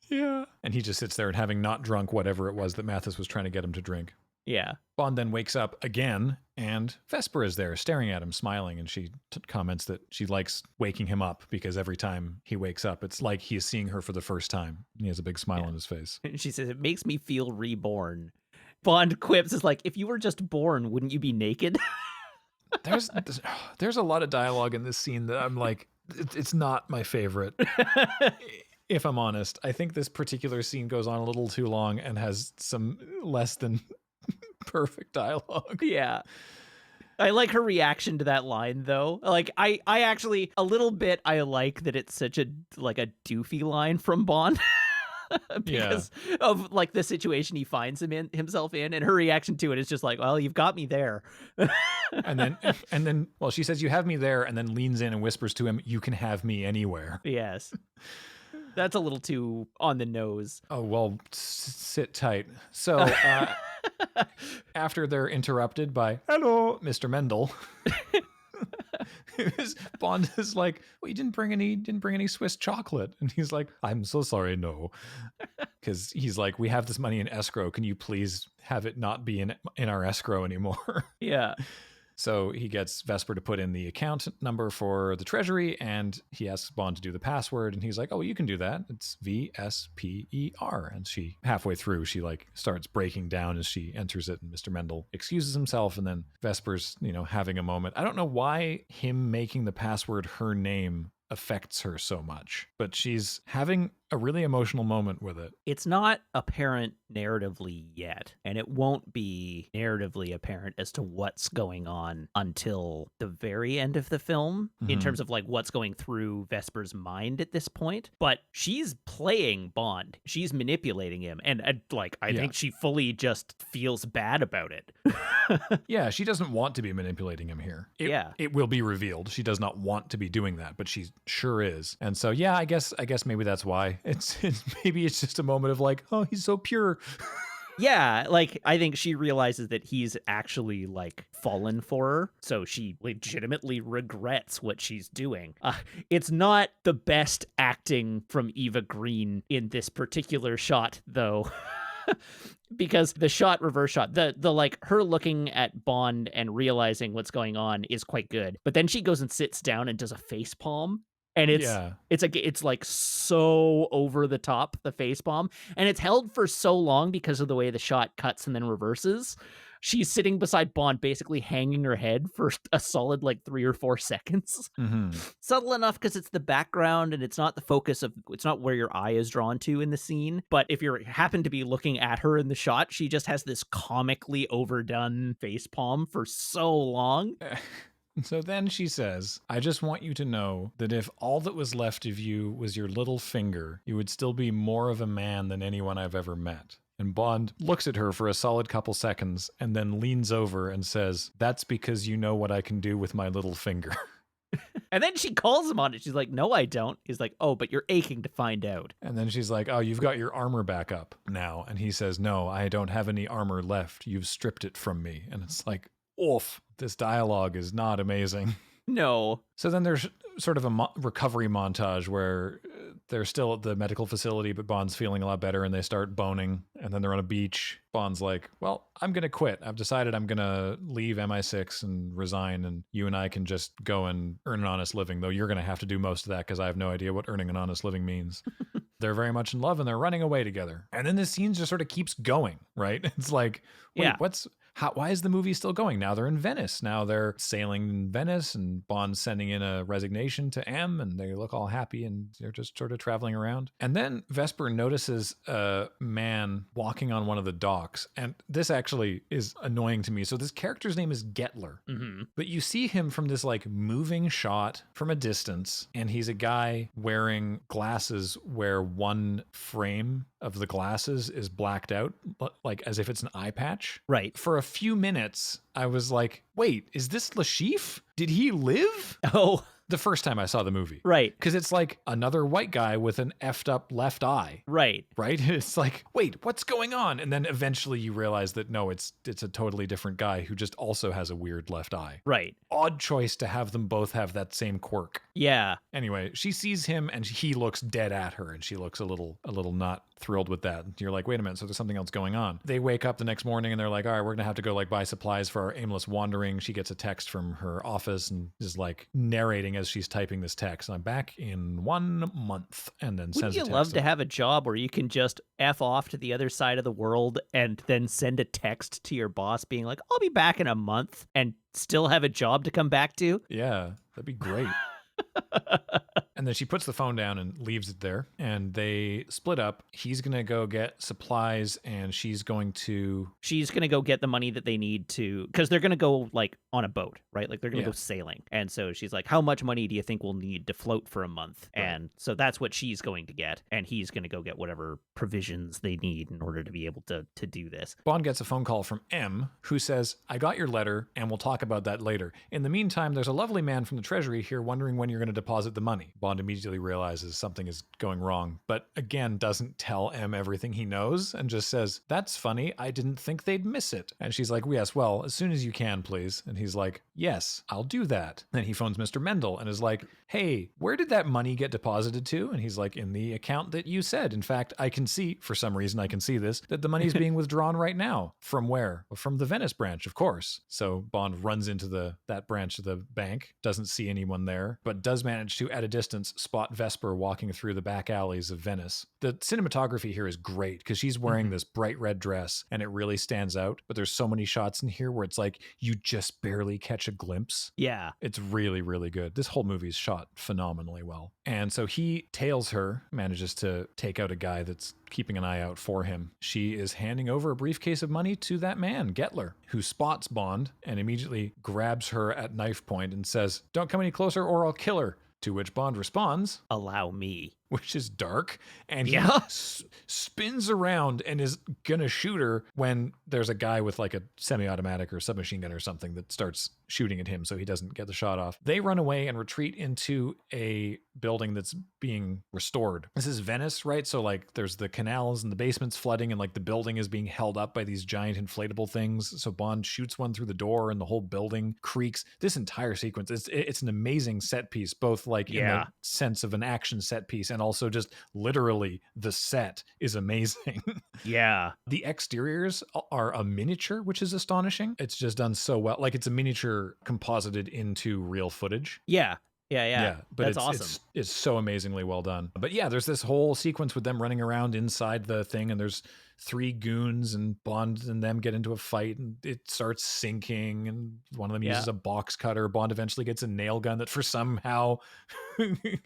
Yeah. And he just sits there and having not drunk whatever it was that Mathis was trying to get him to drink. Yeah. Bond then wakes up again, and Vesper is there staring at him, smiling, and she comments that she likes waking him up because every time he wakes up, it's like he's seeing her for the first time. He has a big smile on his face. And she says, it makes me feel reborn. Bond quips is like, if you were just born, wouldn't you be naked? There's a lot of dialogue in this scene that I'm like, it's not my favorite. If I'm honest, I think this particular scene goes on a little too long and has some less than perfect dialogue. Yeah. I like her reaction to that line though. Like I actually a little bit I like that it's such a doofy line from Bond. Because of like the situation he finds himself in, and her reaction to it is just like, well, you've got me there. and then well, she says you have me there, and then leans in and whispers to him, you can have me anywhere. Yes. That's a little too on the nose. Oh, well, sit tight. So after they're interrupted by, hello, Mr. Mendel, Bond is like, well, you didn't bring any Swiss chocolate. And he's like, I'm so sorry, no. Because he's like, we have this money in escrow. Can you please have it not be in our escrow anymore? Yeah. So he gets Vesper to put in the account number for the treasury, and he asks Bond to do the password, and he's like, oh, well, you can do that. It's VSPER. And she, halfway through, she like starts breaking down as she enters it, and Mr. Mendel excuses himself, and then Vesper's, having a moment. I don't know why him making the password her name affects her so much, but she's having a really emotional moment with it. It's not apparent narratively yet, and it won't be narratively apparent as to what's going on until the very end of the film, in terms of like what's going through Vesper's mind at this point. But she's playing Bond. She's manipulating him, and I think she fully just feels bad about it. Yeah, she doesn't want to be manipulating him here. It will be revealed. She does not want to be doing that, but she sure is. And so, yeah, I guess maybe that's why. It's maybe it's just a moment of like, oh, he's so pure. Yeah, like I think she realizes that he's actually like fallen for her, so she legitimately regrets what she's doing. It's not the best acting from Eva Green in this particular shot, though. Because the reverse shot, the like her looking at Bond and realizing what's going on is quite good. But then she goes and sits down and does a face palm. And it's like so over the top, the face palm. And it's held for so long because of the way the shot cuts and then reverses. She's sitting beside Bond, basically hanging her head for a solid 3 or 4 seconds. Subtle enough because it's the background and it's not the focus it's not where your eye is drawn to in the scene. But if you happen to be looking at her in the shot, she just has this comically overdone face palm for so long. So then she says, I just want you to know that if all that was left of you was your little finger, you would still be more of a man than anyone I've ever met. And Bond looks at her for a solid couple seconds and then leans over and says, that's because you know what I can do with my little finger. And then she calls him on it. She's like, no, I don't. He's like, oh, but you're aching to find out. And then she's like, oh, you've got your armor back up now. And he says, no, I don't have any armor left. You've stripped it from me. And it's like, oof, this dialogue is not amazing. No. So then there's sort of a recovery montage where they're still at the medical facility, but Bond's feeling a lot better and they start boning. And then they're on a beach. Bond's like, well, I'm going to quit. I've decided I'm going to leave MI6 and resign, and you and I can just go and earn an honest living, though you're going to have to do most of that because I have no idea what earning an honest living means. They're very much in love and they're running away together. And then this scene just sort of keeps going, right? It's like, wait, why is the movie still going? Now they're in Venice. Now they're sailing in Venice, and Bond's sending in a resignation to M, and they look all happy, and they're just sort of traveling around. And then Vesper notices a man walking on one of the docks, and this actually is annoying to me. So this character's name is Gettler, but you see him from this like moving shot from a distance, and he's a guy wearing glasses where one frame of the glasses is blacked out, like as if it's an eye patch. Right. For a few minutes, I was like, wait, is this Lashif? Did he live? Oh, The first time I saw the movie. right. Because it's like another white guy with an effed up left eye. Right. Right? It's like, wait, what's going on? And then eventually you realize that no, it's a totally different guy who just also has a weird left eye. Right. Odd choice to have them both have that same quirk. Yeah. Anyway, she sees him and he looks dead at her, and she looks a little not thrilled with that. You're like, wait a minute, so there's something else going on. They wake up the next morning and they're like, all right, we're gonna have to go like buy supplies for our aimless wandering. She gets a text from her office and is like narrating as she's typing this text. I'm back in 1 month, and then Wouldn't sends a you text. love to have a job where you can just F off to the other side of the world and then send a text to your boss being like, I'll be back in a month, and still have a job to come back to? Yeah, that'd be great. And then she puts the phone down and leaves it there, and they split up. He's going to go get supplies, and she's going to go get the money that they need to, because they're going to go like on a boat, right? Like they're going to Yeah. go sailing. And so she's like, how much money do you think we'll need to float for a month? Right. And so that's what she's going to get. And he's going to go get whatever provisions they need in order to be able to do this. Bond gets a phone call from M, who says, I got your letter, and we'll talk about that later. In the meantime, there's a lovely man from the Treasury here wondering when you're going to deposit the money. Bond immediately realizes something is going wrong, but again doesn't tell M everything he knows and just says, that's funny, I didn't think they'd miss it. And she's like, yes, well, as soon as you can, please. And he's like, yes, I'll do that. Then he phones Mr. Mendel and is like, hey, where did that money get deposited to? And he's like, in the account that you said. In fact, I can see, for some reason I can see this, that the money's being withdrawn right now. From where? Well, from the Venice branch, of course. So Bond runs into that branch of the bank, doesn't see anyone there, but does manage to, at a distance, spot Vesper walking through the back alleys of Venice. The cinematography here is great because she's wearing this bright red dress and it really stands out, but there's so many shots in here where it's like you just barely catch a glimpse. Yeah. It's really, really good. This whole movie is shot phenomenally well. And so he tails her, manages to take out a guy that's keeping an eye out for him. She is handing over a briefcase of money to that man, Gettler, who spots Bond and immediately grabs her at knife point and says, don't come any closer or I'll kill her. To which Bond responds, Allow me. which is dark, and he Yeah. spins around and is gonna shoot her when there's a guy with like a semi-automatic or submachine gun or something that starts shooting at him so he doesn't get the shot off. They run away and retreat into a building that's being restored. This is Venice, right? So like there's the canals and the basement's flooding, and like the building is being held up by these giant inflatable things. So Bond shoots one through the door and the whole building creaks. This entire sequence, it's an amazing set piece, both like in the sense of an action set piece and also just literally the set is amazing. Yeah. The exteriors are a miniature, which is astonishing. It's just done so well. Like it's a miniature composited into real footage. Yeah. But that's awesome. It's so amazingly well done. But yeah, there's this whole sequence with them running around inside the thing, and there's 3 goons, and Bond and them get into a fight, and it starts sinking, and one of them uses a box cutter. Bond eventually gets a nail gun that for somehow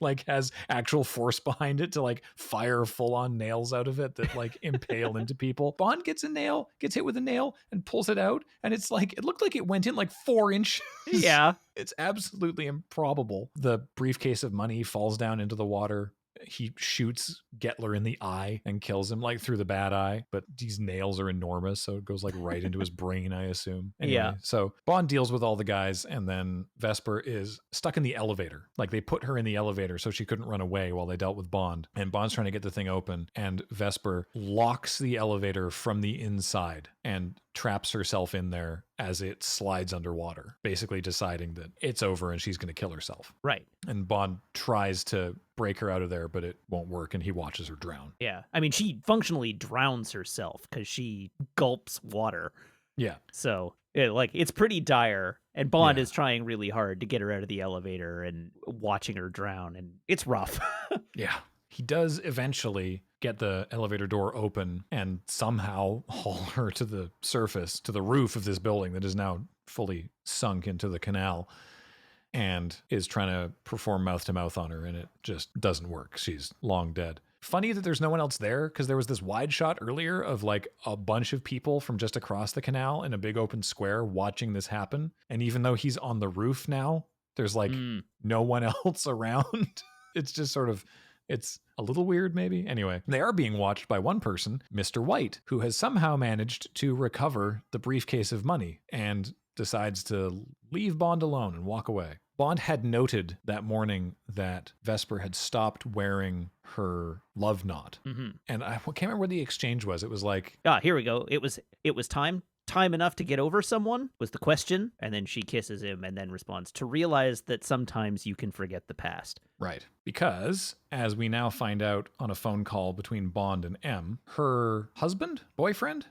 like has actual force behind it to like fire full-on nails out of it that like impale into people. Bond gets hit with a nail and pulls it out, and it's like it looked like it went in like 4 inches. Yeah. It's absolutely improbable. The briefcase of money falls down into the water. He shoots Gettler in the eye and kills him like through the bad eye, but these nails are enormous, so it goes like right into his brain, I assume. Anyway, so Bond deals with all the guys, and then Vesper is stuck in the elevator. Like they put her in the elevator so she couldn't run away while they dealt with Bond. And Bond's trying to get the thing open, and Vesper locks the elevator from the inside and traps herself in there as it slides underwater, basically deciding that it's over and she's going to kill herself. Right. And Bond tries to break her out of there, but it won't work, and he watches her drown. Yeah. I mean, she functionally drowns herself because she gulps water. Yeah. So it's pretty dire. And Bond is trying really hard to get her out of the elevator and watching her drown. And it's rough. Yeah. he does eventually get the elevator door open and somehow haul her to the surface, to the roof of this building that is now fully sunk into the canal, and is trying to perform mouth to mouth on her, and it just doesn't work. She's long dead. Funny that there's no one else there, because there was this wide shot earlier of like a bunch of people from just across the canal in a big open square watching this happen. And even though he's on the roof now, there's like no one else around. It's just sort of, it's a little weird maybe. Anyway, they are being watched by one person, Mr. White, who has somehow managed to recover the briefcase of money and decides to leave Bond alone and walk away. Bond had noted that morning that Vesper had stopped wearing her love knot. And I can't remember what the exchange was. It was like... here we go. It was time enough to get over someone was the question. And then she kisses him and then responds, to realize that sometimes you can forget the past. Right. Because, as we now find out on a phone call between Bond and M, her boyfriend,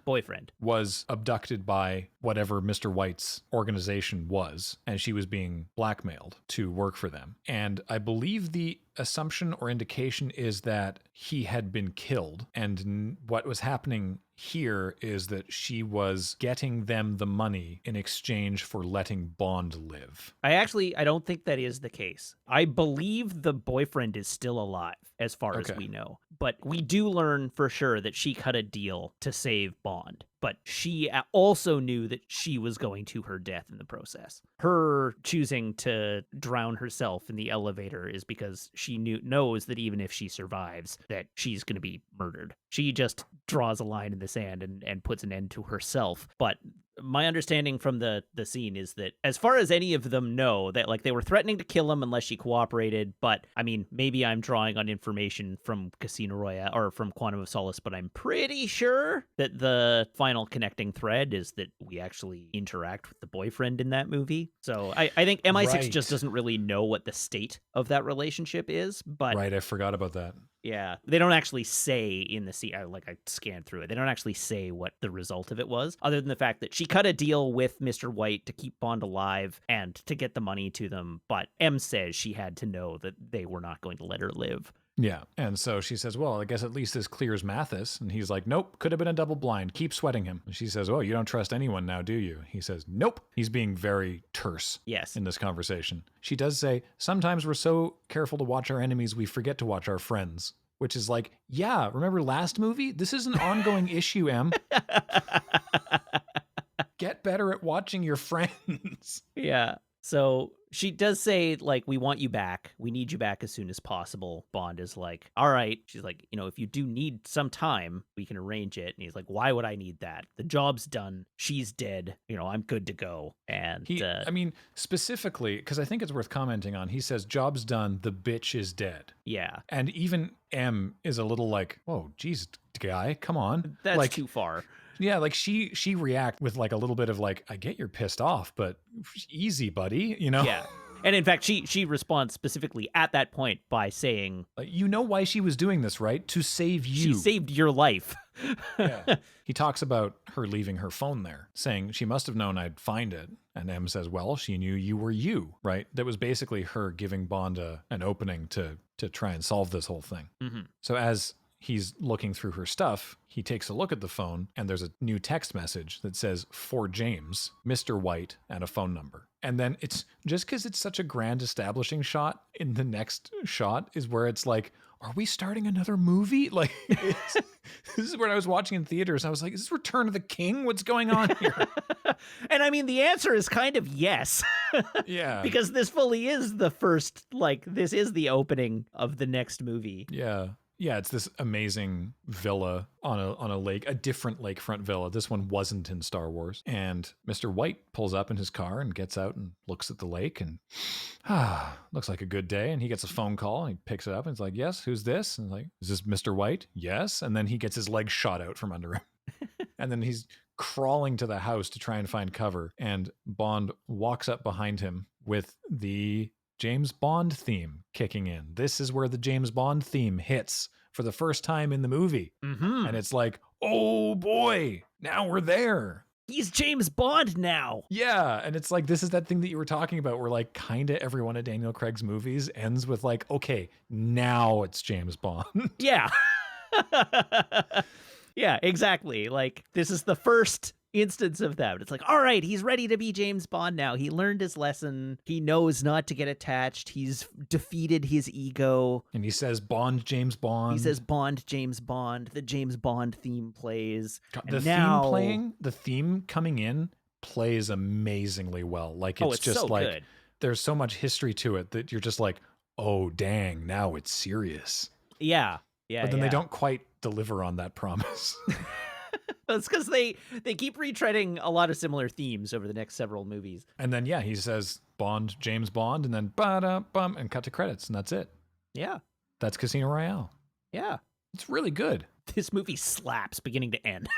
was abducted by whatever Mr. White's organization was, and she was being blackmailed to work for them. And I believe the assumption or indication is that he had been killed, and what was happening here is that she was getting them the money in exchange for letting Bond live. I don't think that is the case. I believe the boyfriend is still alive, as far as we know. But we do learn for sure that she cut a deal to save Bond. But she also knew that she was going to her death in the process. Her choosing to drown herself in the elevator is because she knows that even if she survives, that she's going to be murdered. She just draws a line in the sand and puts an end to herself. But my understanding from the scene is that as far as any of them know, that like they were threatening to kill him unless she cooperated. But I mean, maybe I'm drawing on information from Casino Royale or from Quantum of Solace, but I'm pretty sure that the final connecting thread is that we actually interact with the boyfriend in that movie. So I think MI6 just doesn't really know what the state of that relationship is. But right, I forgot about that. Yeah, they don't actually say in the scene, like I scanned through it, they don't actually say what the result of it was, other than the fact that she cut a deal with Mr. White to keep Bond alive and to get the money to them, but M says she had to know that they were not going to let her live. Yeah, and so she says, well, I guess at least this clears Mathis. And he's like, nope, could have been a double blind. Keep sweating him. And she says, oh, you don't trust anyone now, do you? He says, nope. He's being very terse in this conversation. She does say, sometimes we're so careful to watch our enemies, we forget to watch our friends. Which is like, yeah, remember last movie? This is an ongoing issue, Em. Get better at watching your friends. Yeah. So she does say, like, we want you back. We need you back as soon as possible. Bond is like, all right. She's like, if you do need some time, we can arrange it. And he's like, why would I need that? The job's done. She's dead. I'm good to go. And specifically, because I think it's worth commenting on, he says, job's done. The bitch is dead. Yeah. And even M is a little like, oh, geez, guy, come on. That's like, too far. Yeah, like she react with like a little bit of like, I get you're pissed off, but easy, buddy, Yeah. And in fact, she responds specifically at that point by saying, you know why she was doing this, right? To save you. She saved your life. Yeah. He talks about her leaving her phone there, saying she must have known I'd find it. And M says, well, she knew you were you, right? That was basically her giving Bond an opening to try and solve this whole thing. Mm-hmm. So as he's looking through her stuff, he takes a look at the phone, and there's a new text message that says, for James, Mr. White, and a phone number. And then it's just because it's such a grand establishing shot, in the next shot is where it's like, are we starting another movie? Like, this is what I was watching in theaters. I was like, is this Return of the King? What's going on here? And I mean, the answer is kind of yes. Yeah. Because this fully is the first, this is the opening of the next movie. Yeah. Yeah, it's this amazing villa on a lake, a different lakefront villa. This one wasn't in Star Wars. And Mr. White pulls up in his car and gets out and looks at the lake and, looks like a good day. And he gets a phone call and he picks it up and he's like, yes, who's this? And like, is this Mr. White? Yes. And then he gets his leg shot out from under him. And then he's crawling to the house to try and find cover. And Bond walks up behind him with the James Bond theme kicking in. This is where the James Bond theme hits for the first time in the movie. Mm-hmm. And it's like, oh boy, now we're there. He's James Bond now. Yeah, and it's like, this is that thing that you were talking about where like kind of every one of Daniel Craig's movies ends with like, okay, now it's James Bond. Yeah. Yeah, exactly. Like, this is the first instance of that. It's like, all right, he's ready to be James Bond now. He learned his lesson. He knows not to get attached. He's defeated his ego. And he says Bond, James Bond. He says Bond, James Bond. The James Bond theme plays. The theme playing, the theme coming in plays amazingly well. Like, it's just so like, good. There's so much history to it that you're just like, oh, dang, now it's serious. Yeah. Yeah. But then they don't quite deliver on that promise. That's because they keep retreading a lot of similar themes over the next several movies. And then, yeah, he says Bond, James Bond, and then ba-da-bum, and cut to credits, and that's it. Yeah. That's Casino Royale. Yeah. It's really good. This movie slaps beginning to end.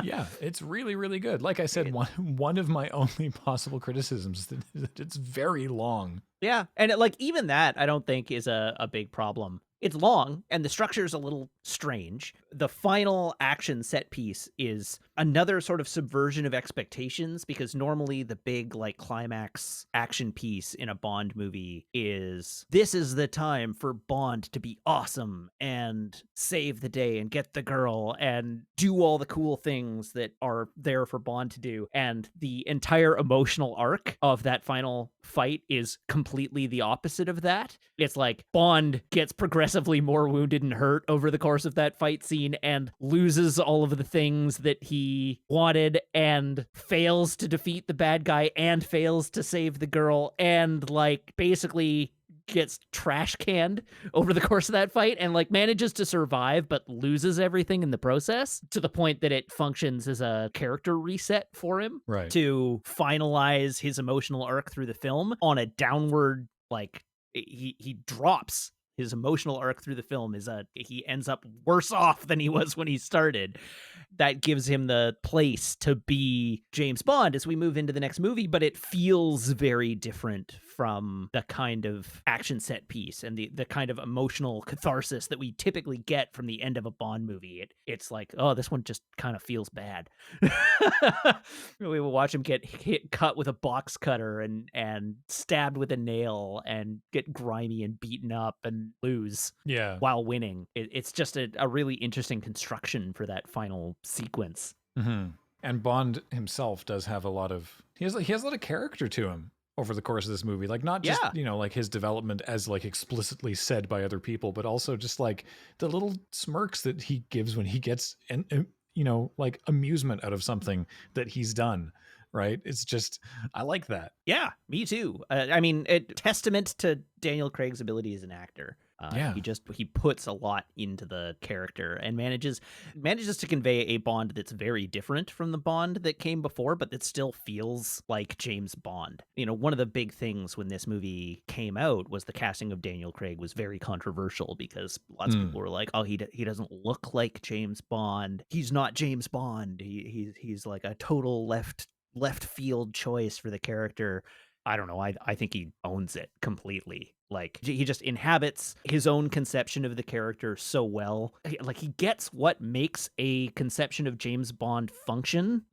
Yeah, it's really, really good. Like I said, one of my only possible criticisms is that it's very long. Yeah. And even that, I don't think is a big problem. It's long, and the structure is a little strange. The final action set piece is another sort of subversion of expectations, because normally the big, like, climax action piece in a Bond movie is, this is the time for Bond to be awesome and save the day and get the girl and do all the cool things that are there for Bond to do. And the entire emotional arc of that final fight is completely the opposite of that. It's like Bond gets progressively more wounded and hurt over the course of that fight scene and loses all of the things that he wanted and fails to defeat the bad guy and fails to save the girl and, like, basically gets trash canned over the course of that fight and, like, manages to survive but loses everything in the process, to the point that it functions as a character reset for him, right, to finalize his emotional arc through the film on a downward, like, he drops his emotional arc through the film. He ends up worse off than he was when he started. That gives him the place to be James Bond as we move into the next movie, but it feels very different from the kind of action set piece and the kind of emotional catharsis that we typically get from the end of a Bond movie. It's like, oh, this one just kind of feels bad. We will watch him get cut with a box cutter and stabbed with a nail and get grimy and beaten up and lose while winning. It's just a really interesting construction for that final sequence. Mm-hmm. And Bond himself does have a lot of he has a lot of character to him over the course of this movie, like not just like his development as like explicitly said by other people, but also just like the little smirks that he gives when he gets like amusement out of something that he's done. Right? It's just, I like that. Yeah, me too. I mean, testament to Daniel Craig's ability as an actor. He puts a lot into the character and manages to convey a Bond that's very different from the Bond that came before, but that still feels like James Bond. You know, one of the big things when this movie came out was the casting of Daniel Craig was very controversial, because lots of people were like, oh, he doesn't look like James Bond. He's not James Bond. He's like a total left field choice for the character. I don't know. I think he owns it completely. Like, he just inhabits his own conception of the character so well. Like, he gets what makes a conception of James Bond function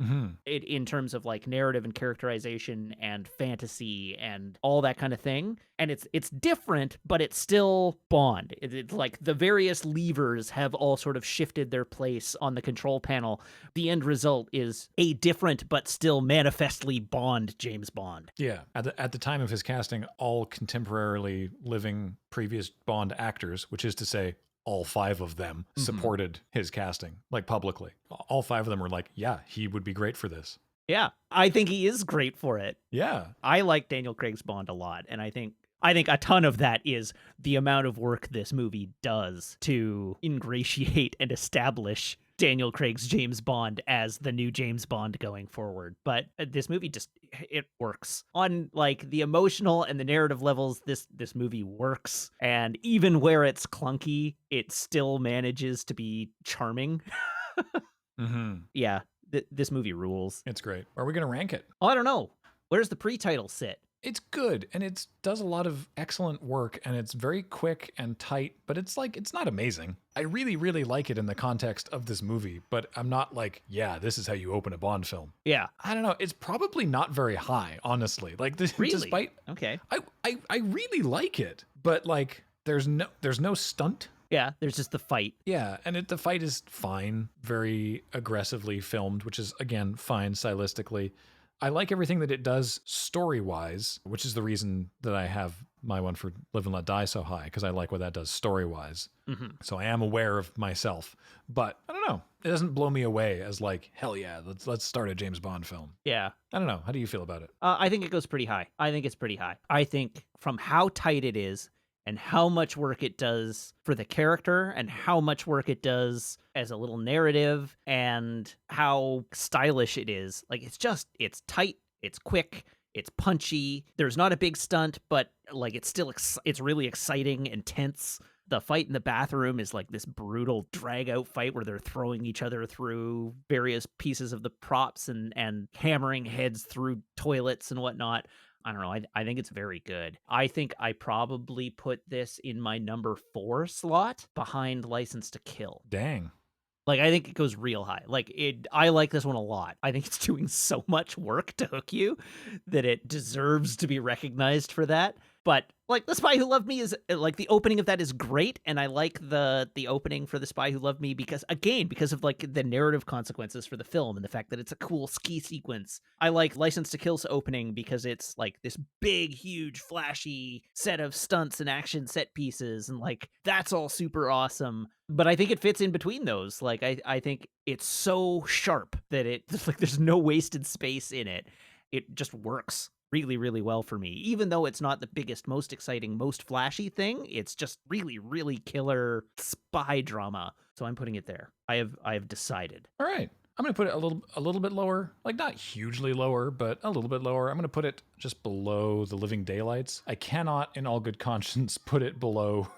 in terms of, like, narrative and characterization and fantasy and all that kind of thing. And it's different, but it's still Bond. It's like the various levers have all sort of shifted their place on the control panel. The end result is a different but still manifestly Bond James Bond. Yeah. At the time of his casting, all contemporarily living previous Bond actors, which is to say all 5 of them, supported his casting, like, publicly. All 5 of them were like, yeah, he would be great for this. Yeah, I think he is great for it. Yeah. I like Daniel Craig's Bond a lot, and I think a ton of that is the amount of work this movie does to ingratiate and establish Daniel Craig's James Bond as the new James Bond going forward. But this movie it works on, like, the emotional and the narrative levels. This movie works, and even where it's clunky, it still manages to be charming. Yeah, this movie rules. It's great. Are we gonna rank it? Oh, I don't know. Where's the pre-title sit? It's good, and it does a lot of excellent work, and it's very quick and tight, but it's like, it's not amazing. I really, really like it in the context of this movie, but I'm not like, yeah, this is how you open a Bond film. Yeah. I don't know. It's probably not very high, honestly. Like, Really? despite, Okay. I really like it, but like, there's no stunt. Yeah, there's just the fight. Yeah, and the fight is fine, very aggressively filmed, which is, again, fine stylistically. I like everything that it does story-wise, which is the reason that I have my one for Live and Let Die so high, because I like what that does story-wise. Mm-hmm. So I am aware of myself. But I don't know. It doesn't blow me away as like, hell yeah, let's start a James Bond film. Yeah. I don't know. How do you feel about it? I think it goes pretty high. I think it's pretty high. I think from how tight it is and how much work it does for the character and how much work it does as a little narrative and how stylish it is. Like, it's tight, it's quick, it's punchy. There's not a big stunt, but like, it's still, it's really exciting and tense. The fight in the bathroom is like this brutal drag out fight where they're throwing each other through various pieces of the props and hammering heads through toilets and whatnot. I don't know. I think it's very good. I think I probably put this in my number 4 slot behind License to Kill. Dang. Like, I think it goes real high. Like, I like this one a lot. I think it's doing so much work to hook you that it deserves to be recognized for that. But like, The Spy Who Loved Me is like, the opening of that is great, and I like the opening for The Spy Who Loved Me because of like the narrative consequences for the film and the fact that it's a cool ski sequence. I like License to Kill's opening because it's like this big, huge, flashy set of stunts and action set pieces, and like, that's all super awesome. But I think it fits in between those. Like, I think it's so sharp that like, there's no wasted space in it. It just works really, really well for me. Even though it's not the biggest, most exciting, most flashy thing, it's just really, really killer spy drama. So I'm putting it there. I have decided. All right. I'm going to put it a little bit lower, like not hugely lower, but a little bit lower. I'm going to put it just below The Living Daylights. I cannot, in all good conscience, put it below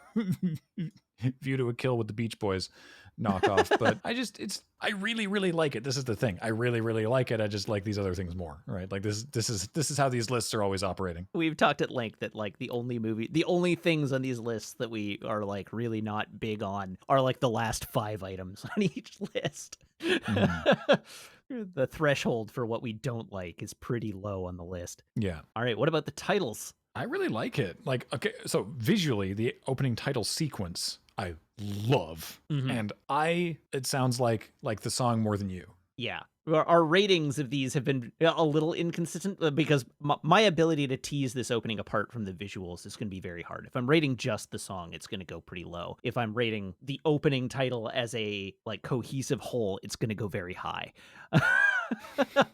View to a Kill with the Beach Boys knockoff, but I really, really like it. This is the thing. I really, really like it. I just like these other things more, right? Like, this is how these lists are always operating. We've talked at length that like the only things on these lists that we are like really not big on are like the last 5 items on each list. Mm-hmm. The threshold for what we don't like is pretty low on the list. Yeah. All right. What about the titles? I really like it. Like, okay, so visually, the opening title sequence I love. Mm-hmm. And it sounds like the song More Than You. Yeah. Our ratings of these have been a little inconsistent because my ability to tease this opening apart from the visuals is going to be very hard. If I'm rating just the song, it's going to go pretty low. If I'm rating the opening title as a like cohesive whole, it's going to go very high.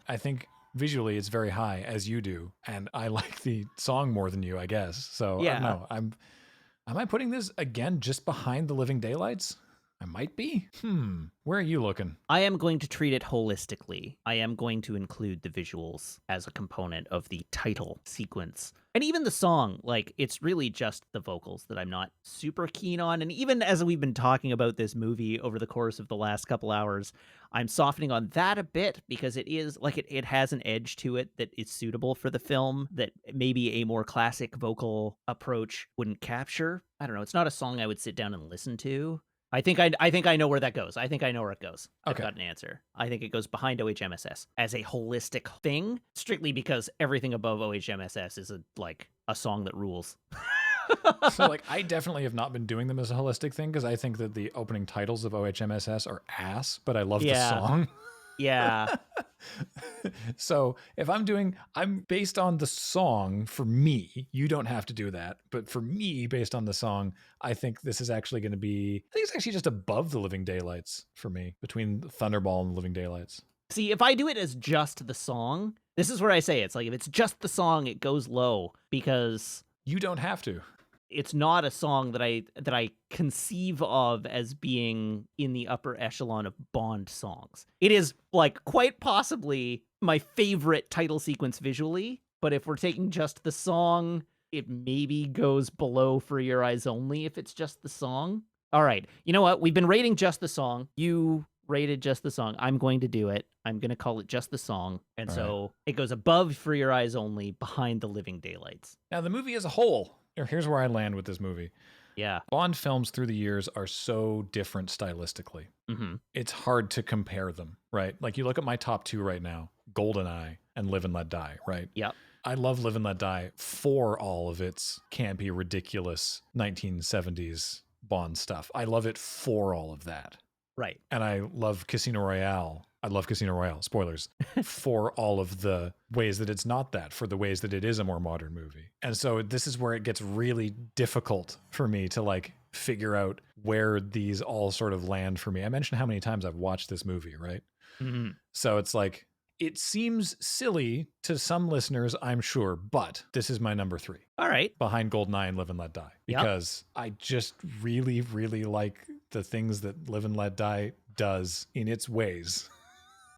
I think visually it's very high, as you do, and I like the song more than you, I guess. So yeah. I don't know. Am I putting this again just behind The Living Daylights? I might be. Where are you looking? I am going to treat it holistically. I am going to include the visuals as a component of the title sequence. And even the song, like, it's really just the vocals that I'm not super keen on. And even as we've been talking about this movie over the course of the last couple hours, I'm softening on that a bit because it is like it has an edge to it that is suitable for the film that maybe a more classic vocal approach wouldn't capture. I don't know. It's not a song I would sit down and listen to. I think I know where that goes. I think I know where it goes. Okay. I've got an answer. I think it goes behind OHMSS as a holistic thing, strictly because everything above OHMSS is a song that rules. So like, I definitely have not been doing them as a holistic thing because I think that the opening titles of OHMSS are ass, but I love the song. Yeah. So if I'm based on the song for me, you don't have to do that. But for me, based on the song, I think this is actually going to be, I think it's actually just above The Living Daylights for me, between Thunderball and The Living Daylights. See, if I do it as just the song, this is where I say it's like, if it's just the song, it goes low because you don't have to. It's not a song that I conceive of as being in the upper echelon of Bond songs. It is like quite possibly my favorite title sequence visually, but if we're taking just the song, it maybe goes below For Your Eyes Only if it's just the song. All right. You know what? We've been rating just the song. You rated just the song. I'm going to do it. I'm going to call it just the song. And All so it goes above For Your Eyes Only, behind The Living Daylights. Now, the movie as a whole, here's where I land with this movie. Yeah. Bond films through the years are so different stylistically. Mm-hmm. It's hard to compare them, right? Like you look at my top two right now, GoldenEye and Live and Let Die, right? Yep. I love Live and Let Die for all of its campy, ridiculous 1970s Bond stuff. I love it for all of that. Right. And I love Casino Royale. I love Casino Royale, spoilers, for all of the ways that it's not that, for the ways that it is a more modern movie. And so this is where it gets really difficult for me to like figure out where these all sort of land for me. I mentioned how many times I've watched this movie, right? Mm-hmm. So it's like, it seems silly to some listeners, I'm sure, but this is my number 3. All right. Behind GoldenEye and Live and Let Die. Because I just really, really like the things that Live and Let Die does in its ways.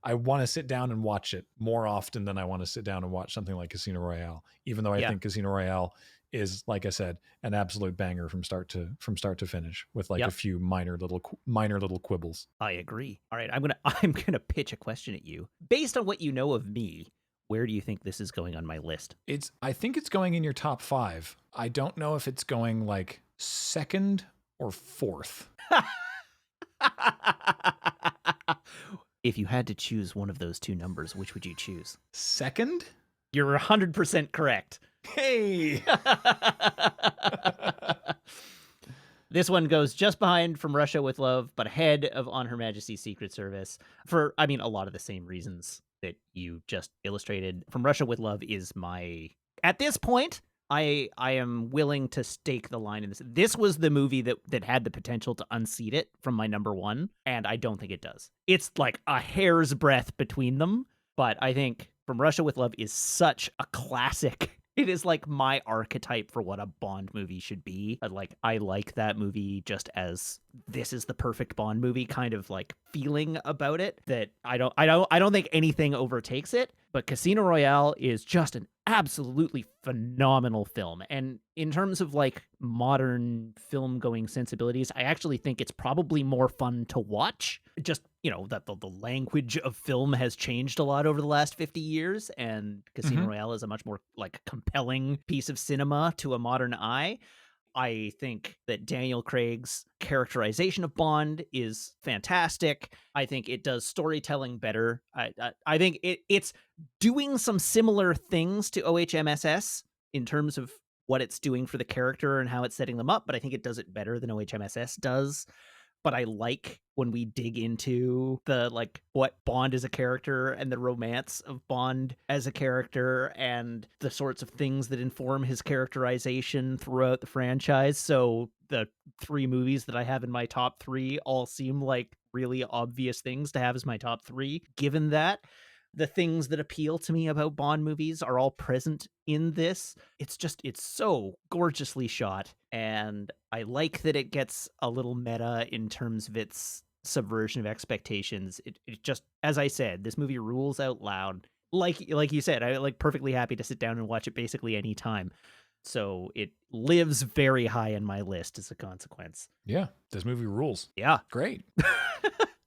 I want to sit down and watch it more often than I want to sit down and watch something like Casino Royale, even though I think Casino Royale is, like I said, an absolute banger from start to finish, with like a few minor little quibbles. I agree. All right, I'm gonna pitch a question at you. Based on what you know of me, where do you think this is going on my list? I think it's going in your top 5. I don't know if it's going like 2nd or 4th. If you had to choose one of those two numbers, which would you choose? 2nd? You're 100% correct. Hey! This one goes just behind From Russia with Love, but ahead of On Her Majesty's Secret Service for, I mean, a lot of the same reasons that you just illustrated. From Russia with Love is my, at this point, I am willing to stake the line in this. This was the movie that had the potential to unseat it from my number 1, and I don't think it does. It's like a hair's breadth between them, but I think From Russia with Love is such a classic. It is like my archetype for what a Bond movie should be. I like that movie just as this is the perfect Bond movie kind of like feeling about it, that I don't think anything overtakes it. But Casino Royale is just an absolutely phenomenal film. And in terms of like modern film going sensibilities, I actually think it's probably more fun to watch. Just, that the language of film has changed a lot over the last 50 years, and Casino Royale is a much more like compelling piece of cinema to a modern eye. I think that Daniel Craig's characterization of Bond is fantastic. I think it does storytelling better. I think it's doing some similar things to OHMSS in terms of what it's doing for the character and how it's setting them up, but I think it does it better than OHMSS does. But I like when we dig into the like what Bond is a character and the romance of Bond as a character and the sorts of things that inform his characterization throughout the franchise. So the 3 movies that I have in my top 3 all seem like really obvious things to have as my top 3. Given that, the things that appeal to me about Bond movies are all present in this. It's so gorgeously shot. And I like that it gets a little meta in terms of its subversion of expectations. It just, as I said, this movie rules out loud. Like you said, I like perfectly happy to sit down and watch it basically any time. So it lives very high in my list as a consequence. Yeah, this movie rules. Yeah. Great.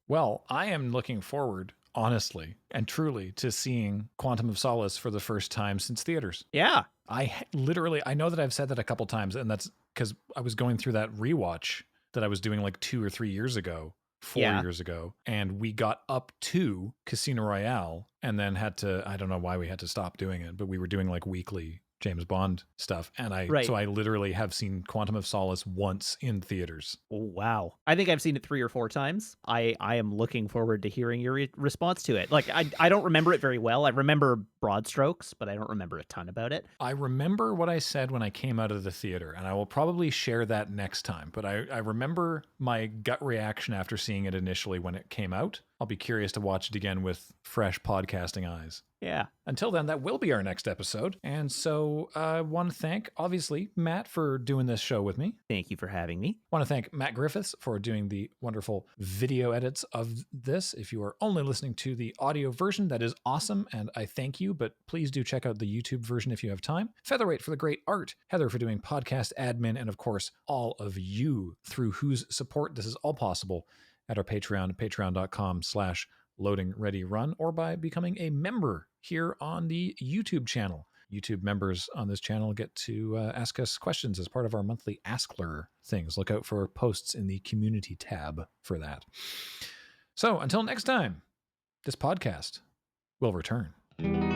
Well, I am looking forward, honestly and truly, to seeing Quantum of Solace for the first time since theaters. Yeah. I know that I've said that a couple times, and that's because I was going through that rewatch that I was doing like 2 or 3 years ago, 4 years ago, and we got up to Casino Royale and then I don't know why we had to stop doing it, but we were doing like weekly James Bond stuff. And so I literally have seen Quantum of Solace once in theaters. Oh, wow. I think I've seen it 3 or 4 times. I am looking forward to hearing your response to it. Like, I don't remember it very well. I remember broad strokes, but I don't remember a ton about it. I remember what I said when I came out of the theater, and I will probably share that next time. But I remember my gut reaction after seeing it initially when it came out. I'll be curious to watch it again with fresh podcasting eyes. Yeah. Until then, that will be our next episode. And so I want to thank, obviously, Matt for doing this show with me. Thank you for having me. I want to thank Matt Griffiths for doing the wonderful video edits of this. If you are only listening to the audio version, that is awesome, and I thank you, but please do check out the YouTube version if you have time. Featherweight for the great art, Heather for doing podcast admin, and of course, all of you through whose support this is all possible. at our Patreon, patreon.com/loadingreadyrun, or by becoming a member here on the YouTube channel. YouTube members on this channel get to ask us questions as part of our monthly Askler things. Look out for posts in the community tab for that. So until next time, this podcast will return.